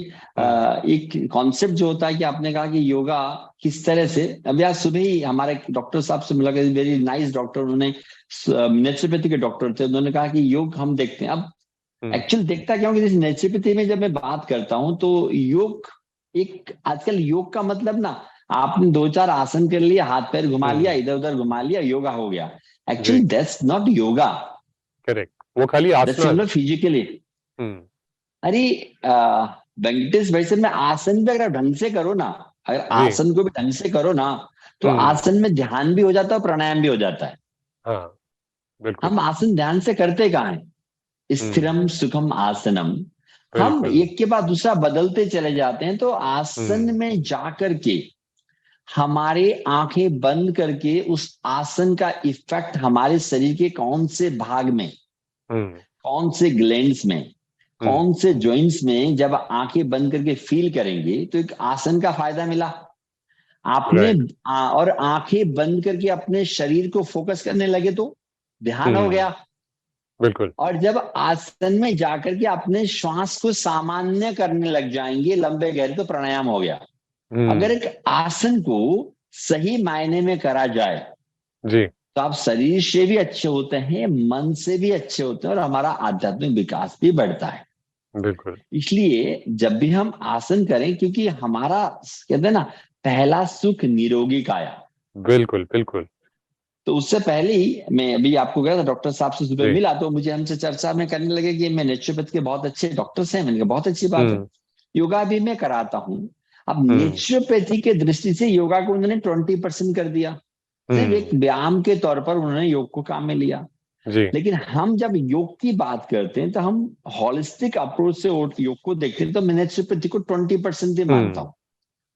एक कॉन्सेप्ट जो होता है कि आपने कहा कि योगा किस तरह से, अभी आज सुबह ही हमारे डॉक्टर साहब से मिला, वेरी नाइस डॉक्टर, उन्होंने नेचुरोपैथी के डॉक्टर थे, उन्होंने कहा कि योग हम देखते हैं। अब एक्चुअली देखता क्या हूँ कि जैसे नेचुरोपैथी में जब मैं बात करता हूँ तो योग एक, आजकल योग का मतलब ना आपने 2-4 आसन कर लिया, हाथ पैर घुमा लिया, इधर उधर घुमा लिया, योगा हो गया। Actually, that's not yoga. Correct, वो खाली आसना है फिजिकली। अरे वेंकटेश भाई, में आसन भी अगर ढंग से करो ना, अगर आसन को भी ढंग से करो ना, तो आसन में ध्यान भी हो जाता है, प्राणायाम भी हो जाता है। हाँ, बिल्कुल। हम आसन ध्यान से करते कहाँ हैं? स्थिरम सुखम आसनम, हम एक के बाद दूसरा बदलते चले जाते हैं। तो आसन में जाकर के हमारे आंखें बंद करके उस आसन का इफेक्ट हमारे शरीर के कौन से भाग में, कौन से ग्लैंड्स में, कौन से जॉइंट्स में जब आंखें बंद करके फील करेंगे तो एक आसन का फायदा मिला आपने। और आंखें बंद करके अपने शरीर को फोकस करने लगे तो ध्यान हो गया। बिल्कुल। और जब आसन में जाकर के अपने श्वास को सामान्य करने लग जाएंगे, लंबे गहरे, तो प्राणायाम हो गया। अगर एक आसन को सही मायने में करा जाए जी, तो आप शरीर से भी अच्छे होते हैं, मन से भी अच्छे होते हैं और हमारा आध्यात्मिक विकास भी बढ़ता है। बिल्कुल। इसलिए जब भी हम आसन करें, क्योंकि हमारा कहते हैं ना, पहला सुख निरोगी काया। बिल्कुल बिल्कुल। तो उससे पहले ही मैं अभी आपको गया था, डॉक्टर साहब से सुबह मिला तो मुझे हमसे चर्चा में करने लगे कि मैं नेचुरोपैथ के बहुत अच्छे डॉक्टर्स हैं। मैंने कहा बहुत अच्छी बात है, योगा भी मैं कराता हूँ। अब नेचुरोपैथी के दृष्टि से योगा को उन्होंने 20% कर दिया, सिर्फ एक व्यायाम के तौर पर उन्होंने योग को काम में लिया। लेकिन हम जब योग की बात करते हैं तो हम होलिस्टिक अप्रोच से योग को देखते हैं, तो मैं नेचुरोपैथी को 20% ही मानता हूँ,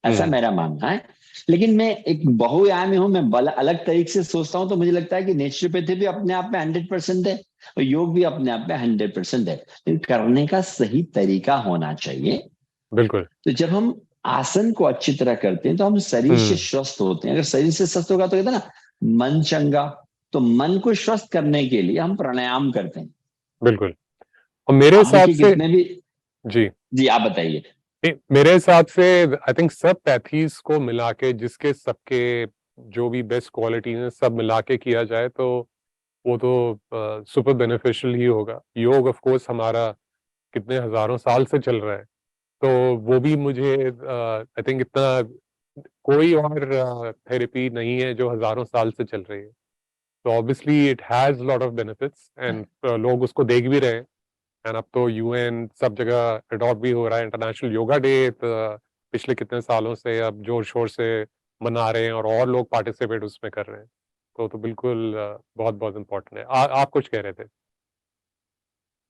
ऐसा मेरा मानना है। लेकिन मैं एक बहुआयामी हूँ, मैं अलग तरीके से सोचता हूँ, तो मुझे लगता है कि नेचुरोपैथी भी अपने आप में 100% है और योग भी अपने आप में 100% है, लेकिन करने का सही तरीका होना चाहिए। बिल्कुल। तो जब हम आसन को अच्छी तरह करते हैं तो हम शरीर से स्वस्थ होते हैं। अगर शरीर से स्वस्थ होगा तो कहते हैं ना मन चंगा, तो मन को स्वस्थ करने के लिए हम प्राणायाम करते हैं। बिल्कुल। और मेरे आप हिसाब देखिए से कितने भी, जी जी आप बताइए। मेरे हिसाब से आई थिंक सब पैथीज को मिला के, जिसके सबके जो भी बेस्ट क्वालिटीज हैं सब मिला के किया जाए तो वो तो सुपर बेनिफिशियल ही होगा। योग ऑफ कोर्स हमारा कितने हजारों साल से चल रहा है, तो वो भी मुझे आई थिंक इतना कोई और थेरेपी नहीं है जो हजारों साल से चल रही है। तो obviously it has lot of benefits and लोग उसको देख भी रहे हैं। एंड अब तो यूएन सब जगह अडॉप्ट भी हो रहा है। इंटरनेशनल योगा डे पिछले कितने सालों से अब जोर शोर से मना रहे हैं और लोग पार्टिसिपेट उसमें कर रहे हैं। तो बिल्कुल बहुत बहुत इम्पोर्टेंट है। आप कुछ कह रहे थे?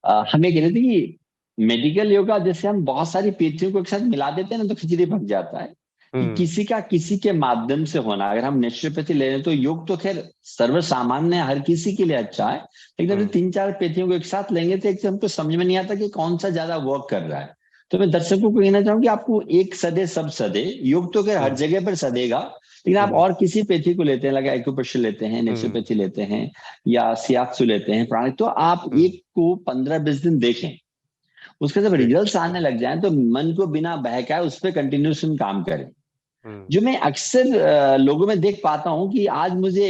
हमें कह रहे थे कि मेडिकल योगा जैसे हम बहुत सारी पेथियों को एक साथ मिला देते हैं ना तो खिचड़ी पक जाता है, कि किसी का किसी के माध्यम से होना। अगर हम नेचुरोपैथी ले रहे हैं तो योग तो खैर सर्वसामान्य है, हर किसी के लिए अच्छा है, लेकिन अगर 3-4 पेथियों को एक साथ लेंगे तो एक से हमको समझ में नहीं आता कि कौन सा ज्यादा वर्क कर रहा है। तो मैं दर्शकों को कहना चाहूंगी आपको एक सदे सब सदे, योग तो खैर हर जगह पर सदेगा, लेकिन आप और किसी पेथी को लेते हैं, लगा एक्यूप्रेशर लेते हैं, नेचुरोपैथी लेते हैं या सियात्सु लेते हैं, प्राणायाम, तो आप एक को 15-20 दिन देखें, उसके जब रिजल्ट्स आने लग जाएं तो मन को बिना बहकाए उस पर कंटिन्यूशन काम करें। जो मैं अक्सर लोगों में देख पाता हूं कि आज मुझे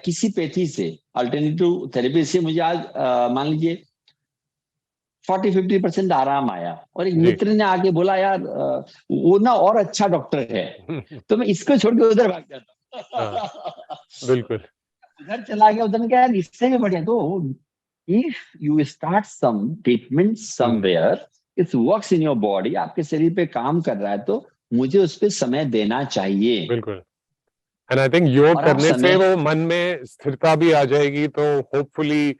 किसी पेथी से, अल्टरनेटिव थेरेपी से मुझे आज मान लीजिए 40-50% आराम आया, और एक मित्र ने आके बोला यार वो ना और अच्छा डॉक्टर है, तो मैं इसको छोड़ के उधर भाग जाता हूं। बिल्कुल। उधर चला गया, उधर कहा यार इससे भी बढ़िया। तो if you start some treatment somewhere, it works in your body, आपके शरीर पे काम कर रहा है, तो मुझे उस पर समय देना चाहिए। बिल्कुल। एंड आई थिंक योग और आप करने से समय, वो मन में स्थिरता भी आ जाएगी, तो होपफुली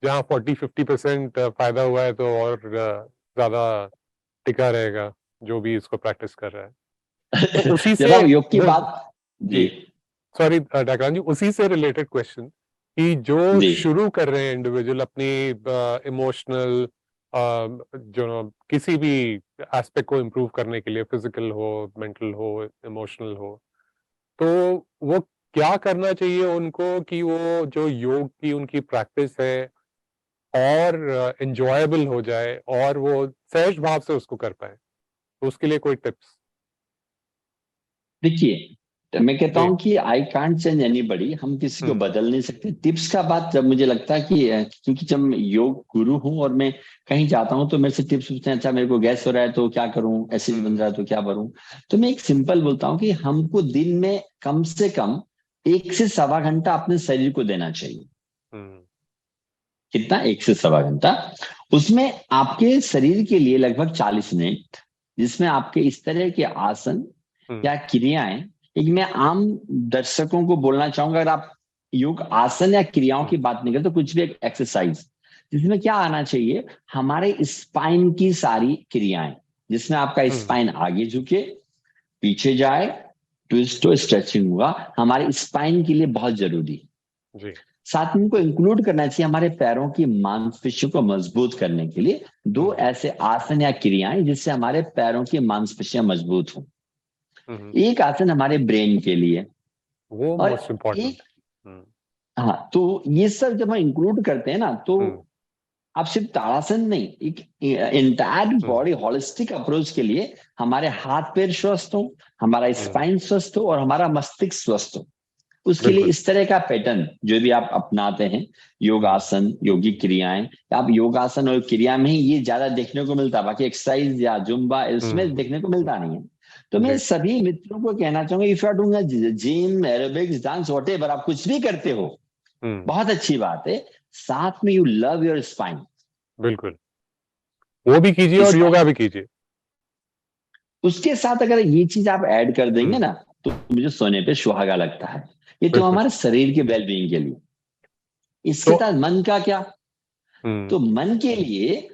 जहाँ 40-50% फायदा हुआ है तो और ज्यादा टिका रहेगा जो भी इसको प्रैक्टिस कर रहा है। तो उसी जब से आप योग की वो बात, जी सॉरी डाकराम जी, उसी से रिलेटेड क्वेश्चन कि जो जी शुरू कर रहे हैं इंडिविजुअल अपनी इमोशनल जो किसी भी एस्पेक्ट को इम्प्रूव करने के लिए, फिजिकल हो, मेंटल हो, इमोशनल हो, तो वो क्या करना चाहिए उनको कि वो जो योग की उनकी प्रैक्टिस है और एंजॉयबल हो जाए और वो सहज भाव से उसको कर पाए? तो उसके लिए कोई टिप्स? देखिए, तो मैं कहता जी। हूं कि आई कांट चेंज एनीबॉडी, हम किसी को बदल नहीं सकते। टिप्स का बात जब मुझे लगता है कि क्योंकि जब मैं योग गुरु हूं और मैं कहीं जाता हूं तो मेरे से टिप्स पूछते हैं, अच्छा मेरे को गैस हो रहा है तो क्या करूं, एसिड बन रहा है तो क्या करूं। तो मैं एक सिंपल बोलता हूं कि हमको दिन में कम से कम 1 से सवा घंटा अपने शरीर को देना चाहिए। कितना? 1 से सवा घंटा। उसमें आपके शरीर के लिए लगभग 40 मिनट, जिसमें आपके इस तरह के आसन या क्रियाएं, एक मैं आम दर्शकों को बोलना चाहूंगा, अगर आप योग आसन या क्रियाओं की बात नहीं करते तो कुछ भी एक एक्सरसाइज, जिसमें क्या आना चाहिए, हमारे स्पाइन की सारी क्रियाएं, जिसमें आपका स्पाइन आगे झुके, पीछे जाए, ट्विस्ट हो, स्ट्रेचिंग हुआ, हमारे स्पाइन के लिए बहुत जरूरी है। जी। साथ में इनको इंक्लूड करना चाहिए हमारे पैरों की मांसपेशियों को मजबूत करने के लिए 2 ऐसे आसन या क्रियाएं जिससे हमारे पैरों की मांसपेशियां मजबूत हों। एक आसन हमारे ब्रेन के लिए, वो और मोस्ट इम्पोर्टेंट। एक, हाँ, तो ये सब जब हम इंक्लूड करते हैं ना तो आप सिर्फ ताड़ासन नहीं, एक एंटायर बॉडी होलिस्टिक अप्रोच के लिए हमारे हाथ पैर स्वस्थ हो, हमारा स्पाइन स्वस्थ हो और हमारा मस्तिष्क स्वस्थ हो, उसके लिए इस तरह का पैटर्न जो भी आप अपनाते हैं, योगासन, योगी क्रियाएं, आप योगासन और क्रिया में ही ये ज्यादा देखने को मिलता है, बाकी एक्सरसाइज या जुम्बा इसमें देखने को मिलता नहीं है। तो मैं सभी मित्रों को कहना चाहूंगा, if you are doing gym, aerobics, dance, whatever, आप कुछ भी करते हो, बहुत अच्छी बात है, साथ में यू लव योर स्पाइन। बिल्कुल, वो भी कीजिए और योगा भी कीजिए। उसके साथ अगर ये चीज आप ऐड कर देंगे ना तो मुझे सोने पे सुहागा लगता है। ये तो हमारे शरीर के वेलबींग के लिए। इसके साथ मन का क्या? तो मन के लिए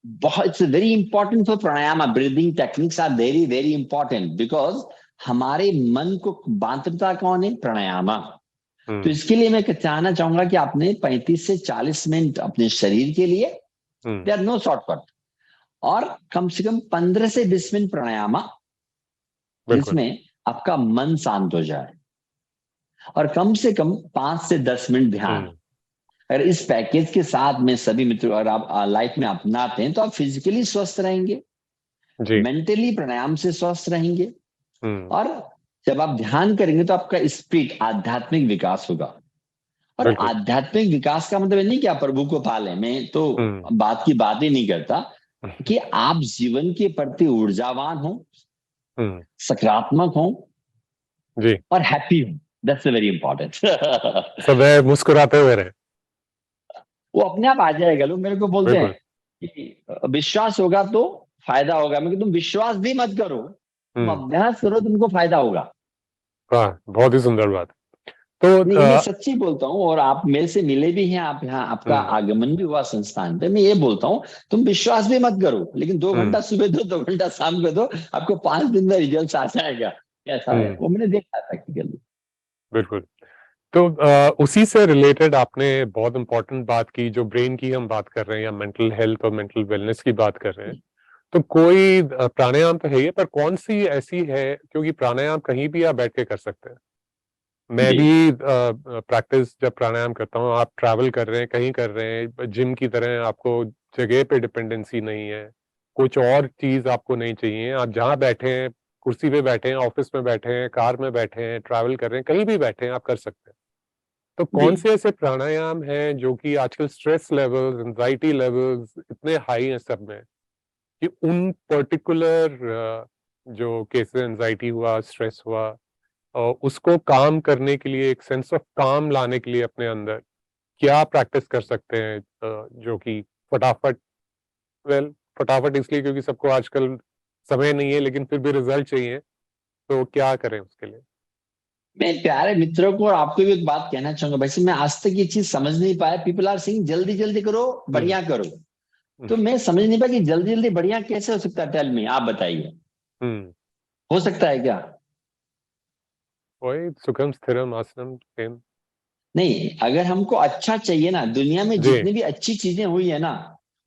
बहुत, it's very important for pranayama, breathing techniques are very very important, because हमारे मन को बांधता कौन है? प्राणायाम। तो इसके लिए मैं चाहना चाहूंगा कि आपने 35 से 40 मिनट अपने शरीर के लिए, दे आर नो शॉर्टकट, और कम से कम 15 से 20 मिनट प्राणायाम, जिसमें आपका मन शांत हो जाए, और कम से कम 5 से 10 मिनट ध्यान। अगर इस पैकेज के साथ में सभी मित्रों अगर आप लाइफ में अपनाते हैं तो आप फिजिकली स्वस्थ रहेंगे, मेंटली प्राणायाम से स्वस्थ रहेंगे, और जब आप ध्यान करेंगे तो आपका स्पिरिट आध्यात्मिक विकास होगा। और आध्यात्मिक विकास का मतलब नहीं कि आप प्रभु को पालें, मैं तो बात की बात ही नहीं करता, कि आप जीवन के प्रति ऊर्जावान हो, सकारात्मक हो जी, और हैप्पी हो। That's very important. सदैव मुस्कुराते हुए रहे। वो अपने आप आ जाएगा। लोग मेरे को बोलते हैं कि विश्वास होगा तो फायदा होगा। मैं तुम विश्वास भी मत करो, तुम अभ्यास करो, तुमको फायदा होगा। हाँ, बहुत ही सुंदर बात। तो मैं सच्ची बोलता हूँ, और आप मेरे से मिले भी हैं, आप यहाँ आपका आगमन भी हुआ संस्थान पे। मैं ये बोलता हूँ तुम विश्वास भी मत करो, लेकिन 2 घंटा सुबह दो, 2 घंटा शाम को दो, आपको 5 दिन में रिजल्ट आ जाएगा। ऐसा है, वो मैंने देखा प्रैक्टिकली। बिल्कुल। तो उसी से रिलेटेड आपने बहुत इंपॉर्टेंट बात की, जो ब्रेन की हम बात कर रहे हैं या मेंटल हेल्थ और मेंटल वेलनेस की बात कर रहे हैं। तो कोई प्राणायाम तो है ही, पर कौन सी ऐसी है, क्योंकि प्राणायाम कहीं भी आप बैठ के कर सकते हैं। मैं भी प्रैक्टिस जब प्राणायाम करता हूँ, आप ट्रैवल कर रहे हैं, कहीं कर रहे हैं, जिम की तरह आपको जगह पे डिपेंडेंसी नहीं है, कुछ और चीज आपको नहीं चाहिए, आप जहाँ बैठे हैं, कुर्सी पे बैठे हैं, ऑफिस में बैठे हैं, कार में बैठे हैं, ट्रैवल कर रहे हैं, कहीं भी बैठे हैं, आप कर सकते हैं। तो कौन से ऐसे प्राणायाम हैं जो कि आजकल स्ट्रेस लेवल्स, एंजाइटी लेवल्स इतने हाई हैं सब में, कि उन पर्टिकुलर जो केसेस एंजाइटी हुआ, स्ट्रेस हुआ, उसको काम करने के लिए, एक सेंस ऑफ काम लाने के लिए अपने अंदर क्या प्रैक्टिस कर सकते हैं, जो कि फटाफट, फटाफट इसलिए क्योंकि सबको आजकल समय नहीं है, लेकिन फिर भी रिजल्ट चाहिए, तो क्या करें उसके लिए? मैं प्यारे मित्रों को और आपको भी एक बात कहना चाहूंगा। वैसे मैं आज तक ये चीज समझ नहीं पाया, पीपल आर सेइंग जल्दी जल्दी करो, बढ़िया करो। तो मैं समझ नहीं पाया कि जल्दी जल्दी बढ़िया कैसे हो सकता है। टेल मी, आप बताइए, हो सकता है क्या? वही सुखम स्थिरम आसनम सेम। नहीं, अगर हमको अच्छा चाहिए ना, दुनिया में जितनी भी अच्छी चीजें हुई है ना,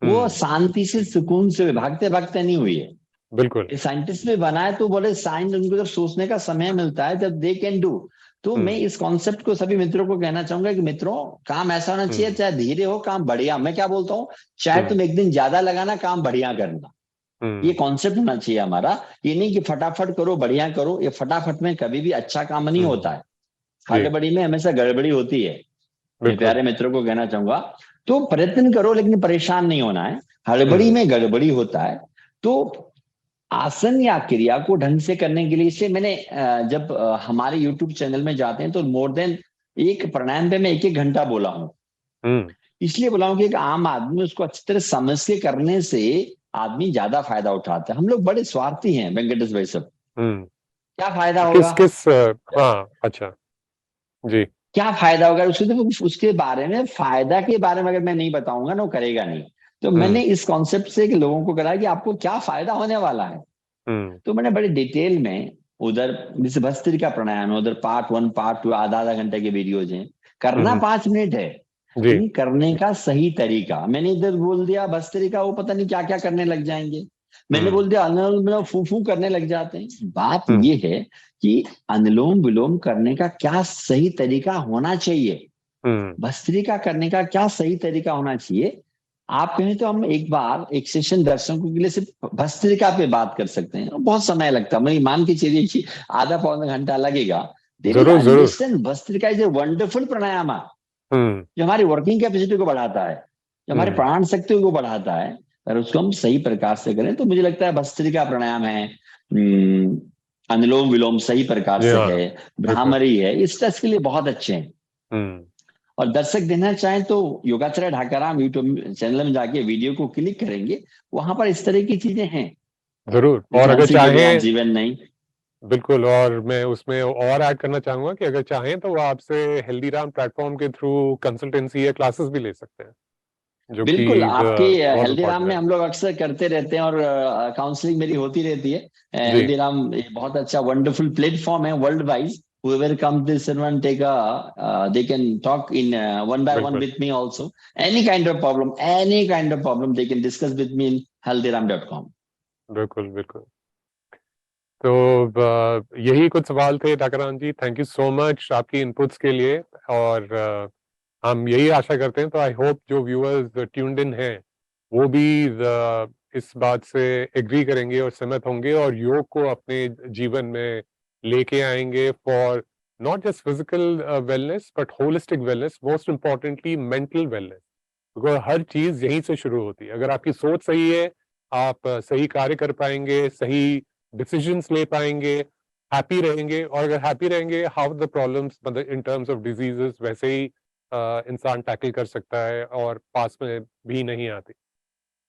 वो शांति से, सुकून से, भागते भागते नहीं हुई है। बिल्कुल। साइंटिस्ट भी बनाए तो बोले साइंस उनको जब सोचने का समय मिलता है, जब दे कैन डू। तो मैं इस कॉन्सेप्ट को सभी मित्रों को कहना चाहूंगा कि मित्रों, काम ऐसा होना चाहिए, चाहे धीरे हो, काम बढ़िया। मैं क्या बोलता हूँ, चाहे तुम एक दिन ज्यादा लगाना, काम बढ़िया करना। ये कॉन्सेप्ट होना चाहिए हमारा। ये नहीं कि फटाफट करो, बढ़िया करो। ये फटाफट में कभी भी अच्छा काम नहीं होता है, हड़बड़ी में हमेशा गड़बड़ी होती है। मैं प्यारे मित्रों को कहना चाहूंगा, तो प्रयत्न करो, लेकिन परेशान नहीं होना है। हड़बड़ी में गड़बड़ी होता है। तो आसन या क्रिया को ढंग से करने के लिए, इसलिए मैंने जब हमारे YouTube चैनल में जाते हैं तो मोर देन एक प्राणायाम पे मैं 1-1 घंटा बोला हूँ। इसलिए बोला हूँ कि एक आम आदमी उसको अच्छी तरह समझ के करने से आदमी ज्यादा फायदा उठाता है। हम लोग बड़े स्वार्थी हैं वेंकटेश भाई सब। क्या फायदा होगा? हाँ, अच्छा जी, क्या फायदा होगा उसके बारे में, फायदा के बारे में अगर मैं नहीं बताऊंगा ना, वो करेगा नहीं। तो मैंने इस कॉन्सेप्ट से लोगों को कराया कि आपको क्या फायदा होने वाला है। तो मैंने बड़े डिटेल में उधर, जैसे भस्त्रिका प्राणायाम है, उधर पार्ट 1 पार्ट 2 आधा घंटे के वीडियोज हैं। करना 5 मिनट है, लेकिन करने का सही तरीका। मैंने इधर बोल दिया भस्त्रिका, वो पता नहीं क्या क्या करने लग जाएंगे। मैंने बोल दिया अनुलोम विलोम, फू फू करने लग जाते हैं। बात ये है कि अनुलोम विलोम करने का क्या सही तरीका होना चाहिए, भस्त्रिका करने का क्या सही तरीका होना चाहिए। आप कहें तो हम एक बार एक सेशन दर्शकों के लिए सिर्फ भस्त्रिका पे बात कर सकते हैं। बहुत समय लगता है, मैं मान के चलिए कि आधा पौना घंटा लगेगा। भस्त्रिका इज ए वंडरफुल प्राणायाम जो हमारी वर्किंग कैपेसिटी को बढ़ाता है, जो हमारे प्राण शक्ति को बढ़ाता है। अगर उसको हम सही प्रकार से करें तो मुझे लगता है भस्त्रिका प्राणायाम है, अनुलोम विलोम सही प्रकार से है, भ्रामरी है, इस टेस्ट के लिए बहुत अच्छे हैं। और दर्शक देना चाहें तो योगाचार्य ढाकाराम यूट्यूब चैनल में जाके वीडियो को क्लिक करेंगे, वहां पर इस तरह की चीजें हैं जरूर। और अगर चाहें, जीवन नहीं, बिल्कुल, और मैं उसमें और ऐड करना चाहूंगा कि अगर चाहें तो वो आपसे हेल्दीराम प्लेटफॉर्म के थ्रू कंसल्टेंसी या क्लासेस भी ले सकते हैं। जो कि बिल्कुल, आपके बहुत हेल्दी राम इम्पोर्टेंट में है। हम लोग अक्सर करते रहते हैं, और काउंसलिंग मेरी होती रहती है। जी हेल्दी राम एक बहुत अच्छा वंडरफुल प्लेटफॉर्म है world wise. whoever comes this and take they can talk in one by one बिल्कुल with me also. Any kind of problem they can discuss with me in healthyram.com. बिल्कुल बिल्कुल। तो यही कुछ सवाल थे ठाकराम जी, थैंक यू सो मच आपकी inputs के लिए। और हम यही आशा करते हैं, तो आई होप जो व्यूअर्स ट्यून्ड इन हैं वो भी इस बात से एग्री करेंगे और सहमत होंगे और योग को अपने जीवन में लेके आएंगे for not just physical wellness but holistic wellness, most importantly mental wellness. Because हर चीज यहीं से शुरू होती है। अगर आपकी सोच सही है, आप सही कार्य कर पाएंगे, सही डिसीजंस ले पाएंगे, हैप्पी रहेंगे। और अगर हैप्पी रहेंगे, हाउ द प्रॉब्लम्स मतलब इन टर्म्स ऑफ डिजीजेस वैसे ही इंसान टैकल कर सकता है और पास में भी नहीं आती।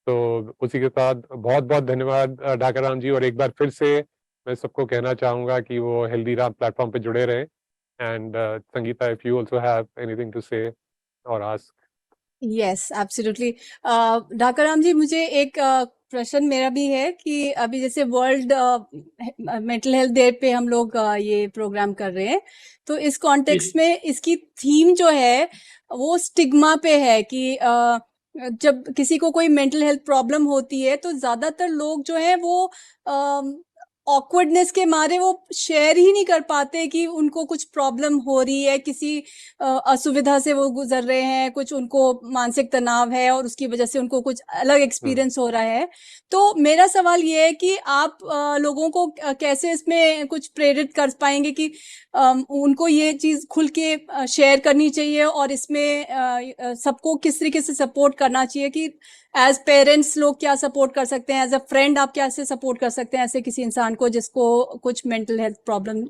तो उसी के साथ बहुत बहुत धन्यवाद ढाकाराम जी। और एक बार फिर से मैं सबको कहना चाहूंगा कि वो हेल्दी राम प्लेटफॉर्म पे जुड़े रहे। And Sangeeta, if you also have anything to say और ask. Yes absolutely. Dhakaram ji, मुझे एक प्रश्न मेरा भी है कि अभी जैसे वर्ल्ड मेंटल हेल्थ डे पे हम लोग ये प्रोग्राम कर रहे हैं, तो इस कॉन्टेक्स्ट में इसकी थीम जो है वो स्टिग्मा पे है कि जब किसी को कोई मेंटल हेल्थ प्रॉब्लम होती है तो ज्यादातर लोग जो है वो ऑकवर्डनेस के मारे वो शेयर ही नहीं कर पाते कि उनको कुछ प्रॉब्लम हो रही है, किसी असुविधा से वो गुजर रहे हैं, कुछ उनको मानसिक तनाव है और उसकी वजह से उनको कुछ अलग एक्सपीरियंस हो रहा है। तो मेरा सवाल ये है कि आप लोगों को कैसे इसमें कुछ प्रेरित कर पाएंगे कि उनको ये चीज खुल के शेयर करनी चाहिए और इसमें सबको किस तरीके से सपोर्ट करना चाहिए कि एज पेरेंट्स लोग क्या सपोर्ट कर सकते हैं, एज अ फ्रेंड आप कैसे सपोर्ट कर सकते हैं ऐसे किसी इंसान को जिसको कुछ मेंटल हेल्थ प्रॉब्लम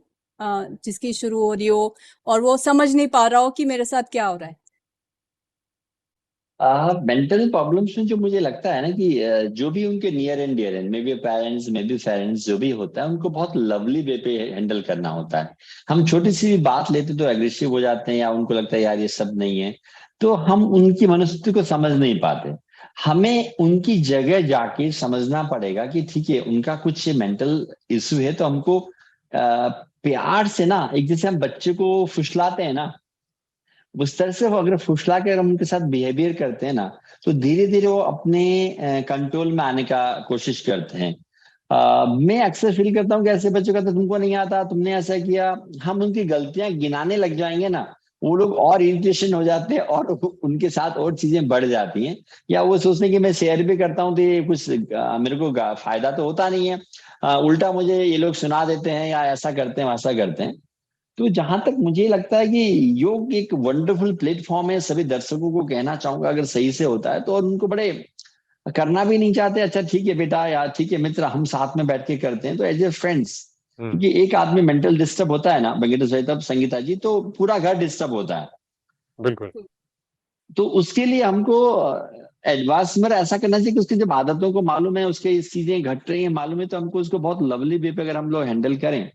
जिसकी शुरू हो रही हो और वो समझ नहीं पा रहा हो कि मेरे साथ क्या हो रहा है। मेंटल प्रॉब्लम्स में जो मुझे लगता है ना कि जो भी उनके near and dear and maybe parents maybe parents जो भी होता है उनको बहुत लवली वे पे हैंडल करना होता है। हम छोटी सी भी बात लेते तो एग्रेसिव हो जाते हैं या उनको लगता है यार ये सब नहीं है, तो हम उनकी मनस्थिति को समझ नहीं पाते। हमें उनकी जगह जाके समझना पड़ेगा कि ठीक है उनका कुछ मेंटल इश्यू है, तो हमको प्यार से ना, एक जैसे हम बच्चे को फुसलाते हैं ना, उस तरह से वो अगर फुसला के हम उनके साथ बिहेवियर करते हैं ना, तो धीरे धीरे वो अपने कंट्रोल में आने का कोशिश करते हैं। मैं अक्सर फील करता हूँ कि ऐसे बच्चों का तो तुमको नहीं आता, तुमने ऐसा किया, हम उनकी गलतियां गिनाने लग जाएंगे ना, वो लोग और इरिटेशन हो जाते हैं और उनके साथ और चीजें बढ़ जाती हैं। या वो सोचते हैं कि मैं शेयर भी करता हूँ तो ये कुछ मेरे को फायदा तो होता नहीं है, उल्टा मुझे ये लोग सुना देते हैं या ऐसा करते हैं वैसा करते हैं। तो जहां तक मुझे लगता है कि योग एक वंडरफुल प्लेटफॉर्म है, सभी दर्शकों को कहना चाहूंगा अगर सही से होता है तो, और उनको बड़े करना भी नहीं चाहते, अच्छा ठीक है बेटा या ठीक है मित्र हम साथ में बैठ के करते हैं तो एज ए फ्रेंड्स। क्योंकि एक आदमी मेंटल डिस्टर्ब होता है ना तब संगीता जी, तो पूरा घर डिस्टर्ब होता है। बिल्कुल। तो उसके लिए हमको एडवांस में ऐसा करना चाहिए कि उसकी जब आदतों को मालूम है, उसके चीजें घट रही है मालूम है, तो हमको उसको बहुत लवली वे पे अगर हम लोग हैंडल करें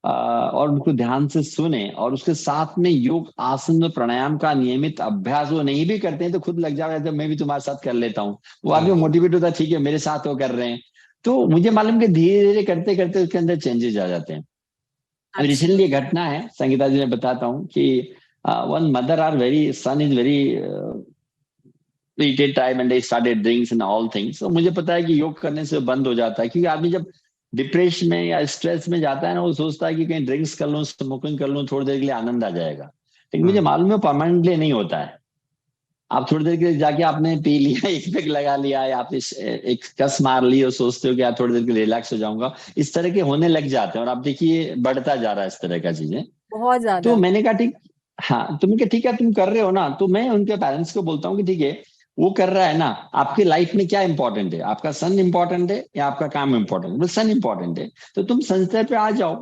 और उनको ध्यान से सुने और उसके साथ में योग आसन और प्राणायाम का नियमित अभ्यास, वो नहीं भी करते हैं तो खुद लग जाओ जब मैं भी तुम्हारे साथ कर लेता हूँ, वो आदमी मोटिवेट होता है, ठीक है मेरे साथ वो कर रहे हैं। तो मुझे मालूम कि धीरे धीरे करते करते उसके अंदर चेंजेस आ जाते हैं। अब रिसेंटली घटना है संगीता जी, मैं बताता हूँ कि one mother are very son is very irritated time and they started drinks and all things। तो मुझे पता है कि योग करने से बंद हो जाता है, क्योंकि आदमी जब डिप्रेशन में या स्ट्रेस में जाता है ना, वो सोचता है कि कहीं ड्रिंक्स कर लूं, स्मोकिंग कर लूं, थोड़ी देर के लिए आनंद आ जाएगा। लेकिन मुझे मालूम है परमानेंटली नहीं होता है। आप थोड़ी देर के लिए जाके आपने पी लिया, एक पैक लगा लिया या आपने एक कस मार ली और सोचते हो कि यार थोड़ी देर के लिए रिलैक्स हो जाऊंगा, इस तरह के होने लग जाते हैं। और आप देखिए बढ़ता जा रहा है इस तरह का चीजें। बहुत ज्यादा। तो मैंने कहा ठीक, हाँ तुम क्या ठीक है तुम कर रहे हो ना, तो मैं उनके पेरेंट्स को बोलता हूँ कि ठीक है वो कर रहा है ना, आपकी लाइफ में क्या इंपॉर्टेंट है, आपका सन इंपॉर्टेंट है या आपका काम इंपॉर्टेंट है? सन इंपॉर्टेंट है तो तुम संस्था पे आ जाओ,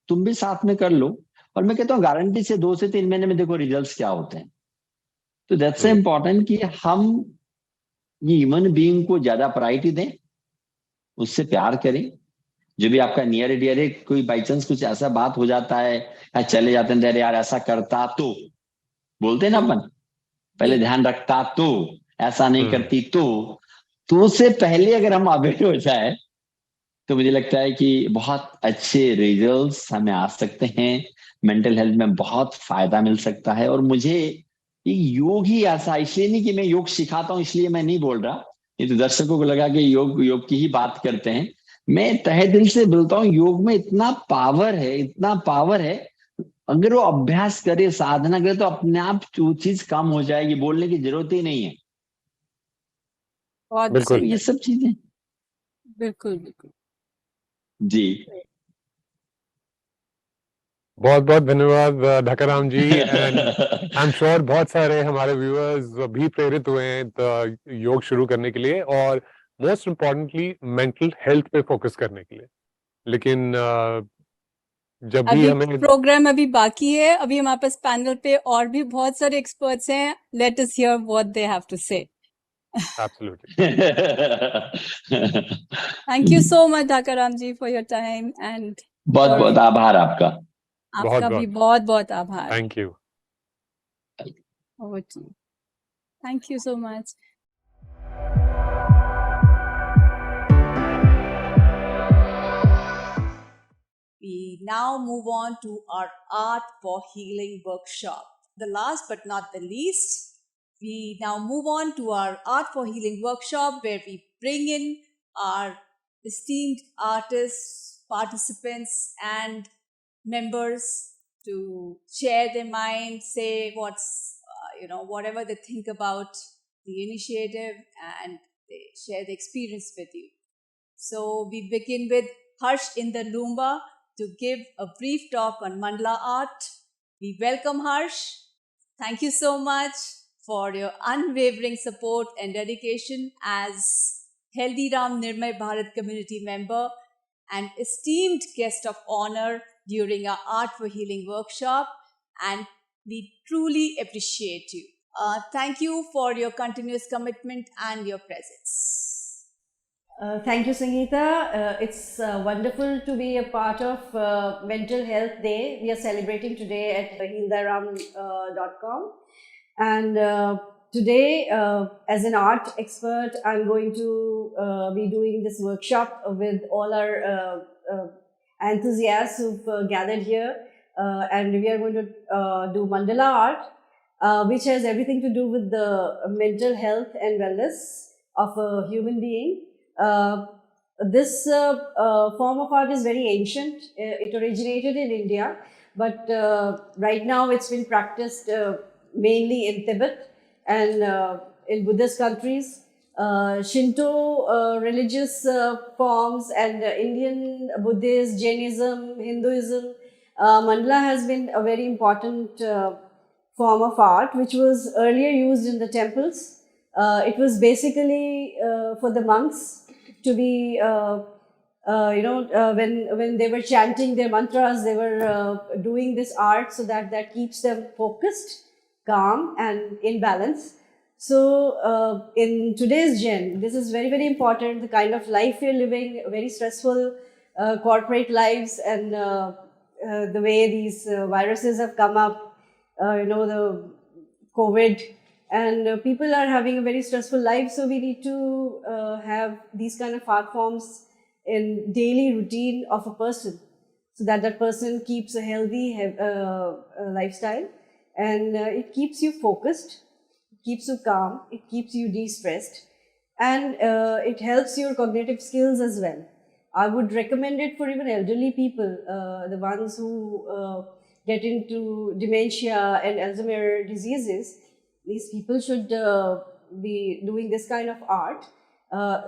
तुम भी साथ में कर लो। और मैं कहता हूँ गारंटी से 2 से 3 महीने में देखो रिजल्ट्स क्या होते हैं। तो दैट्स इंपॉर्टेंट कि हम ये ह्यूमन बीइंग को ज्यादा प्रायोरिटी दें, उससे प्यार करें। जो भी आपका नियर डियर है, कोई बाई चांस कुछ ऐसा बात हो जाता है या चले जाते हैं यार ऐसा करता तो, बोलते हैं ना अपन, पहले ध्यान रखता तो, ऐसा नहीं करती तो उससे पहले अगर हम अवेयर हो जाए तो मुझे लगता है कि बहुत अच्छे रिजल्ट्स हमें आ सकते हैं, मेंटल हेल्थ में बहुत फायदा मिल सकता है। और मुझे ये योग ही ऐसा, इसलिए नहीं कि मैं योग सिखाता हूँ इसलिए मैं नहीं बोल रहा, ये तो दर्शकों को लगा कि योग योग की ही बात करते हैं। मैं तहे दिल से बोलता हूँ योग में इतना पावर है, इतना पावर है। अगर वो अभ्यास करे, साधना करे तो अपने आप वो चीज कम हो जाएगी, बोलने की जरूरत ही नहीं है। बहुत तो बिल्कुल ये सब चीजें बिल्कुल बिल्कुल। जी। बहुत बहुत धन्यवाद ढकाराम जी। एंड आई एम श्योर बहुत सारे हमारे व्यूअर्स भी प्रेरित हुए हैं योग शुरू करने के लिए और मोस्ट इम्पोर्टेंटली मेंटल हेल्थ पे फोकस करने के लिए। लेकिन जब भी अभी हमें प्रोग्राम अभी बाकी है, अभी हमारे पास पैनल पे और भी बहुत सारे एक्सपर्ट्स हैं। Let us hear what they have to say. Absolutely thank you so much Dhakaram ji for your time and बहुत बहुत आभार आपका। बहुत आपका भी बहुत बहुत बहुत आभार। Thank you. Over to you. Thank you so much. We now move on to our Art for Healing workshop. The last but not the least, we now move on to our Art for Healing workshop where we bring in our esteemed artists, participants, and members to share their mind, say whatever they think about the initiative, and they share the experience with you. So we begin with Harsh in the Lumba to give a brief talk on mandala art. We welcome Harsh. Thank you so much for your unwavering support and dedication as HealThyRam Nirmay Bharat community member and esteemed guest of honor during our Art for Healing workshop, and we truly appreciate you. Thank you for your continuous commitment and your presence. Thank you, Sangeeta. It's wonderful to be a part of Mental Health Day. We are celebrating today at HealThyRam.com. And today, as an art expert, I'm going to be doing this workshop with all our enthusiasts who've gathered here. And we are going to do mandala art, which has everything to do with the mental health and wellness of a human being. This form of art is very ancient. It originated in India, but right now it's been practiced mainly in Tibet and in Buddhist countries. Shinto religious forms and Indian, Buddhist, Jainism, Hinduism. Mandala has been a very important form of art which was earlier used in the temples. It was basically for the monks to be, when they were chanting their mantras, they were doing this art so that keeps them focused, calm, and in balance. So in today's gen, this is very, very important. The kind of life we're living, very stressful corporate lives, and the way these viruses have come up, the COVID, and people are having a very stressful life. So we need to have these kind of art forms in daily routine of a person, so that that person keeps a healthy lifestyle, and it keeps you focused, it keeps you calm, it keeps you de-stressed, and it helps your cognitive skills as well. I would recommend it for even elderly people, the ones who get into dementia and Alzheimer's diseases. These people should be doing this kind of art.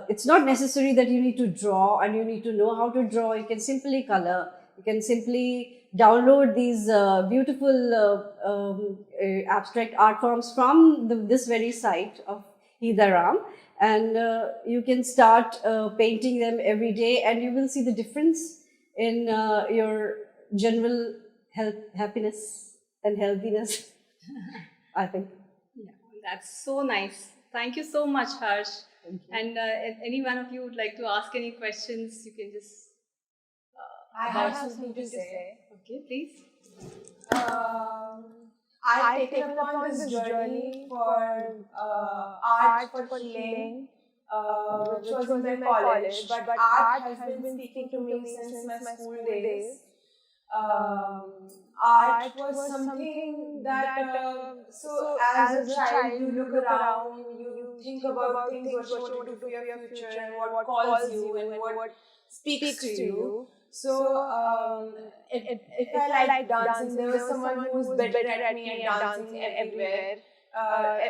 It's not necessary that you need to draw and you need to know how to draw. You can simply color. You can simply download these beautiful abstract art forms from this very site of HealThyRam, and you can start painting them every day, and you will see the difference in your general health, happiness and healthiness, I think. Yeah, that's so nice. Thank you so much, Harsh. And if any one of you would like to ask any questions, you can just. I have something to say. Okay, please. I've taken upon this journey for art for healing, which was in my college, but art has been speaking to me since my school days. Art was something that, so as a child, you look around, you think about things, what you want to do for your future, and what calls you, and what speaks to you. So, if I like dancing, there was someone who was better at me at dancing everywhere.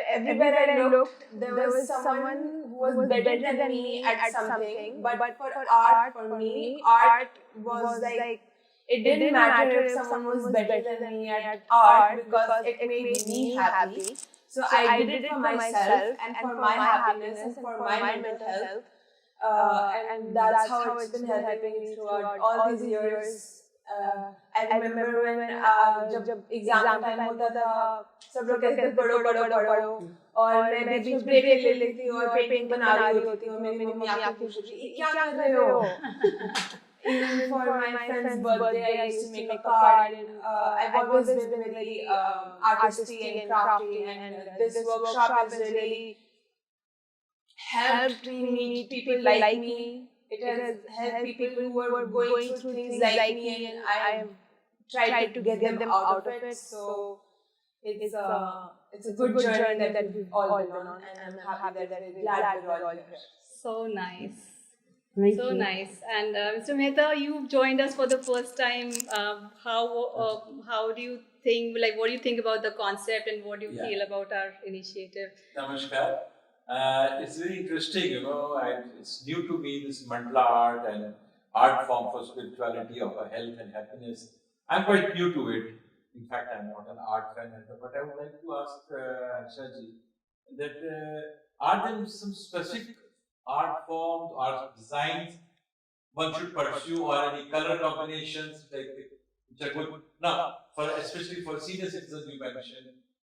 Everywhere I looked, there was someone who was better than me at something. But for me, art was like, it didn't matter if someone was better than me at art because it made me happy. So I did it for myself and for my happiness and for my mental health. And that's how it's been helping me throughout all these years. I remember when जब exam time होता था सब लोग कहते थे पढ़ो पढ़ो पढ़ो और मैं बीच में ब्रेक ले लेती थी और पेंटिंग बना रही होती और मेरी मम्मी आके पूछती क्या कर रहे हो. Even for my friend's birthday, I used to make a card, and I've always been very artistic and crafty, and this workshop has really helped me meet people like me. It has helped people who were going through things like me, and I have tried to get them out of it. So it's a good journey that we've all been on, and I'm happy that we're glad we're all here. So nice. Thank So you. nice. And Mr. Mehta, you joined us for the first time. How do you think, like, what do you think about the concept and what do you feel about our initiative? Namaskar. It's very interesting, you know, it's new to me, this mandala art and art form for spirituality, of health and happiness. I'm quite new to it. In fact, I'm not an art fan, but I would like to ask Anshaji that are there some specific art forms or designs one should pursue, or any color combinations which are good? Now, especially for senior citizens, you mentioned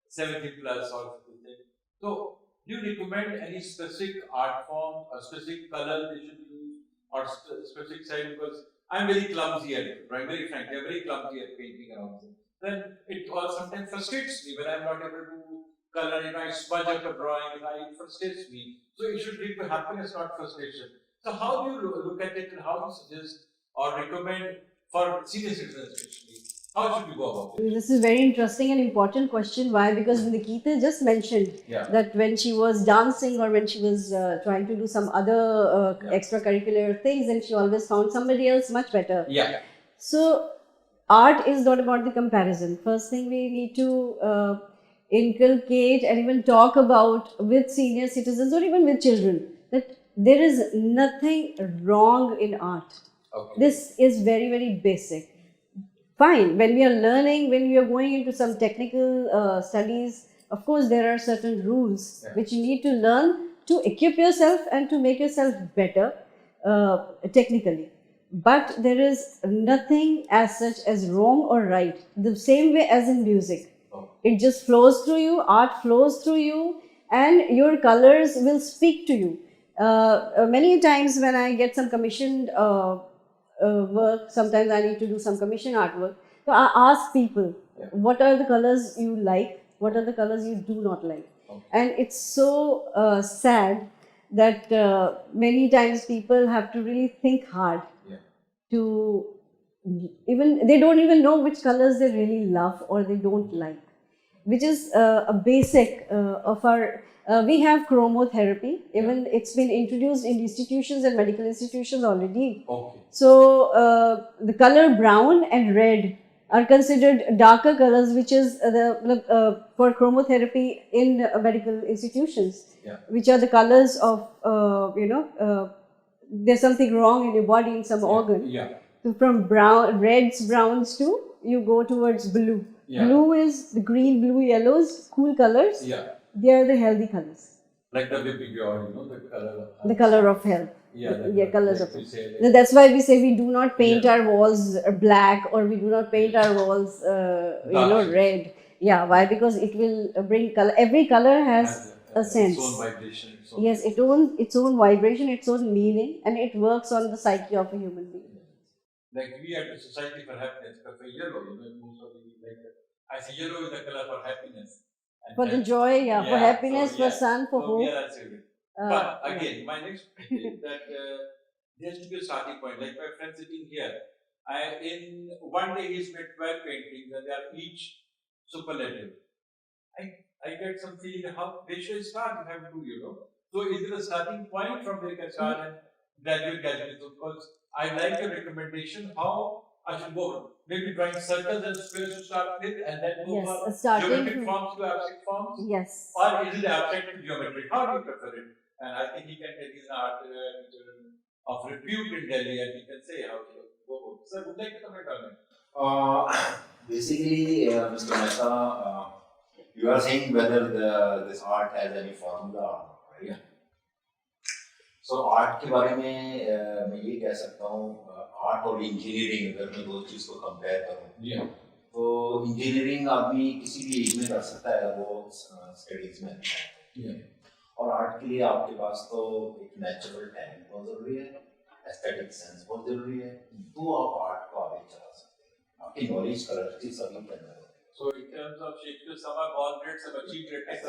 70 plus or something. So, do you recommend any specific art form or specific color they should use or specific style? Because I'm very clumsy at it, right? Very frankly, I'm very clumsy at painting around things. Then it sometimes frustrates me when I'm not able to color, you know, I smudge up a drawing, it frustrates me. So it should lead to happiness, not frustration. So how do you look at it, and how do you suggest or recommend for senior citizens especially? How should we go about it? This is a very interesting and important question. Why? Because Nikita just mentioned that when she was dancing or when she was trying to do some other extracurricular things, and she always found somebody else much better. So art is not about the comparison. First thing we need to inculcate and even talk about with senior citizens or even with children that there is nothing wrong in art. This is very, very basic. Fine, when we are learning, when we are going into some technical studies, of course there are certain rules which you need to learn to equip yourself and to make yourself better technically. But there is nothing as such as wrong or right. The same way as in music. It just flows through you, art flows through you, and your colors will speak to you. Many times when I get some commissioned work, sometimes I need to do some commission artwork. So I ask people, what are the colors you like? What are the colors you do not like? And it's so sad that many times people have to really think hard to they don't even know which colors they really love or they don't like, which is a basic of our, we have chromotherapy, even it's been introduced in institutions and medical institutions already. So the color brown and red are considered darker colors, which is for chromotherapy in medical institutions, which are the colors of, there's something wrong in your body, in some organ. So from reds, browns to, you go towards blue. Blue is the green, blue, yellows, cool colors. They are the healthy colors. Like the baby girl, you know, the color of health. The color of health. Colors of health. That's why we say we do not paint our walls black, or we do not paint our walls, red. Why? Because it will bring color. Every color has a sense. Its own vibration. Yes, its own vibration, its own meaning, and it works on the psyche of a human being. Like we at the Society for Happiness, for yellow, you know, most of the, like, I say yellow is the color for happiness. And For the joy, yeah, for happiness, for sun, for hope. Yeah, that's it. But again, my next point is that there has to be a starting point. Like my friend sitting here, in one day he's made 12 paintings and they are each superlative. I get some feeling how they should start. You have to, So is there a starting point from where you can start and graduate? So because I like your recommendation how I should go. Maybe drawing circles and squares to start with, and then go from geometric forms to abstract forms. Yes. Or is it abstract to geometric? How do you prefer it? And I think he can take his art of repute in Delhi, and he can say how to go. Sir, would you like to comment on it? Basically, Mr. Mehta, you are saying whether this art has any formula, right? Yeah. So art के बारे में मैं ये कह सकता हूँ art और engineering अगर मैं दो चीज को कंपेयर करूँ तो इंजीनियरिंग आदमी किसी भी एज में कर सकता है वो स्टडीज में और आर्ट के लिए आपके पास तो एक नेचुरल टैलेंट बहुत जरूरी है एस्थेटिक सेंस बहुत जरूरी है तो आप आर्ट को आगे चला सकते हैं आपकी नॉलेज कलर की सभी के अंदर So in terms of Shakespeare, some are born great, some achieve greatness,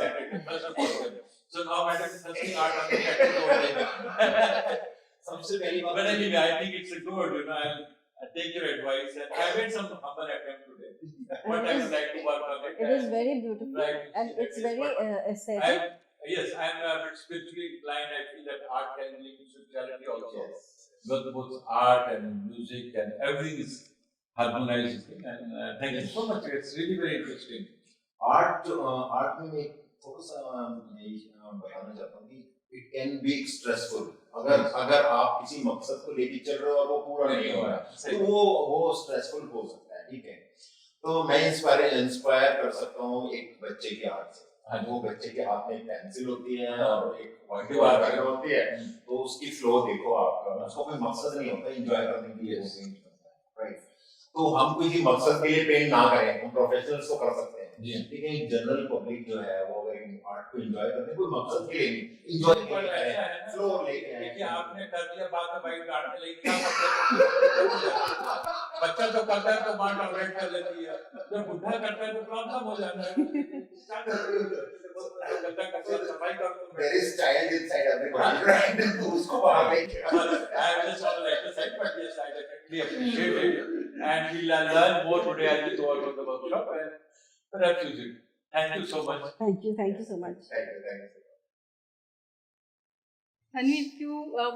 first of all. So now Madam is husking art on the category. But anyway, I think it's a good, I'll take your advice. And I made some humble attempt today. But I would like to work on it. It is very beautiful. Right. And it's very aesthetic. Yes, I'm a bit spiritually inclined. I feel that art can link to spirituality also. Yes. Both art and music and everything is harmonized, and thank you so much. It's really very interesting. Art में मैं focus बताना चाहता हूँ कि it can be stressful. अगर आप किसी मकसद को लेके चल रहे हो और वो पूरा नहीं हो रहा तो वो stressful हो सकता है, ठीक है? तो मैं इंस्पायर कर सकता हूँ एक बच्चे के हाथ से। वो बच्चे के हाथ में पेंसिल होती है और एक वाइट वाटर होती है, तो उसकी फ्लो देखो आपका, उसको कोई मकसद नहीं होता, एंजॉय करने के लिए वो पेंट करता है, राइट? तो हम किसी मकसद के लिए पेंट ना करें, हम प्रोफेशनल्स तो कर सकते हैं, लेकिन एक जनरल पब्लिक जो है वो अगर आर्ट को एंजॉय करते हैं कोई मकसद के लिए नहीं, एंजॉय के लिए करें, फ्लो लेके आए। देखिए आपने कर दिया बात में भाई गार्ड में लेके क्या मतलब बच्चा तो करता है तो मां टॉलरेट कर लेती है, जब बुढ़ा करता है तो प्रॉब्लम हो जाता है। There is child inside everybody, right? उसको बाहर लेके I just want to like to say, but yes, I definitely appreciate it, and we'll learn more today as we go on the workshop, and perhaps use it. Thank you so much. Thank you so much. Thank you. Hanvi,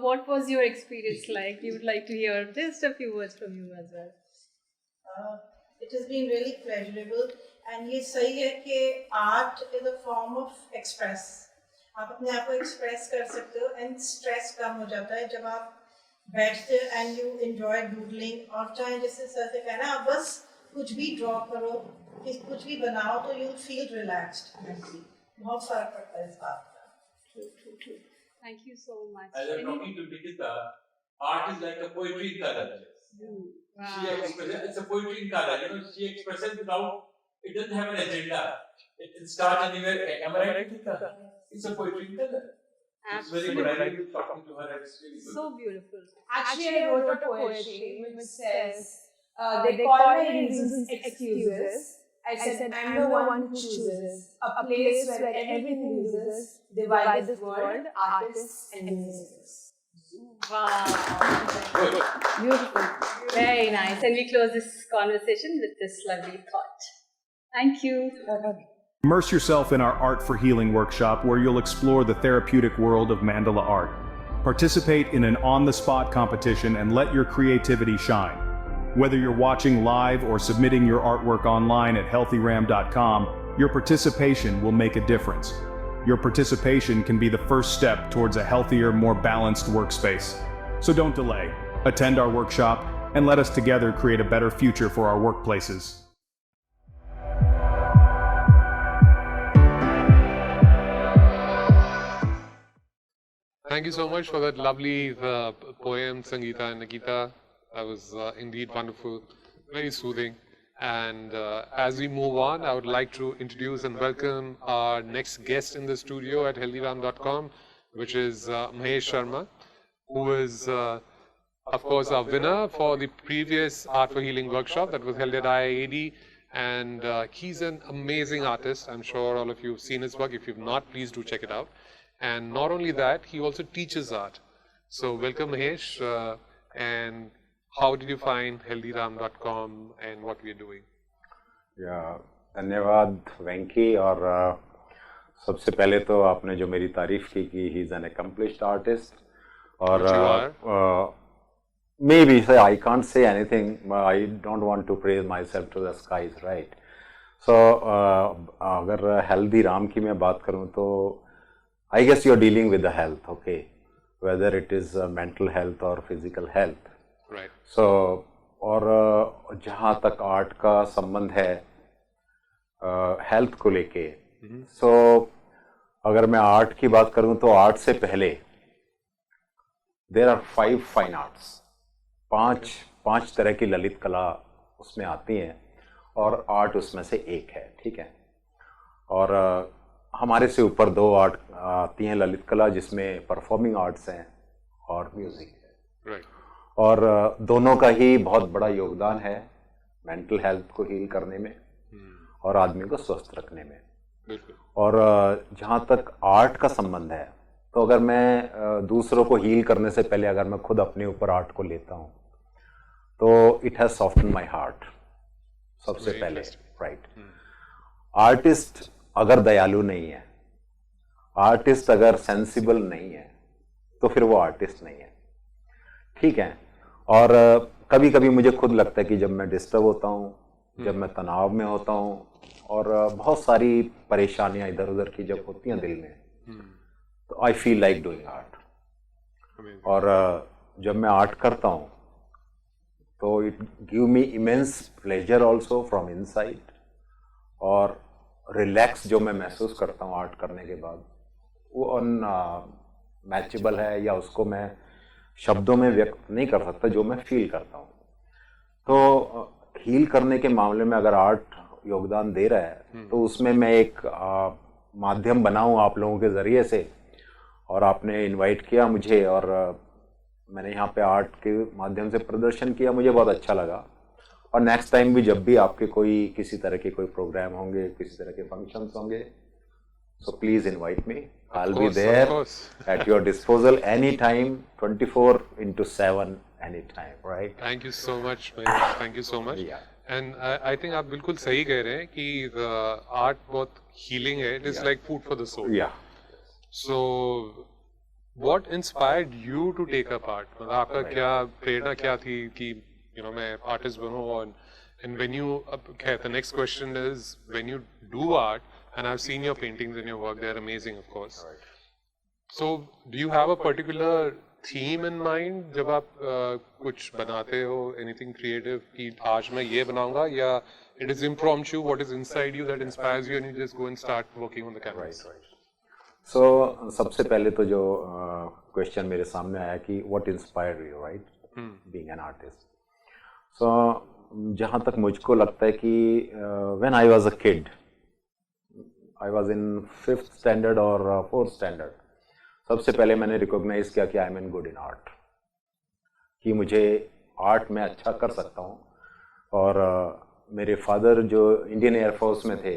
what was your experience like? We would like to hear just a few words from you as well. It has been really pleasurable, and ये सही है कि art is a form of express. आप अपने आप को express कर सकते हो, and stress कम हो जाता है जब आप बैठते हो and you enjoy doodling, और चाहे जैसे सर से कहना आप बस कुछ भी draw करो, कुछ भी बनाओ तो you feel relaxed mentally. बहुत फर्क पड़ता है इस बात का. True. Thank you so much. As I'm talking to Nikita, art is like a poetry in color. Wow. It's a poetry in color. She expresses without, it doesn't have an agenda. It can start anywhere. Am I right, Nikita? It's a poetry in color. It's very good. I like talking to her. It's really good. So beautiful. Actually, I wrote a poetry which says, they call my reasons excuses. I said, I'm the one who chooses a place where everything loses, divide this world, artists and musicians. Wow. Beautiful. Very nice. And we close this conversation with this lovely thought. Thank you. Immerse yourself in our Art for Healing workshop where you'll explore the therapeutic world of mandala art. Participate in an on-the-spot competition and let your creativity shine. Whether you're watching live or submitting your artwork online at HealThyRam.com, your participation will make a difference. Your participation can be the first step towards a healthier, more balanced workspace. So don't delay. Attend our workshop and let us together create a better future for our workplaces. Thank you so much for that lovely poem, Sangeeta and Nikita. That was indeed wonderful, very soothing. And as we move on, I would like to introduce and welcome our next guest in the studio at HealThyRam.com, which is Mahesh Sharma, who is, of course, our winner for the previous Art for Healing workshop that was held at IIAD. and he's an amazing artist. I'm sure all of you have seen his work. If you've not, please do check it out. And not only that, he also teaches art. So welcome Mahesh, and how did you find HealThyRam.com and what we are doing? धन्यवाद वेंकी। और सबसे पहले तो आपने जो मेरी तारीफ की कि he is an accomplished artist, और maybe say I can't say anything, I don't want to praise myself to the skies, right. So अगर हेल्दी राम की मैं बात करूँ तो I guess you are dealing with the health, okay, whether it is mental health और physical health, right. So और जहाँ तक आर्ट का संबंध है हेल्थ को लेके, सो अगर मैं आर्ट की बात करूं तो आर्ट से पहले देयर आर 5 फाइन आर्ट्स, पांच तरह की ललित कला उसमें आती हैं और आर्ट उसमें से एक है, ठीक है। और हमारे से ऊपर 2 आर्ट आती हैं ललित कला, जिसमें परफॉर्मिंग आर्ट्स हैं और म्यूजिक है, right. और दोनों का ही बहुत बड़ा योगदान है मेंटल हेल्थ को हील करने में और आदमी को स्वस्थ रखने में। और जहाँ तक आर्ट का संबंध है, तो अगर मैं दूसरों को हील करने से पहले अगर मैं खुद अपने ऊपर आर्ट को लेता हूँ तो it has soften my heart सबसे पहले, राइट। आर्टिस्ट अगर दयालु नहीं है, आर्टिस्ट अगर सेंसिबल नहीं है, तो फिर वो आर्टिस्ट नहीं है, ठीक है। और कभी कभी मुझे खुद लगता है कि जब मैं डिस्टर्ब होता हूँ, जब मैं तनाव में होता हूँ और बहुत सारी परेशानियां इधर उधर की जब होती हैं दिल में, तो I feel like doing art. और जब मैं आर्ट करता हूँ तो it give me immense pleasure also from inside, और रिलैक्स जो मैं महसूस करता हूँ आर्ट करने के बाद, वो अनमैचेबल है, या उसको मैं शब्दों में व्यक्त नहीं कर सकता जो मैं फील करता हूँ। तो हील करने के मामले में अगर आर्ट योगदान दे रहा है तो उसमें मैं एक माध्यम बनाऊं आप लोगों के ज़रिए से, और आपने इनवाइट किया मुझे और मैंने यहाँ पे आर्ट के माध्यम से प्रदर्शन किया, मुझे बहुत अच्छा लगा। और नेक्स्ट टाइम भी जब भी आपके कोई किसी तरह के कोई प्रोग्राम होंगे, किसी तरह के फंक्शंस होंगे, so please invite me. I'll be there at your disposal anytime, 24/7 anytime, right? Thank you so much, Mahesh. Thank you so much. Yeah. And I think आप बिल्कुल सही कह रहे हैं कि art बहुत healing है. It is like food for the soul. Yeah. So what inspired you to take up art? मतलब आपका क्या प्रेरणा क्या थी कि मैं artist बनूं? And when you the next question is, when you do art, and I've seen your paintings and your work, they're amazing, of course. Right. So, do you have a particular theme in mind जब आप कुछ बनाते हो, anything creative कि आज मैं ये बनाऊंगा, या it is impromptu, what is inside you that inspires you and you just go and start working on the canvas? Right. So, सबसे पहले तो जो question मेरे सामने आया कि what inspired you, right? Being an artist. So, जहाँ तक मुझको लगता है कि when I was a kid, I was in 5th standard or 4th standard, सबसे पहले मैंने रिकॉग्नाइज किया कि I am in good in art, कि मुझे आर्ट में अच्छा कर सकता हूँ। और मेरे फादर जो इंडियन एयरफोर्स में थे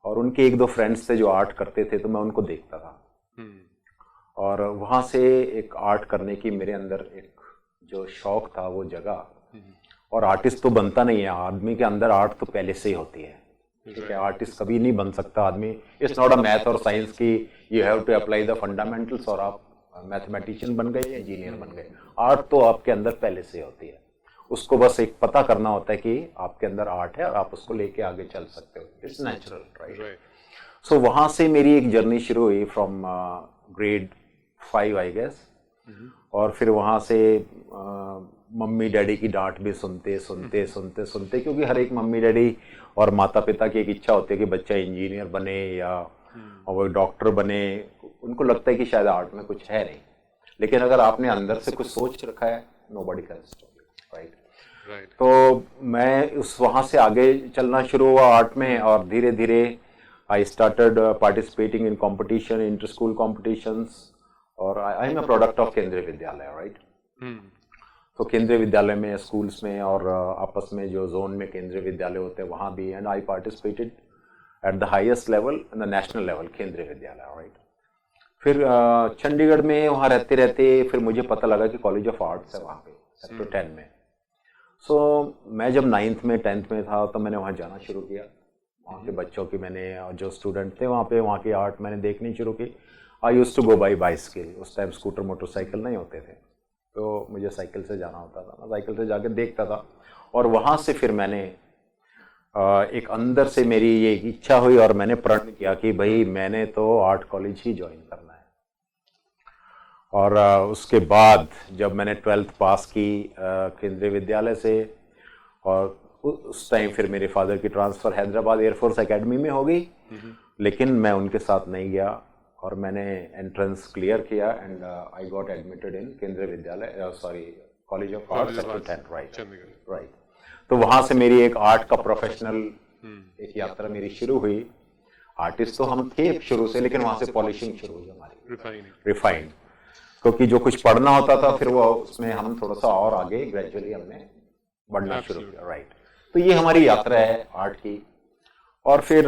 और उनके 1-2 फ्रेंड्स थे जो आर्ट करते थे, तो मैं उनको देखता था और वहाँ से एक आर्ट करने की मेरे अंदर एक जो शौक था वो जगा। और आर्टिस्ट तो बनता नहीं है, आदमी के अंदर आर्ट तो पहले से ही होती है, ठीक है। आर्टिस्ट कभी नहीं बन सकता आदमी, इट्स नॉट अ मैथ और साइंस की you have to apply the fundamentals और आप मैथमेटिशियन बन गए, इंजीनियर बन गए। आर्ट तो आपके अंदर पहले से होती है, उसको बस एक पता करना होता है कि आपके अंदर आर्ट है और आप उसको लेके आगे चल सकते हो, इट्स नेचुरल, राइट। सो वहाँ से मेरी एक जर्नी शुरू हुई फ्रॉम grade 5 आई गेस, और फिर वहाँ से मम्मी डैडी की डांट भी सुनते, क्योंकि हर एक मम्मी डैडी और माता पिता की एक इच्छा होती है कि बच्चा इंजीनियर बने या वो डॉक्टर बने। उनको लगता है कि शायद आर्ट में कुछ है नहीं, लेकिन अगर आपने अंदर से कुछ सोच रखा है, nobody can stop you, right. तो मैं वहाँ से आगे चलना शुरू हुआ आर्ट में, और धीरे धीरे I started participating in competition, inter school competitions, और I am a product of Kendriya Vidyalaya, right. तो केंद्रीय विद्यालय में, स्कूल्स में और आपस में जो जोन में केंद्रीय विद्यालय होते हैं वहाँ भी, and I participated at the highest level in the national level, केंद्रीय विद्यालय, राइट। फिर चंडीगढ़ में वहाँ रहते रहते फिर मुझे पता लगा कि कॉलेज ऑफ आर्ट्स है वहाँ पे सेक्टर 10 में। सो मैं जब 9th में 10th में था तो मैंने वहाँ जाना शुरू किया। वहाँ के बच्चों की मैंने, जो स्टूडेंट थे वहाँ पे, वहाँ की आर्ट मैंने देखनी शुरू की। I used to go by bicycle, उस टाइम स्कूटर मोटरसाइकिल नहीं होते थे, तो मुझे साइकिल से जाना होता था। मैं साइकिल से जाके देखता था और वहाँ से फिर मैंने एक अंदर से मेरी ये इच्छा हुई और मैंने प्रण किया कि भाई मैंने तो आर्ट कॉलेज ही ज्वाइन करना है। और उसके बाद जब मैंने 12th पास की केंद्रीय विद्यालय से, और उस टाइम फिर मेरे फादर की ट्रांसफ़र हैदराबाद एयरफोर्स एकेडमी में हो गई, लेकिन मैं उनके साथ नहीं गया और मैंने एंट्रेंस क्लियर किया and I got admitted in केंद्रीय विद्यालय, sorry, college of art sector 10, right. तो वहाँ से मेरी एक आर्ट का प्रोफेशनल एक यात्रा मेरी शुरू हुई। आर्टिस्ट तो हम थे शुरू से, लेकिन वहाँ से पॉलिशिंग शुरू हुई हमारी, रिफाइंड, क्योंकि जो कुछ पढ़ना होता था फिर वो उसमें हम थोड़ा सा और आगे ग्रेजुअली हमने बढ़ना शुरू किया, राइट। तो ये हमारी यात्रा है आर्ट की। और फिर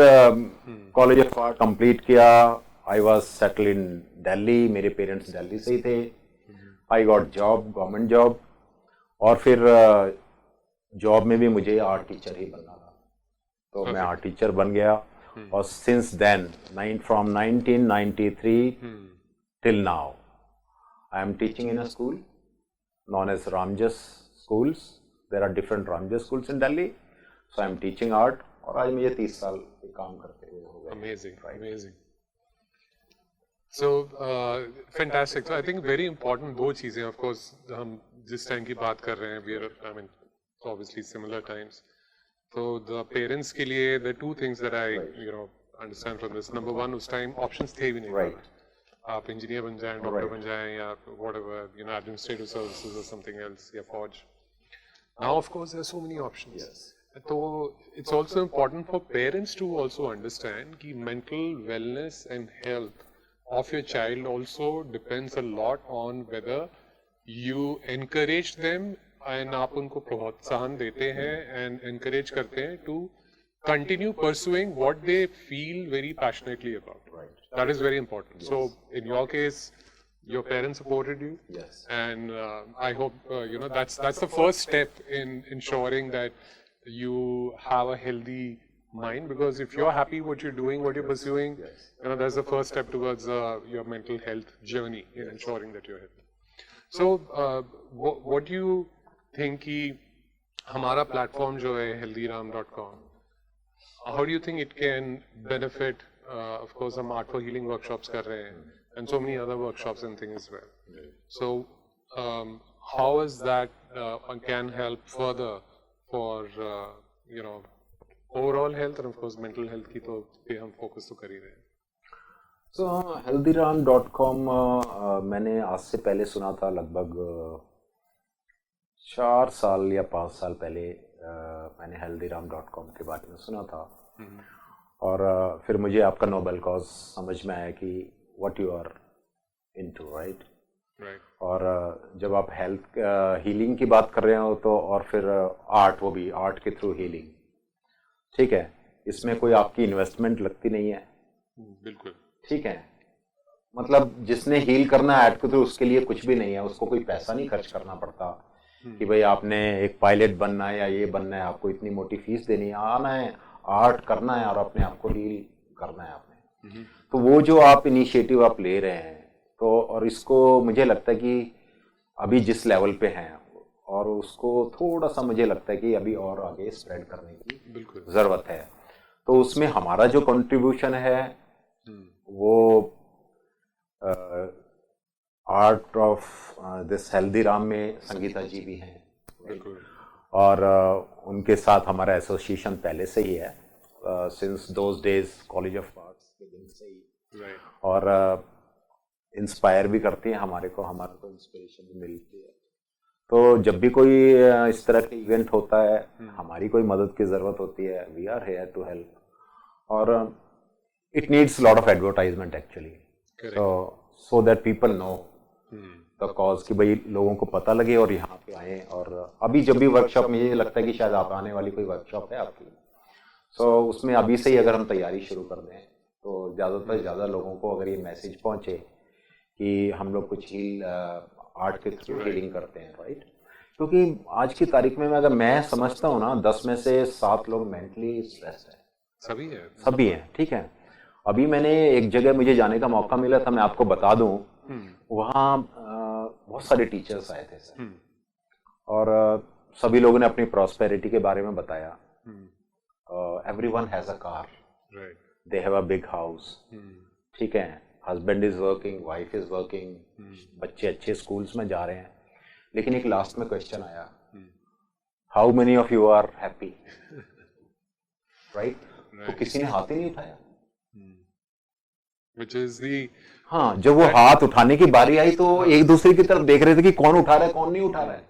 कॉलेज ऑफ आर्ट कंप्लीट किया। I was settle in Delhi, मेरे पेरेंट्स दिल्ली से ही थे। I got job, government job, और फिर जॉब में भी मुझे आर्ट टीचर ही बनना था, तो मैं आर्ट टीचर बन गया। और since then, from 1993 till now, I am teaching in a school known as Ramjas schools. There are different Ramjas schools in Delhi. So I am teaching art. और आज मुझे 30 साल काम करते हुए हो गए। Amazing, right? Amazing. So fantastic. So I think very important दो चीजें, of course, हम जिस टाइम की बात कर रहे हैं, we are, I mean, obviously similar times. So the parents के लिए the two things that I understand from this. Number one, उस time options थे भी नहीं। Right. आप इंजीनियर बन जाएं, डॉक्टर बन जाएं, या whatever, administrative services or something else, या फौज। Now of course there are so many options. Yes. So it's also important for parents to also understand कि mental wellness and health of your child also depends a lot on whether you encourage them and आप उनको प्रोत्साहन देते हैं and encourage करते हैं to continue pursuing what they feel very passionately about. Right. That is very important. Yes. So in your case, your parents supported you. Yes. And I hope that's the first step in ensuring that you have a healthy mind, because if you're happy what you're doing, what you're pursuing, yes, that's the first step towards your mental health journey in ensuring that you're healthy. So what do you think कि हमारा platform जो है HealThyRam.com, how do you think it can benefit? Of course, हम art for healing workshops कर रहे हैं, and so many other workshops and things as well. So, how is that can help further for overall health and of course mental health की तो पे हम focus तो कर ही रहे हैं. So HealThyRam.com मैंने आज से पहले सुना था, लगभग 4 साल या 5 साल पहले मैंने HealThyRam.com के बारे में सुना था। और फिर मुझे आपका नोबेल कॉज समझ में आया कि what you are into, right. और जब आप हेल्थ हीलिंग की बात कर रहे हो तो, और फिर आर्ट, वो भी आर्ट के थ्रू हीलिंग, ठीक है, इसमें कोई आपकी इन्वेस्टमेंट लगती नहीं है। बिल्कुल ठीक है, मतलब जिसने हील करना है आर्ट के थ्रू, उसके लिए कुछ भी नहीं है, उसको कोई पैसा नहीं खर्च करना पड़ता कि भाई आपने एक पायलट बनना है या ये बनना है, आपको इतनी मोटी फीस देनी है, आना है, आर्ट करना है और अपने आप को हील करना है आपने। तो वो जो आप इनिशिएटिव आप ले रहे हैं, तो और इसको मुझे लगता है कि अभी जिस लेवल पे हैं, और उसको थोड़ा सा मुझे लगता है कि अभी और आगे स्प्रेड करने की ज़रूरत है। तो उसमें हमारा जो कंट्रीब्यूशन है वो आर्ट ऑफ दिस HealThyRam में संगीता जी भी हैं, और उनके साथ हमारा एसोसिएशन पहले से ही है, since those days college of arts के दिन से ही। और इंस्पायर भी करती हैं हमारे को, हमारे को इंस्पिरेशन भी मिलती है। तो जब भी कोई इस तरह के इवेंट होता है, हमारी कोई मदद की ज़रूरत होती है, we are here to help. और it needs lot of advertisement actually, so that people know the cause कि भाई लोगों को पता लगे और यहाँ पे आए। और अभी जब भी वर्कशॉप, मुझे लगता है कि शायद आप आने वाली कोई वर्कशॉप है आपकी, सो उसमें अभी से ही अगर हम तैयारी शुरू कर दें तो ज़्यादातर ज़्यादा लोगों को अगर ये मैसेज पहुँचे कि हम लोग कुछ हील आर्ट के थ्रू हीलिंग करते हैं, राइट। क्योंकि आज की तारीख में अगर मैं समझता हूँ ना, 10 में से 7 लोग मेंटली स्ट्रेस्ड हैं, सभी हैं, ठीक है। अभी मैंने एक जगह मुझे जाने का मौका मिला था, मैं आपको बता दूं, वहाँ बहुत सारे टीचर्स आए थे सर, और सभी लोगों ने अपनी प्रॉस्पेरिटी के बारे में बताया। Everyone has a car, they have a big house, ठीक है, husband is working, wife is working, बच्चे अच्छे स्कूल्स में जा रहे हैं। लेकिन एक लास्ट में क्वेश्चन आया, how many of you are happy, right. तो किसी ने हाथ ही नहीं उठाया। हाँ, जब वो हाथ उठाने की बारी आई तो एक दूसरे की तरफ देख रहे थे कि कौन उठा रहा है कौन नहीं उठा रहा है।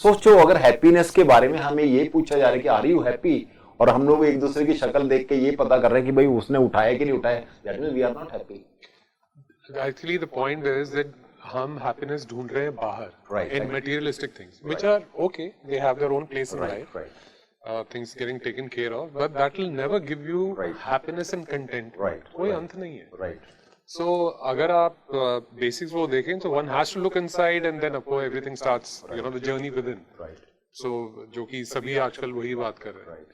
सोचो, अगर हैप्पीनेस के बारे में हमें ये पूछा जा रहा है कि आर यू हैप्पी, और हम लोग एक दूसरे की शक्ल देख के ये पता कर रहे हैं कि भाई उसने उठाया कि नहीं उठाया, that means we are not happy. Actually, the point is that हम happiness ढूंढ रहे हैं बाहर, in materialistic things, which are okay, they have their own place in life, things getting taken care of, but that will never give you happiness and content. कोई अंत नहीं है। So, अगर आप basics वो देखें, so one has to look inside and then of course everything starts, you know, the journey within. So, जो कि सभी आजकल वही बात कर रहे हैं।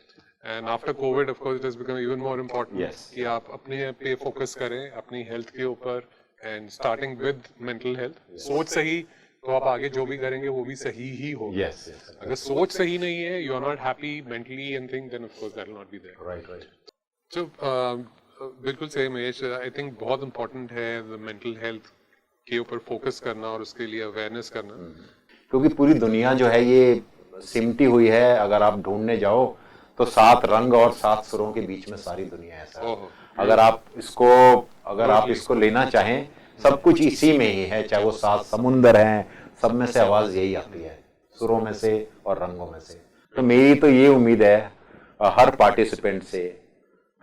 And after COVID, of course, it has become even more important कि आप अपने पे फोकस करें, अपनी हेल्थ के ऊपर, and starting with mental health. सोच सही तो आप आगे जो भी करेंगे वो भी सही ही होगा। अगर सोच सही नहीं है, you are not happy mentally and things, then of course that will not be there. So बिल्कुल सही महेश, I think बहुत important है the mental health के ऊपर फोकस करना और उसके लिए अवेयरनेस करना। क्योंकि पूरी दुनिया जो है ये सिमटी हुई है, अगर आप ढूंढने जाओ तो 7 रंग और 7 सुरों के बीच में सारी दुनिया है सर। अगर आप इसको लेना चाहें, सब कुछ इसी में ही है, चाहे वो 7 समुंदर हैं, सब में से आवाज यही आती है, सुरों में से और रंगों में से। तो मेरी तो ये उम्मीद है हर पार्टिसिपेंट से,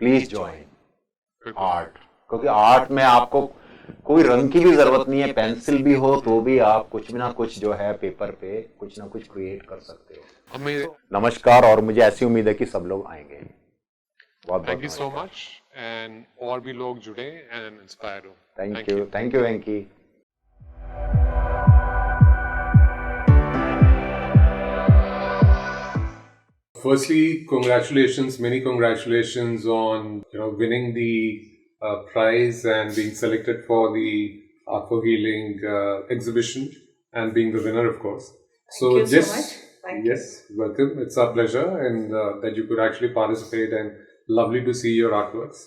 प्लीज ज्वाइन आर्ट, क्योंकि आर्ट में आपको कोई रंग की भी जरूरत नहीं है, पेंसिल भी हो तो भी आप कुछ भी ना कुछ जो है पेपर पे कुछ ना कुछ क्रिएट कर सकते हो। नमस्कार, और मुझे ऐसी उम्मीद है कि सब लोग आएंगे। बहुत thank you so much, and और भी लोग जुड़े एंड इंस्पायर हो। Thank you Venky. Firstly, congratulations, many congratulations on winning the prize and being selected for the Art for Healing exhibition and being the winner, of course. Thank you so much. Yes, welcome. It's our pleasure, and that you could actually participate, and lovely to see your artworks.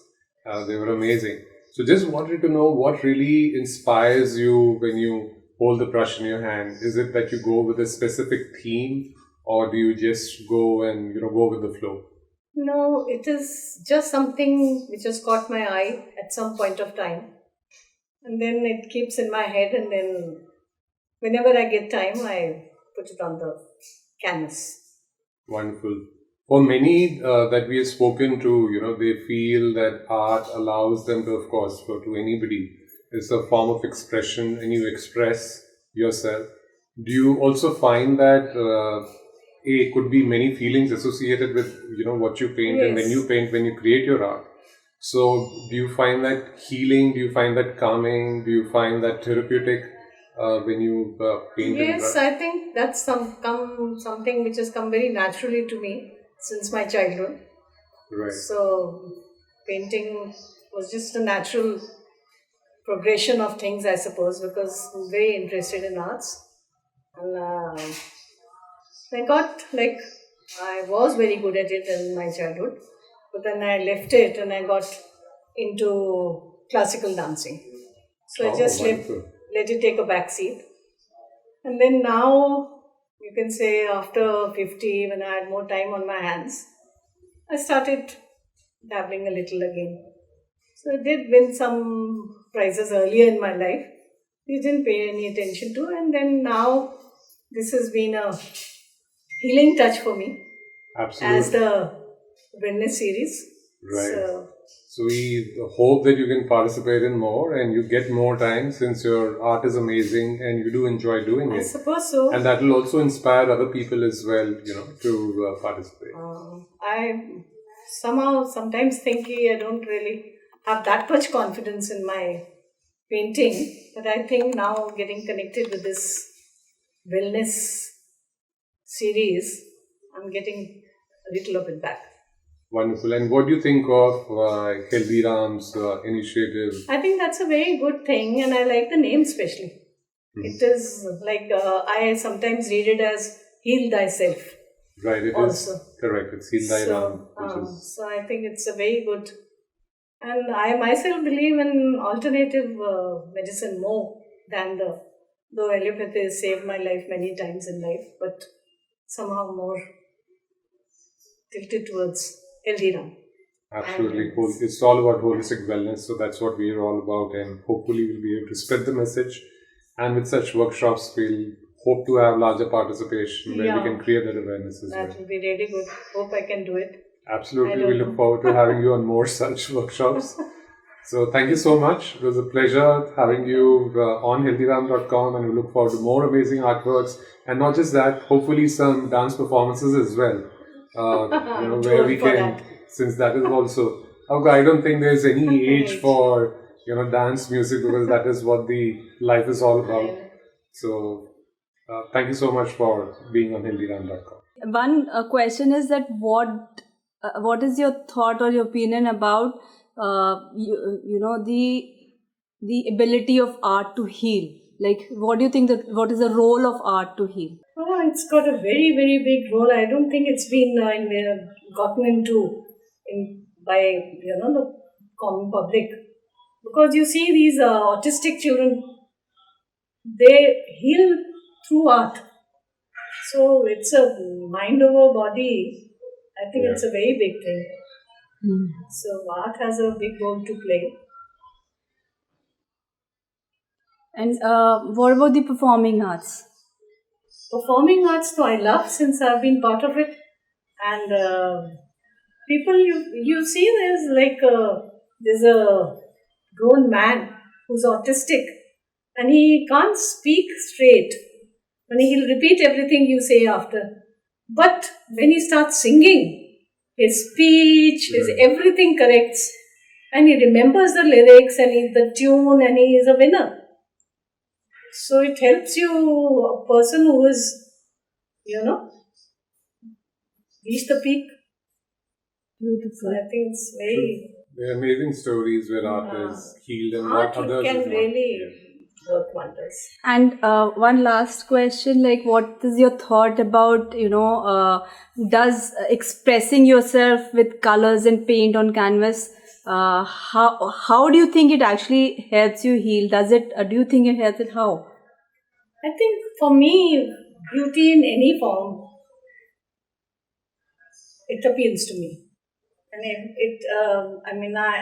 They were amazing. So just wanted to know what really inspires you when you hold the brush in your hand. Is it that you go with a specific theme, or do you just go and go with the flow? No, it is just something which has caught my eye at some point of time, and then it keeps in my head, and then whenever I get time, I put it on the canvas. Wonderful. For many that we have spoken to, they feel that art allows them to, of course, to anybody, it's a form of expression and you express yourself. Do you also find that it could be many feelings associated with, what you paint, and when you paint, when you create your art? So do you find that healing? Do you find that calming? Do you find that therapeutic when you paint? Yes, I think that's something which has come very naturally to me since my childhood. Right. So painting was just a natural progression of things, I suppose, because I'm very interested in arts. And I was very good at it in my childhood, but then I left it and I got into classical dancing. So I just let it take a back seat. And then now, you can say after 50, when I had more time on my hands, I started dabbling a little again. So I did win some prizes earlier in my life. You didn't pay any attention to, and then now this has been a healing touch for me. Absolutely. As the wellness series. Right. So So we hope that you can participate in more and you get more time, since your art is amazing and you do enjoy doing it. I suppose so. And that will also inspire other people as well, to participate. I somehow sometimes think I don't really have that much confidence in my painting, but I think now getting connected with this wellness series, I'm getting a little of it back. Wonderful. And what do you think of HealThyRam's initiative? I think that's a very good thing, and I like the name especially. It is like, I sometimes read it as Heal Thyself. Right, it also. is correct. It's HealThyRam. So I think it's a very good, and I myself believe in alternative medicine more than though allopathy has saved my life many times in life, but somehow more tilted towards HealThyRam. Absolutely. It's all about holistic wellness. So that's what we're all about. And hopefully we'll be able to spread the message. And with such workshops, we'll hope to have larger participation where we can create that awareness as well. That will be really good. Hope I can do it. Absolutely. We look forward to having you on more such workshops. So thank you so much. It was a pleasure having you on HealThyRam.com, and we look forward to more amazing artworks. And not just that, hopefully some dance performances as well. Where we can, since that is also, I don't think there's any age for, dance music, because that is what the life is all about. So thank you so much for being on HealThyRam.com. One question is that what is your thought or your opinion about the ability of art to heal? Like, what do you think what is the role of art to heal? Oh, it's got a very, very big role. I don't think it's been gotten into by the common public, because you see these autistic children, they heal through art. So it's a mind over body. I think it's a very big thing. So art has a big role to play. And what about the performing arts? Performing arts, though, I love, since I've been part of it. And people, you see, there's a grown man who's autistic, and he can't speak straight. And he'll repeat everything you say after. But when he starts singing, his speech, his everything corrects, and he remembers the lyrics and the tune, and he is a winner. So it helps you, a person who is, reach the peak. Beautiful. So I think it's very... There are amazing stories where art is healed and what others can is not. really work wonders. And one last question, like, what is your thought about, does expressing yourself with colors and paint on canvas, how do you think it actually helps you heal? Do you think it helps it? How? I think for me, beauty in any form, it appeals to me. And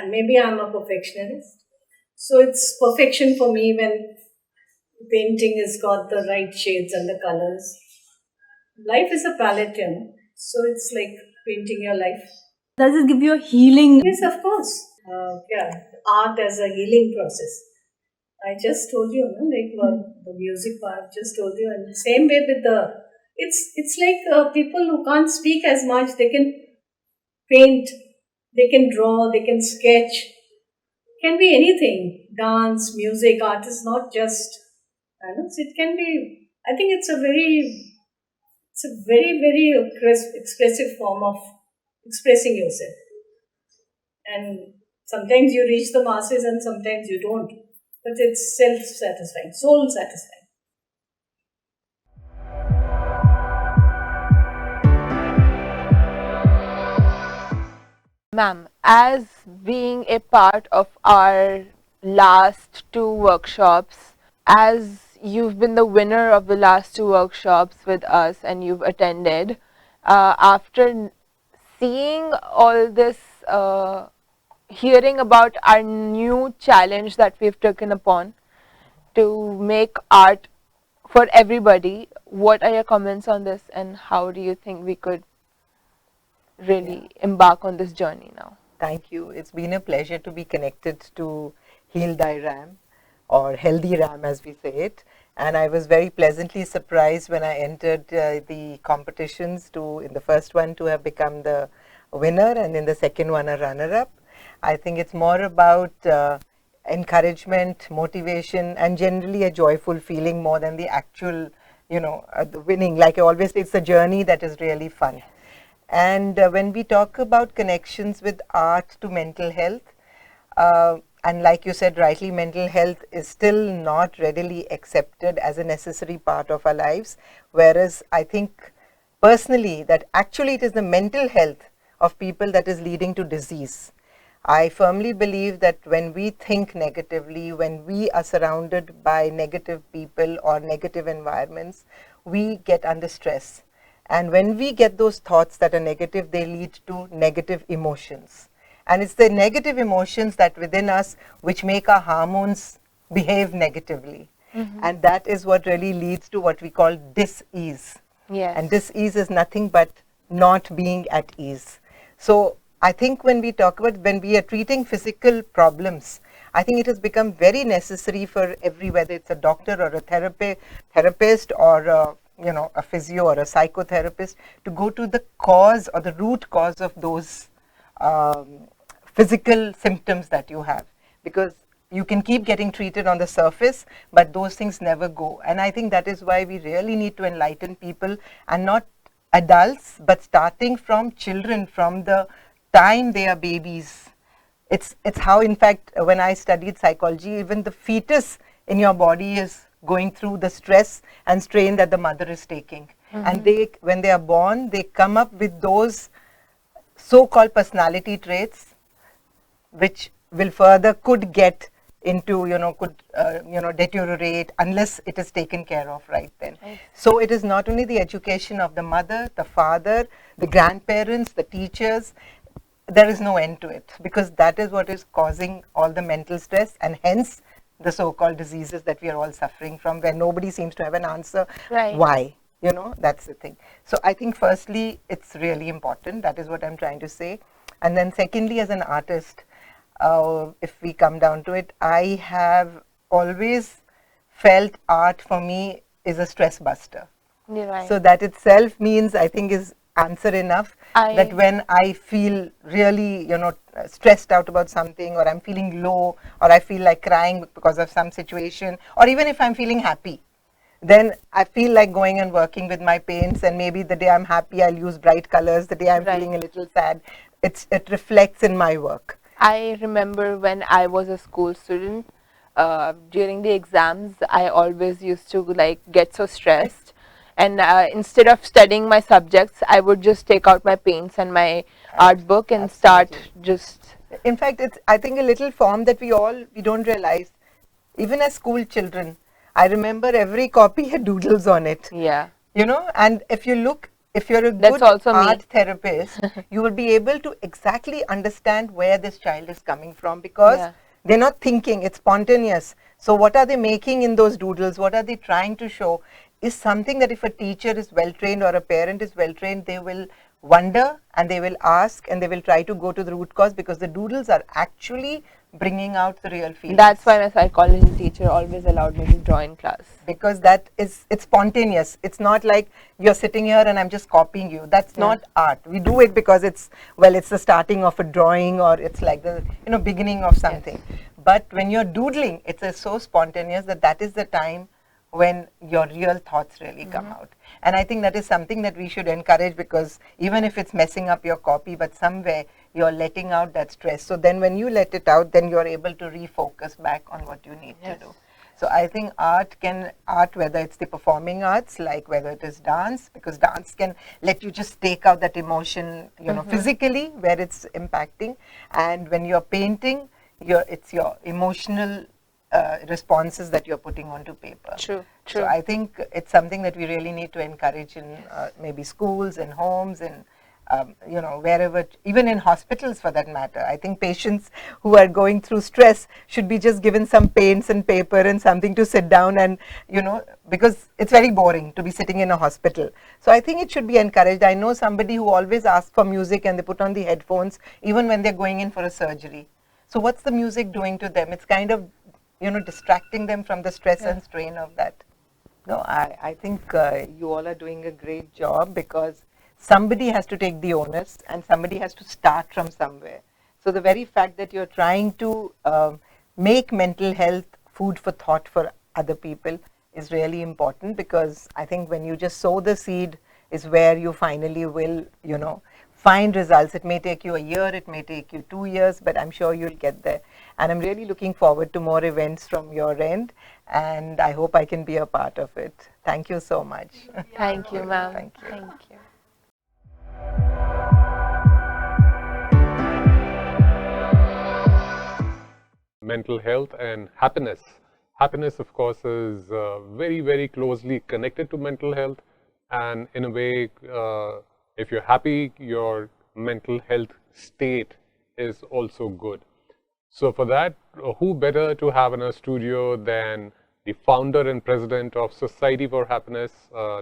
maybe I'm a perfectionist. So it's perfection for me when painting has got the right shades and the colors. Life is a palette, so it's like painting your life. Does it give you a healing? Yes, of course. Art as a healing process. I just told you, the music part, just told you. And same way with it's like people who can't speak as much, they can paint, they can draw, they can sketch. Can be anything. Dance, music, art is not just, it can be, I think it's a very, very expressive form of expressing yourself. And sometimes you reach the masses and sometimes you don't. But it's self-satisfying, soul-satisfying. Ma'am, as being a part of our last 2 workshops, as you've been the winner of the last 2 workshops with us and you've attended, after seeing all this, hearing about our new challenge that we've taken upon to make art for everybody, what are your comments on this, and how do you think we could really embark on this journey now? Thank you. It's been a pleasure to be connected to HealThyRam, or HealthyRam as we say it. And I was very pleasantly surprised when I entered the competitions in the first one to have become the winner, and in the second one a runner-up. I think it's more about encouragement, motivation, and generally a joyful feeling more than the actual, the winning. Like I always say, it's a journey that is really fun. And when we talk about connections with art to mental health, and like you said rightly, mental health is still not readily accepted as a necessary part of our lives, whereas I think personally that actually it is the mental health of people that is leading to disease. I firmly believe that when we think negatively, when we are surrounded by negative people or negative environments, we get under stress. And when we get those thoughts that are negative, they lead to negative emotions. And it's the negative emotions that within us which make our hormones behave negatively. And that is what really leads to what we call dis-ease. Yes. And dis-ease is nothing but not being at ease. So I think when we talk about, when we are treating physical problems, I think it has become very necessary for whether it's a doctor or a therapist or a physio or a psychotherapist, to go to the cause or the root cause of those physical symptoms that you have, because you can keep getting treated on the surface, but those things never go. And I think that is why we really need to enlighten people, and not adults, but starting from children, from the time they are babies. It's how, in fact, when I studied psychology, even the fetus in your body is going through the stress and strain that the mother is taking. And when they are born, they come up with those so-called personality traits, which will further could get into, deteriorate unless it is taken care of right then. So it is not only the education of the mother, the father, the grandparents, the teachers. There is no end to it, because that is what is causing all the mental stress, and hence the so-called diseases that we are all suffering from, where nobody seems to have an answer. Why? That's the thing. So I think firstly, it's really important. That is what I'm trying to say. And then secondly, as an artist, if we come down to it, I have always felt art for me is a stress buster. So that itself means, I think, is answer enough, that when I feel really, stressed out about something, or I'm feeling low, or I feel like crying because of some situation, or even if I'm feeling happy, then I feel like going and working with my paints, and maybe the day I'm happy, I'll use bright colors. The day I'm feeling a little sad, it reflects in my work. I remember when I was a school student, during the exams, I always used to get so stressed. And instead of studying my subjects, I would just take out my paints and my art book and start just... In fact, it's, I think, a little form that we don't realize. Even as school children, I remember every copy had doodles on it. Yeah. And if you're a good art therapist, you will be able to exactly understand where this child is coming from, because they're not thinking, it's spontaneous. So what are they making in those doodles? What are they trying to show? Is something that if a teacher is well trained or a parent is well trained, they will wonder and they will ask and they will try to go to the root cause, because the doodles are actually bringing out the real feelings. That's why my psychology teacher always allowed me to draw in class. Because it's spontaneous. It's not like you're sitting here and I'm just copying you. That's not art. We do it because it's the starting of a drawing, or it's like the beginning of something. But when you're doodling, it's so spontaneous that is the time when your real thoughts really come out. And I think that is something that we should encourage, because even if it's messing up your copy, but somewhere you're letting out that stress. So then when you let it out, then you're able to refocus back on what you need to do. So I think art, whether it's the performing arts, like whether it is dance, because dance can let you just take out that emotion, physically, where it's impacting. And when you're painting, it's your emotional responses that you're putting onto paper. True. So I think it's something that we really need to encourage in maybe schools and homes, and wherever, even in hospitals for that matter. I think patients who are going through stress should be just given some paints and paper and something to sit down and, because it's very boring to be sitting in a hospital. So I think it should be encouraged. I know somebody who always asks for music and they put on the headphones even when they're going in for a surgery. So what's the music doing to them? It's kind of, distracting them from the stress and strain of that. No, I think you all are doing a great job, because somebody has to take the onus and somebody has to start from somewhere. So the very fact that you're trying to make mental health food for thought for other people is really important, because I think when you just sow the seed is where you finally will, find results. It may take you a year, it may take you 2 years, but I'm sure you'll get there. And I'm really looking forward to more events from your end, and I hope I can be a part of it. Thank you so much. Thank you, ma'am. Thank you. Thank you. Mental health and happiness. Happiness, of course, is very, very closely connected to mental health, and in a way, if you're happy, your mental health state is also good. So for that, who better to have in our studio than the founder and president of Society for Happiness,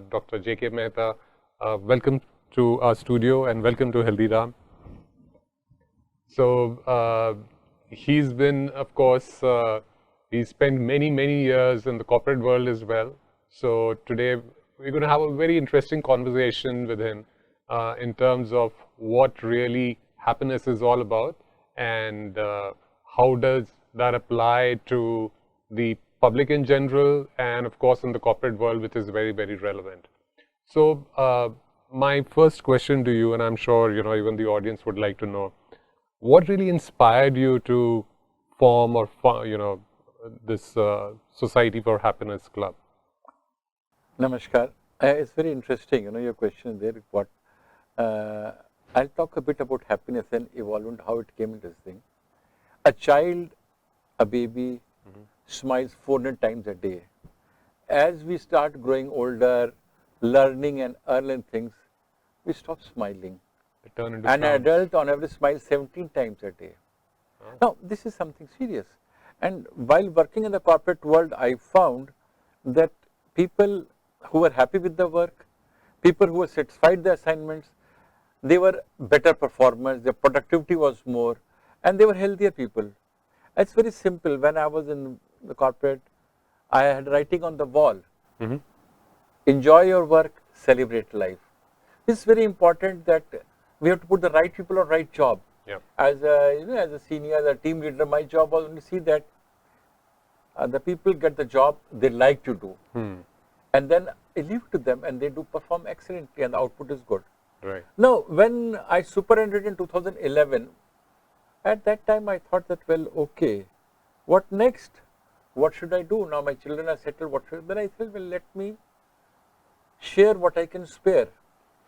Dr. J.K. Mehta. Welcome to our studio and welcome to HealThyRam. So he's been, of course, he spent many, many years in the corporate world as well. So today we're going to have a very interesting conversation with him in terms of what really happiness is all about, and how does that apply to the public in general, and of course in the corporate world, which is very, very relevant. So my first question to you, and I'm sure even the audience would like to know, what really inspired you to form or this Society for Happiness Club? Namaskar. It's very interesting, your question there. What I'll talk a bit about happiness and evolvement, how it came into this thing. A child, a baby, smiles 400 times a day. As we start growing older, learning and earning things, we stop smiling. An adult on average smiles 17 times a day. Now, this is something serious. And while working in the corporate world, I found that people who were happy with the work, people who were satisfied with the assignments, they were better performers, their productivity was more, and they were healthier people. It's very simple. When I was in the corporate, I had writing on the wall, enjoy your work, celebrate life. It's very important that we have to put the right people on right job. As a senior, as a team leader, my job was to see that the people get the job they like to do. And then I leave it to them and they do perform excellently and the output is good. Right. Now, when I superannuated in 2011, at that time I thought that, well, okay, what next? What should I do? Now my children are settled, then I said, well, let me share what I can spare.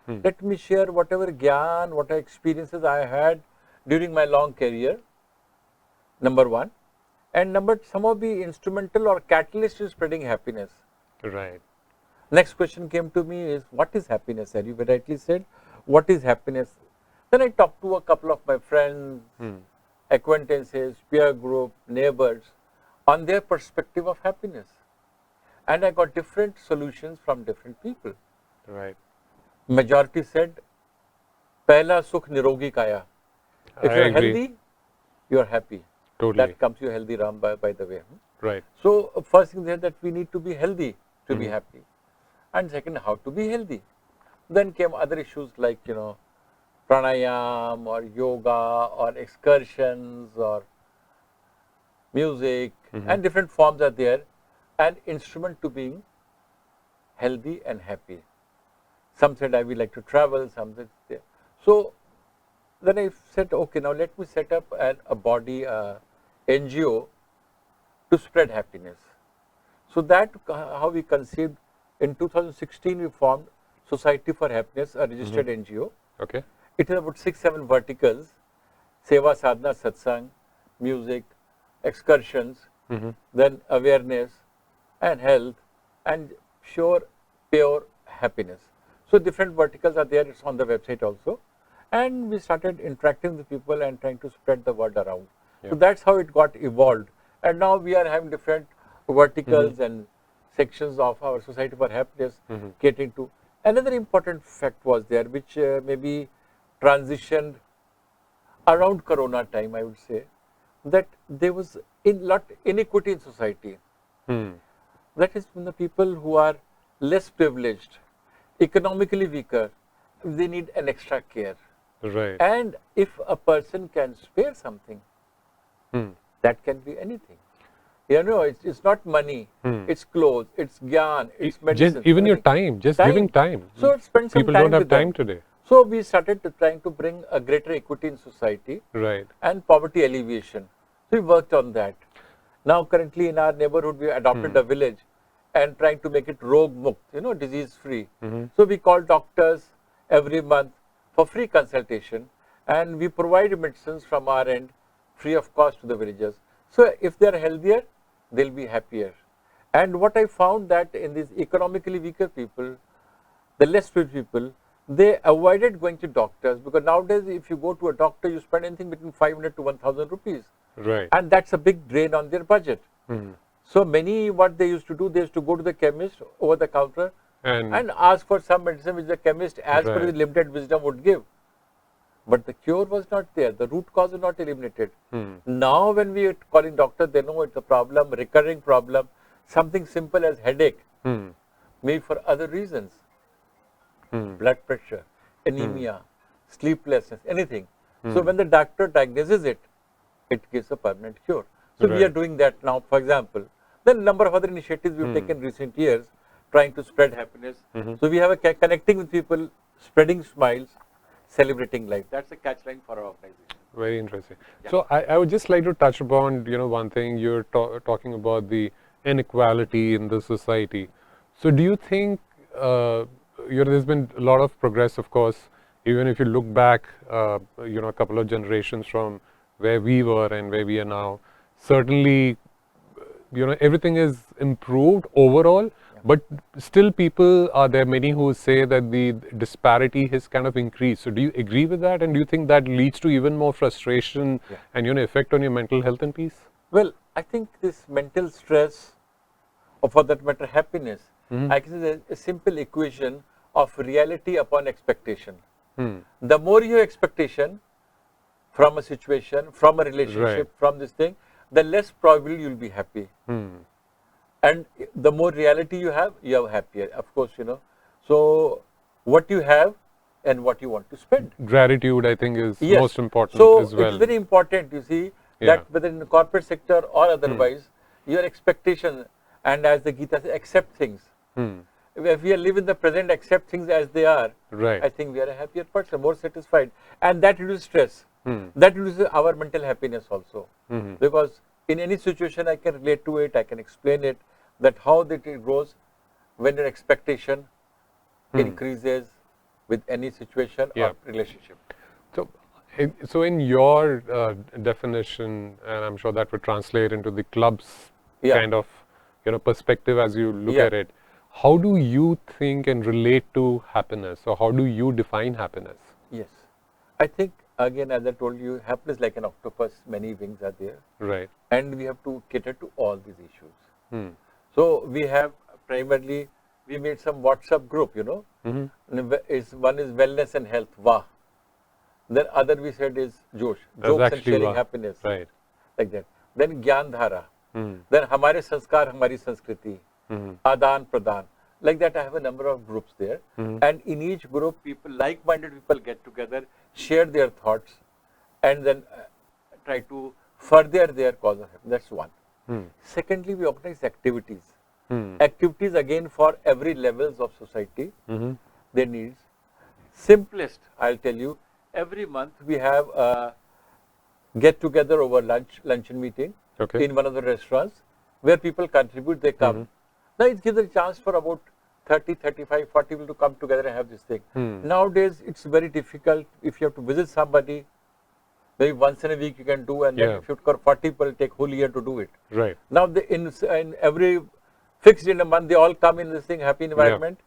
Let me share whatever gyan, whatever experiences I had during my long career, number one. And number, somehow be instrumental or catalyst in spreading happiness. Right. Next question came to me is, what is happiness? As you rightly said, what is happiness? Then I talked to a couple of my friends, acquaintances, peer group, neighbors, on their perspective of happiness. And I got different solutions from different people. Right. Majority said, Pehla sukh nirogi kaya. If you are healthy, you are happy. Totally. That comes to HealThyRam, by the way. Right. So, first thing is that we need to be healthy to be happy. And second, how to be healthy. Then came other issues like, pranayam or yoga or excursions or music and different forms are there, and instrument to being healthy and happy. Some said I would like to travel, some said there. So then I said, okay, now let me set up a body, NGO to spread happiness. So that how we conceived. In 2016, we formed Society for Happiness, a registered NGO. Okay. It has about 6-7 verticals: Seva, Sadhana, Satsang, music, excursions, then awareness and health, and pure happiness. So different verticals are there. It's on the website also. and we started interacting with people and trying to spread the word around. So that's how it got evolved, and now we are having different verticals and sections of our Society for Happiness catering to. Another important fact was there, which maybe transitioned around Corona time, I would say, that there was lot inequity in society. That is, when the people who are less privileged, economically weaker, they need an extra care. Right. And if a person can spare something, that can be anything. You know, it's not money, it's clothes, it's gyan, it's medicine. Just even your time, just giving time. So spend some People time don't have with time them. today. So we started trying to bring a greater equity in society, Right. and poverty alleviation. So we worked on that. Now currently in our neighborhood we adopted a village and trying to make it rogue mukt, you know, disease free. So we call doctors every month for free consultation, and we provide medicines from our end free of cost to the villagers. So if they are healthier, they'll be happier. And what I found that in these economically weaker people, the less fit people, they avoided going to doctors, because nowadays if you go to a doctor, you spend anything between 500 to 1000 rupees. Right. And that's a big drain on their budget. So many, what they used to do, they used to go to the chemist over the counter and ask for some medicine which the chemist, as per his limited wisdom, would give. But the cure was not there. The root cause was not eliminated. Now when we are calling doctor, they know it's a problem, recurring problem, something simple as headache, maybe for other reasons, blood pressure, anemia, sleeplessness, anything. So when the doctor diagnoses it, it gives a permanent cure. So we are doing that now, for example. Then number of other initiatives we've taken in recent years, trying to spread happiness. So we have a connecting with people, spreading smiles, celebrating life. That's a catchline for our organization. Very interesting. So I would just like to touch upon, you know, one thing. You're talking about the inequality in the society. So do you think, you know, there's been a lot of progress, of course, even if you look back, you know, a couple of generations from where we were and where we are now, certainly, you know, everything is improved overall, but still people are there many who say that the disparity has kind of increased. So do you agree with that, and do you think that leads to even more frustration and, you know, effect on your mental health and peace? Well, I think this mental stress, or for that matter happiness, I can say a simple equation of reality upon expectation. The more you have expectation from a situation, from a relationship, from this thing, the less probably you'll be happy. And the more reality you have happier, of course, you know. So what you have and what you want to spend. Gratitude, I think, is most important as well. So it's very important, you see, that whether in the corporate sector or otherwise, your expectation, and as the Gita says, accept things. If we live in the present, accept things as they are, I think we are a happier person, more satisfied. And that reduces stress. That reduces our mental happiness also. Because in any situation I can relate to it, I can explain it, that how that it grows when your expectation increases with any situation or relationship. So in your definition, and I'm sure that would translate into the club's kind of, you know, perspective as you look at it, how do you think and relate to happiness, or how do you define happiness? Yes, I think, again, as I told you, happiness like an octopus, many wings are there. Right. And we have to cater to all these issues. So we have primarily, we made some WhatsApp group, you know. One is wellness and health, WAH. Then other we said is Josh, jokes and sharing happiness. Right. Like that. Then Gyan Dhara. Then Hamare Sanskar, Hamari Sanskriti. Adan Pradan. Like that, I have a number of groups there. And in each group, people, like-minded people get together, share their thoughts, and then try to further their cause of happiness. That's one. Secondly, we organize activities. Activities again for every levels of society, their needs. Simplest, I'll tell you, every month we have a get together over luncheon meeting in one of the restaurants where people contribute, they come. Now it gives a chance for about 30, 35, 40 people to come together and have this thing. Nowadays, it's very difficult if you have to visit somebody. Maybe once in a week you can do, and then if you've got 40 people, take whole year to do it. Right. Now, in every fixed in a month, they all come in this thing, happy environment,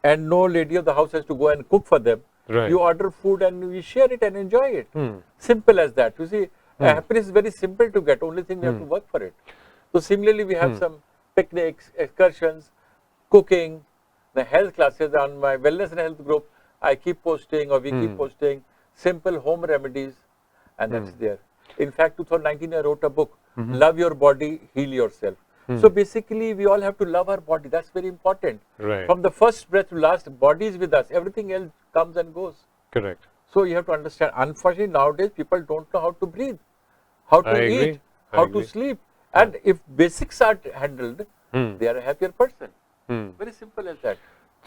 and no lady of the house has to go and cook for them. Right. You order food and we share it and enjoy it. Simple as that. You see, happiness is very simple to get. Only thing we have to work for it. So similarly, we have some picnics, excursions, cooking, the health classes on my wellness and health group. I keep posting, or we keep posting simple home remedies, and that's there. In fact, 2019 I wrote a book, Love Your Body, Heal Yourself. So basically, we all have to love our body. That's very important. Right. From the first breath to last, body is with us. Everything else comes and goes. Correct. So you have to understand. Unfortunately, nowadays people don't know how to breathe, how to eat, how to sleep. And if basics are handled, they are a happier person. Very simple as that.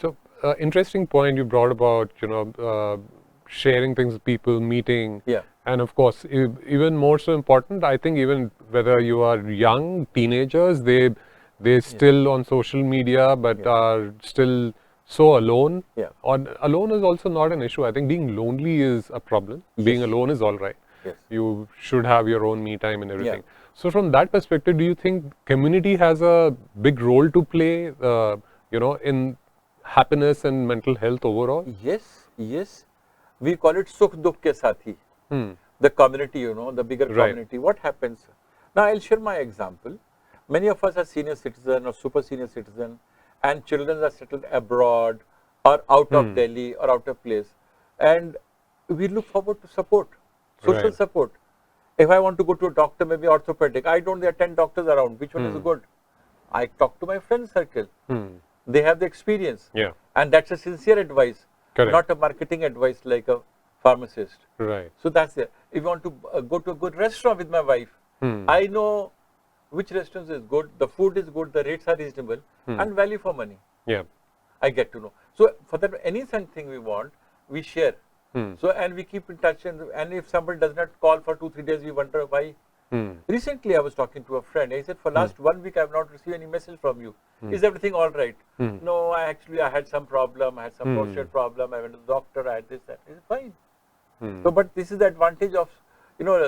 So, interesting point you brought about, sharing things with people, meeting. Yeah. And of course, even more so important, I think even whether you are young, teenagers, they're still on social media, but are still so alone. Yeah. Or alone is also not an issue. I think being lonely is a problem. Being alone is all right. Yes. You should have your own me time and everything. So from that perspective, do you think community has a big role to play, in happiness and mental health overall? Yes, yes. We call it Sukh Dukh Ke Sathi. The community, the bigger community. What happens? Now, I'll share my example. Many of us are senior citizen or super senior citizen, and children are settled abroad or out of Delhi or out of place. And we look forward to support, social support. If I want to go to a doctor, maybe orthopedic, I don't, there are 10 doctors around. Which one is good? I talk to my friend circle. They have the experience. Yeah. And that's a sincere advice, Correct. not a marketing advice like a pharmacist. Right. So that's it. If you want to go to a good restaurant with my wife, I know which restaurant is good, the food is good, the rates are reasonable, and value for money. Yeah. I get to know. So for that, anything we want, we share. So, and we keep in touch, and if somebody does not call for 2-3 days, we wonder why. Recently, I was talking to a friend. He said, for last 1 week, I have not received any message from you. Is everything all right? No, I had some problem. I had some prostate problem. I went to the doctor. I had this, that. It's fine. So, but this is the advantage of,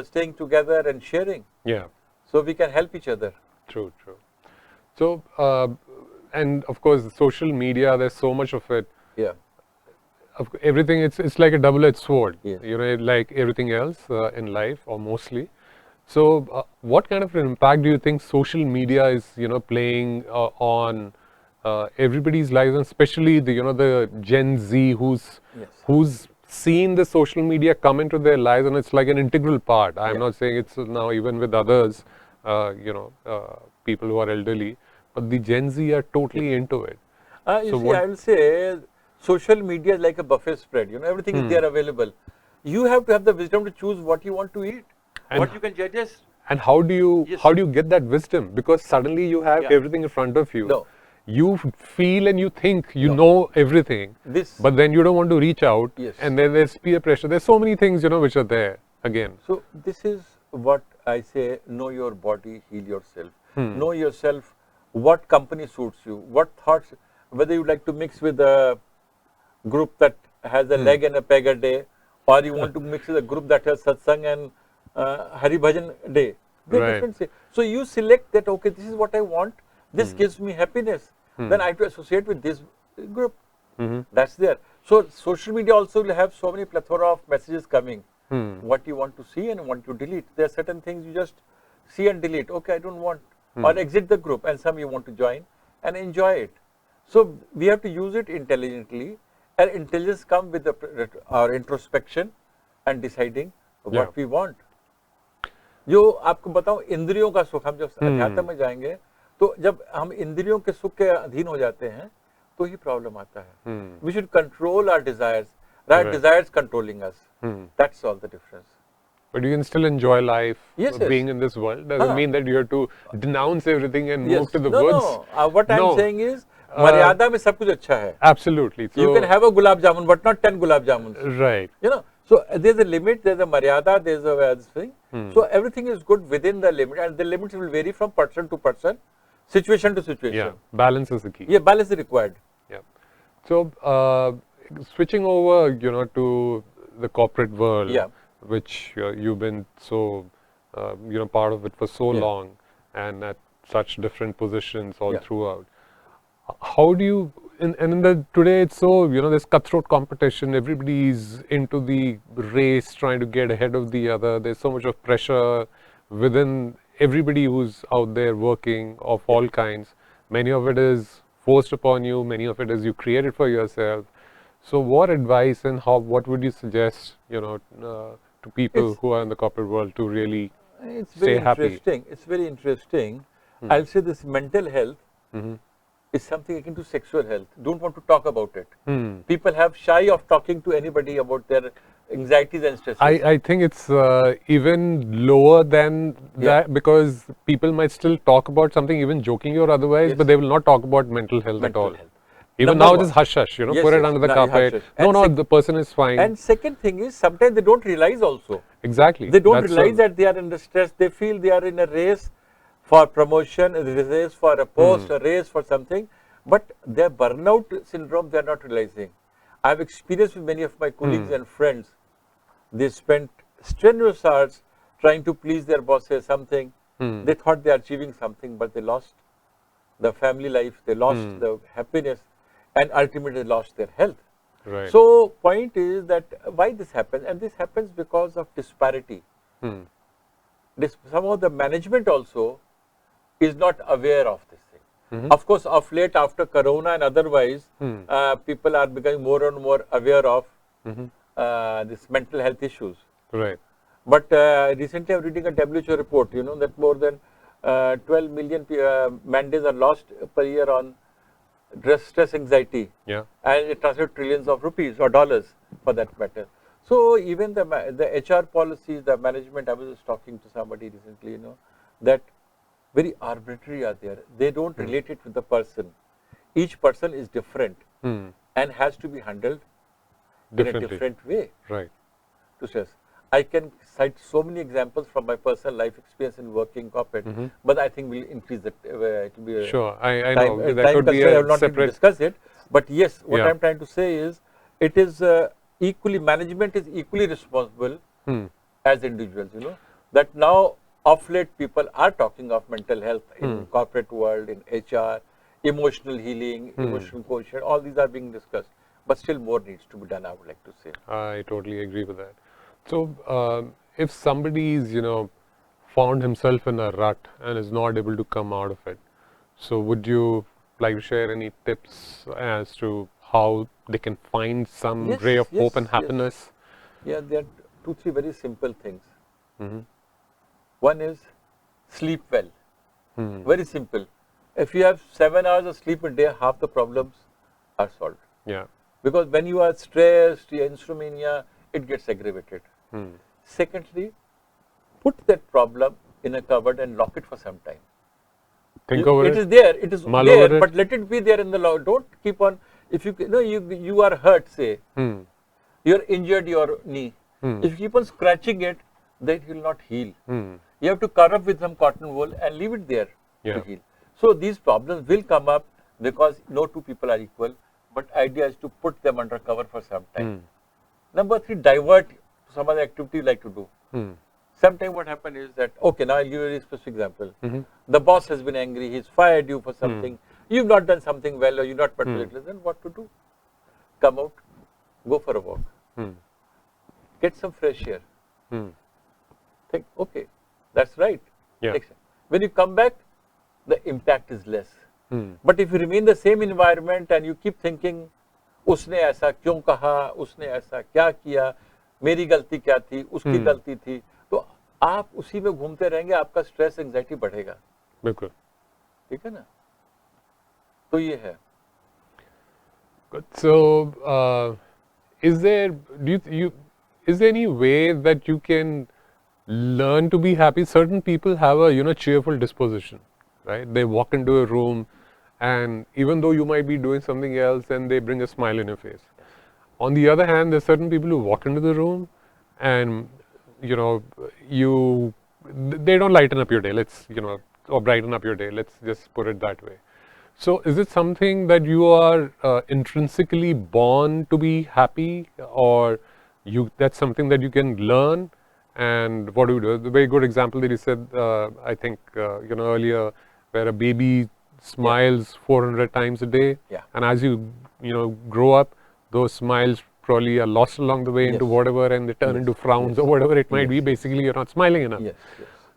staying together and sharing. Yeah. So we can help each other. True, true. So, and of course, social media, there's so much of it. Yeah. Everything, it's like a double-edged sword, Yes. like everything else in life, or mostly. So, what kind of an impact do you think social media is, playing on everybody's lives, and especially the Gen Z who's seen the social media come into their lives, and it's like an integral part. I'm not saying it's now even with others, people who are elderly, but the Gen Z are totally into it. I will say social media is like a buffet spread. Everything is there available. You have to have the wisdom to choose what you want to eat, And what you can digest. And how do you get that wisdom? Because suddenly you have everything in front of you. No. You feel and you think you know everything, but then you don't want to reach out, and then there's peer pressure. There's so many things, which are there again. So this is what I say, know your body, heal yourself. Know yourself, what company suits you, what thoughts, whether you like to mix with a group that has a leg and a peg a day, or you want to mix with a group that has satsang and Hari Bhajan day. They're different. So you select that, okay, this is what I want, this gives me happiness, then I have to associate with this group. That's there. So social media also will have so many plethora of messages coming. What you want to see and want to delete. There are certain things you just see and delete. Okay, I don't want. Or exit the group, and some you want to join and enjoy it. So we have to use it intelligently, and intelligence comes with our introspection and deciding what we want. जो आपको बताऊं, इंद्रियों का सुख, हम जब अध्यात्म में जाएंगे तो जब हम इंद्रियों के सुख के अधीन हो जाते हैं तो ही प्रॉब्लम आता है. We should control our desires, right? Desires controlling us. That's all the difference. But you can still enjoy life, yes. being in this world. Doesn't mean that you have to denounce everything and move to the no, woods. No, what I'm saying is, मर्यादा में सब कुछ अच्छा है. Absolutely. So, you can have a gulab jamun, but not 10 gulab jamuns. Right. So there's a limit, there's a maryada, there's a thing. So everything is good within the limit, and the limits will vary from person to person, situation to situation. Yeah, balance is the key. Yeah, balance is required. Yeah. So switching over, to the corporate world, which you've been so, part of it for so long, and at such different positions all throughout. How do you today it's so, there's cutthroat competition. Everybody's into the race, trying to get ahead of the other. There's so much of pressure within everybody who's out there working of all kinds. Many of it is forced upon you. Many of it is you created for yourself. So what advice and what would you suggest, to people who are in the corporate world to really stay happy? It's very interesting. I'll say this: mental health is something akin to sexual health. Don't want to talk about it. People have shy of talking to anybody about their anxieties and stresses. I think it's even lower than that, because people might still talk about something, even jokingly or otherwise, but they will not talk about mental health at all. Even now, just hush hush, put it under the carpet. No, the person is fine. And second thing is, sometimes they don't realize also. Exactly. They don't realize that they are under stress. They feel they are in a race for promotion, a race for a post, a race for something. But their burnout syndrome, they are not realizing. I have experienced with many of my colleagues and friends. They spent strenuous hours trying to please their bosses, something. They thought they are achieving something, but they lost the family life, they lost the happiness, and ultimately lost their health. Right. So, point is that why this happens, and this happens because of disparity. Some of the management also is not aware of this thing. Of course, of late after Corona and otherwise, people are becoming more and more aware of this mental health issues. Right. But recently I am reading a WHO report, that more than 12 million man days are lost per year on stress, anxiety, and it translates trillions of rupees or dollars for that matter. So even the HR policies, the management, I was just talking to somebody recently, that very arbitrary are there. They don't relate it with the person. Each person is different and has to be handled in a different way. Right. To stress. I can cite so many examples from my personal life experience in working corporate, but I think we'll increase it. It will be sure, I know. That could be I will not separate discuss it. But yes, what I'm trying to say is, it is equally, management is equally responsible as individuals, that now of late people are talking of mental health in corporate world, in HR, emotional healing, emotional quotient, all these are being discussed. But still more needs to be done, I would like to say. I totally agree with that. So, if somebody's, found himself in a rut and is not able to come out of it, so would you like to share any tips as to how they can find some ray of hope and happiness? Yeah, there are 2-3 very simple things. One is sleep well. Very simple. If you have 7 hours of sleep a day, half the problems are solved. Yeah. Because when you are stressed, your insomnia, it gets aggravated. Secondly, put that problem in a cupboard and lock it for some time. Think over it. It is there, it is there, but let it be there in the law. Don't keep on. If you are hurt, say, you are injured your knee. If you keep on scratching it, then it will not heal. You have to cover up with some cotton wool and leave it there to heal. So these problems will come up because no two people are equal, but idea is to put them under cover for some time. Number 3, divert some other activity you like to do. Sometimes what happens is that, okay, now I'll give you a very specific example. The boss has been angry, he's fired you for something, you've not done something well, or you're not particularly, then what to do? Come out, go for a walk, get some fresh air. Think, okay, that's right. When you come back, the impact is less. But if you remain in the same environment and you keep thinking, उसने ऐसा क्यों कहा, उसने ऐसा क्या किया, मेरी गलती क्या थी, उसकी गलती थी, तो आप उसी में घूमते रहेंगे, आपका स्ट्रेस एंजाइटी बढ़ेगा. बिल्कुल. ठीक है ना? तो ये है. Good. So, is there any way that you can learn to be happy? Certain people have a cheerful disposition, right? They walk into a room, and even though you might be doing something else, and they bring a smile in your face. On the other hand, there's certain people who walk into the room, and they don't lighten up your day. Or brighten up your day. Let's just put it that way. So, is it something that you are intrinsically born to be happy, or that's something that you can learn? And what do you do? The very good example that you said, I think, earlier, where a baby smiles 400 times a day. Yeah. And as you grow up, those smiles probably are lost along the way into whatever, and they turn into frowns or whatever it might be. Basically, you're not smiling enough. Yes.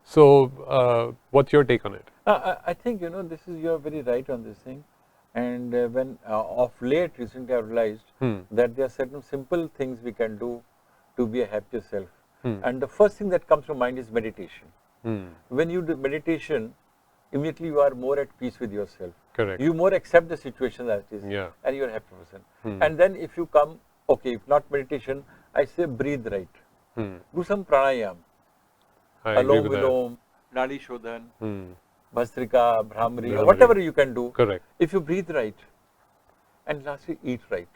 So, what's your take on it? I think, you're very right on this thing. And when of late, recently I realized that there are certain simple things we can do to be a happier self. And the first thing that comes to mind is meditation. When you do meditation, immediately you are more at peace with yourself. Correct. You more accept the situation as it is, and you're a happy person. And then if you come, okay, if not meditation, I say breathe right. Do some pranayam. Alom Vilom, Nadi Shodhan, Bhastrika, Brahmari, whatever you can do. Correct. If you breathe right, and lastly eat right.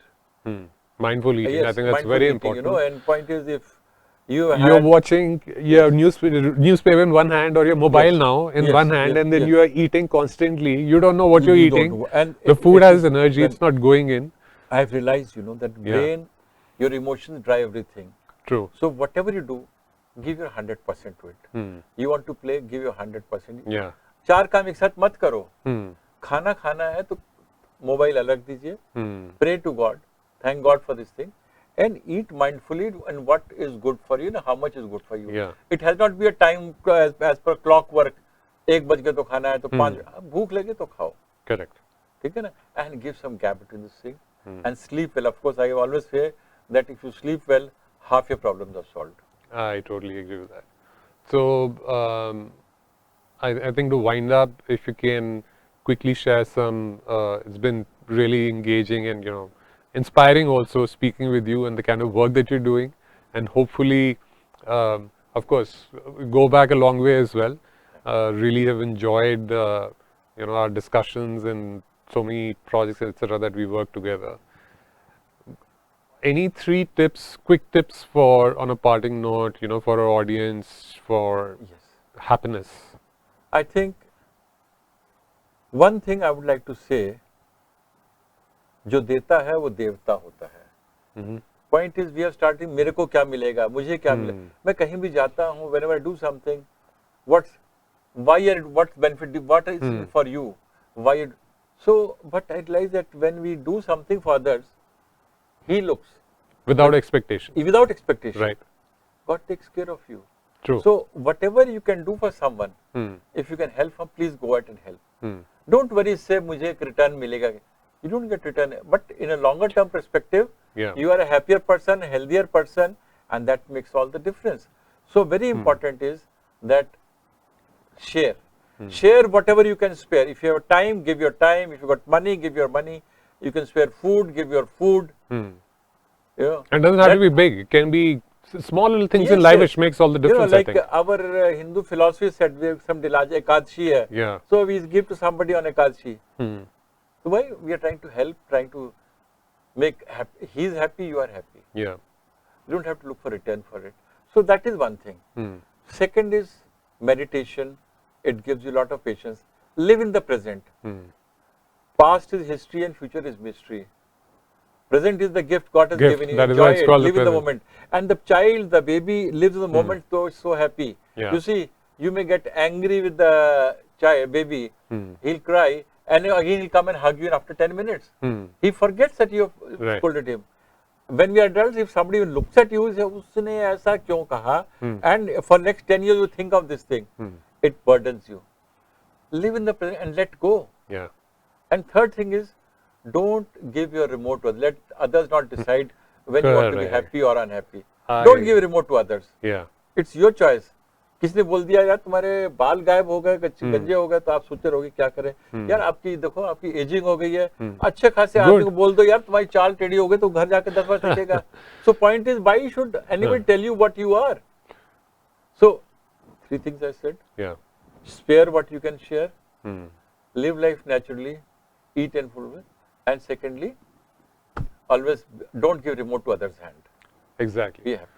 Mindful eating, Yes, I think that's mindful very eating, important. And point is, if you're watching your newspaper in one hand or your mobile now in one hand, and then you are eating constantly, you don't know what you're eating. And the food has energy, it's not going in. I have realized, that brain, your emotions drive everything. True. So whatever you do, give your 100% to it. You want to play, give your 100%. Yeah. 4 काम एक साथ मत करो. खाना खाना है तो mobile अलग दीजिए. Pray to God, thank God for this thing, and eat mindfully and what is good for you, how much is good for you. Yeah. It has not be a time as per clockwork. 1 बज गया तो खाना है तो 5 भूख लगे तो खाओ. Correct. ठीक है ना? And give some gap between this thing and sleep well. Of course, I always say that if you sleep well, half your problems are solved. I totally agree with that. So, I think to wind up, if you can quickly share some, it's been really engaging and, inspiring also speaking with you and the kind of work that you're doing, and hopefully, of course, go back a long way as well. Really have enjoyed, our discussions and so many projects, etc., that we work together. Any 3 tips, quick tips on a parting note, for our audience, for happiness? I think one thing I would like to say, जो देता है वो देवता होता है. Point is, we are starting, मेरे को क्या मिलेगा, मुझे क्या मिलेगा. मैं कहीं भी जाता हूँ, whenever I do something, what's benefit, what is for you, why? So, but I realize that when we do something for others, He looks. Without expectation. Without expectation. Right. God takes care of you. True. So, whatever you can do for someone, if you can help him, please go out and help. Don't worry, say, मुझे एक return मिलेगा. You don't get return. But in a longer term perspective, you are a happier person, a healthier person, and that makes all the difference. So, very important is that share. Share whatever you can spare. If you have time, give your time. If you got money, give your money. You can spare food, give your food. And it doesn't have to be big. It can be small little things in life which makes all the difference. Like I think. Our Hindu philosophy said, we have some Ekadashi hai. Yeah. So we give to somebody on Ekadashi. So why we are trying to help, trying to make happy. He is happy, you are happy. Yeah. You don't have to look for return for it. So that is one thing. Second is meditation. It gives you a lot of patience. Live in the present. Past is history and future is mystery. Present is the gift God has given you. That is Enjoy why it's it. called Live the in the present. moment. And the child, the baby lives in the moment, so it's so happy. Yeah. You see, you may get angry with the baby. He'll cry, and again he'll come and hug you after 10 minutes. He forgets that you have scolded him. When we are adults, if somebody even looks at you, say, "Usne aisa kyun kaha?" and for next 10 years you think of this thing, it burdens you. Live in the present and let go. Yeah. And third thing is, don't give your remote to others. Let others not decide when you want to be happy or unhappy. Don't give remote to others. Yeah. It's your choice. किसने बोल दिया यार तुम्हारे बाल गायब हो गए, गंजे हो गए, तो आप सोचते रहोगे क्या करें. यार आपकी देखो आपकी एजिंग हो गई है, अच्छे खासे आदमी को बोल दो यार तुम्हारी चाल टेढ़ी हो गई तो घर जाके 10 बार सीखेगा. So point is, why should anybody tell you what you are? So 3 things I said. Yeah. Spare what you can share. Live life naturally. Eat and full. And secondly, always don't give remote to others' hand. Exactly. Be happy.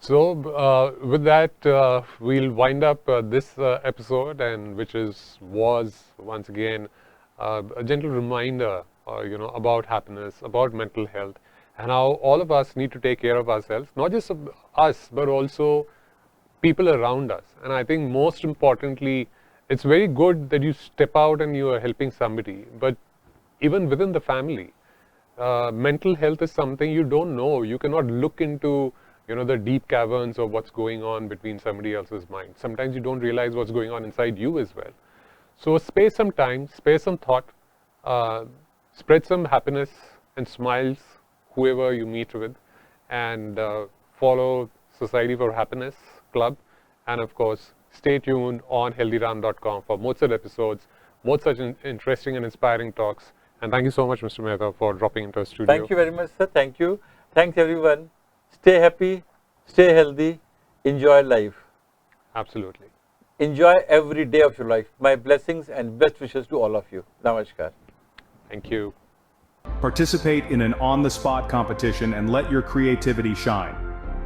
So, with that, we'll wind up this episode, and which was once again a gentle reminder, about happiness, about mental health, and how all of us need to take care of ourselves, not just us, but also people around us. And I think most importantly, it's very good that you step out and you are helping somebody, but even within the family, mental health is something you don't know. You cannot look into, the deep caverns of what's going on between somebody else's mind. Sometimes you don't realize what's going on inside you as well. So spare some time, spare some thought, spread some happiness and smiles whoever you meet with, and follow Society for Happiness Club, and of course stay tuned on HealThyRam.com for more such episodes, more such interesting and inspiring talks. And thank you so much, Mr. Mehta, for dropping into our studio. Thank you very much, sir. Thank you. Thanks, everyone. Stay happy, stay healthy, enjoy life. Absolutely. Enjoy every day of your life. My blessings and best wishes to all of you. Namaskar. Thank you. Participate in an on-the-spot competition and let your creativity shine.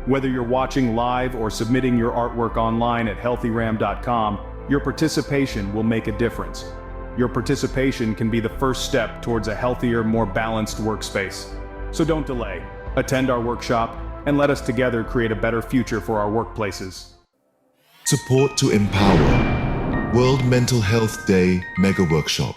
Whether you're watching live or submitting your artwork online at HealThyRam.com, your participation will make a difference. Your participation can be the first step towards a healthier, more balanced workspace. So don't delay. Attend our workshop and let us together create a better future for our workplaces. Support to empower. World Mental Health Day Mega Workshop.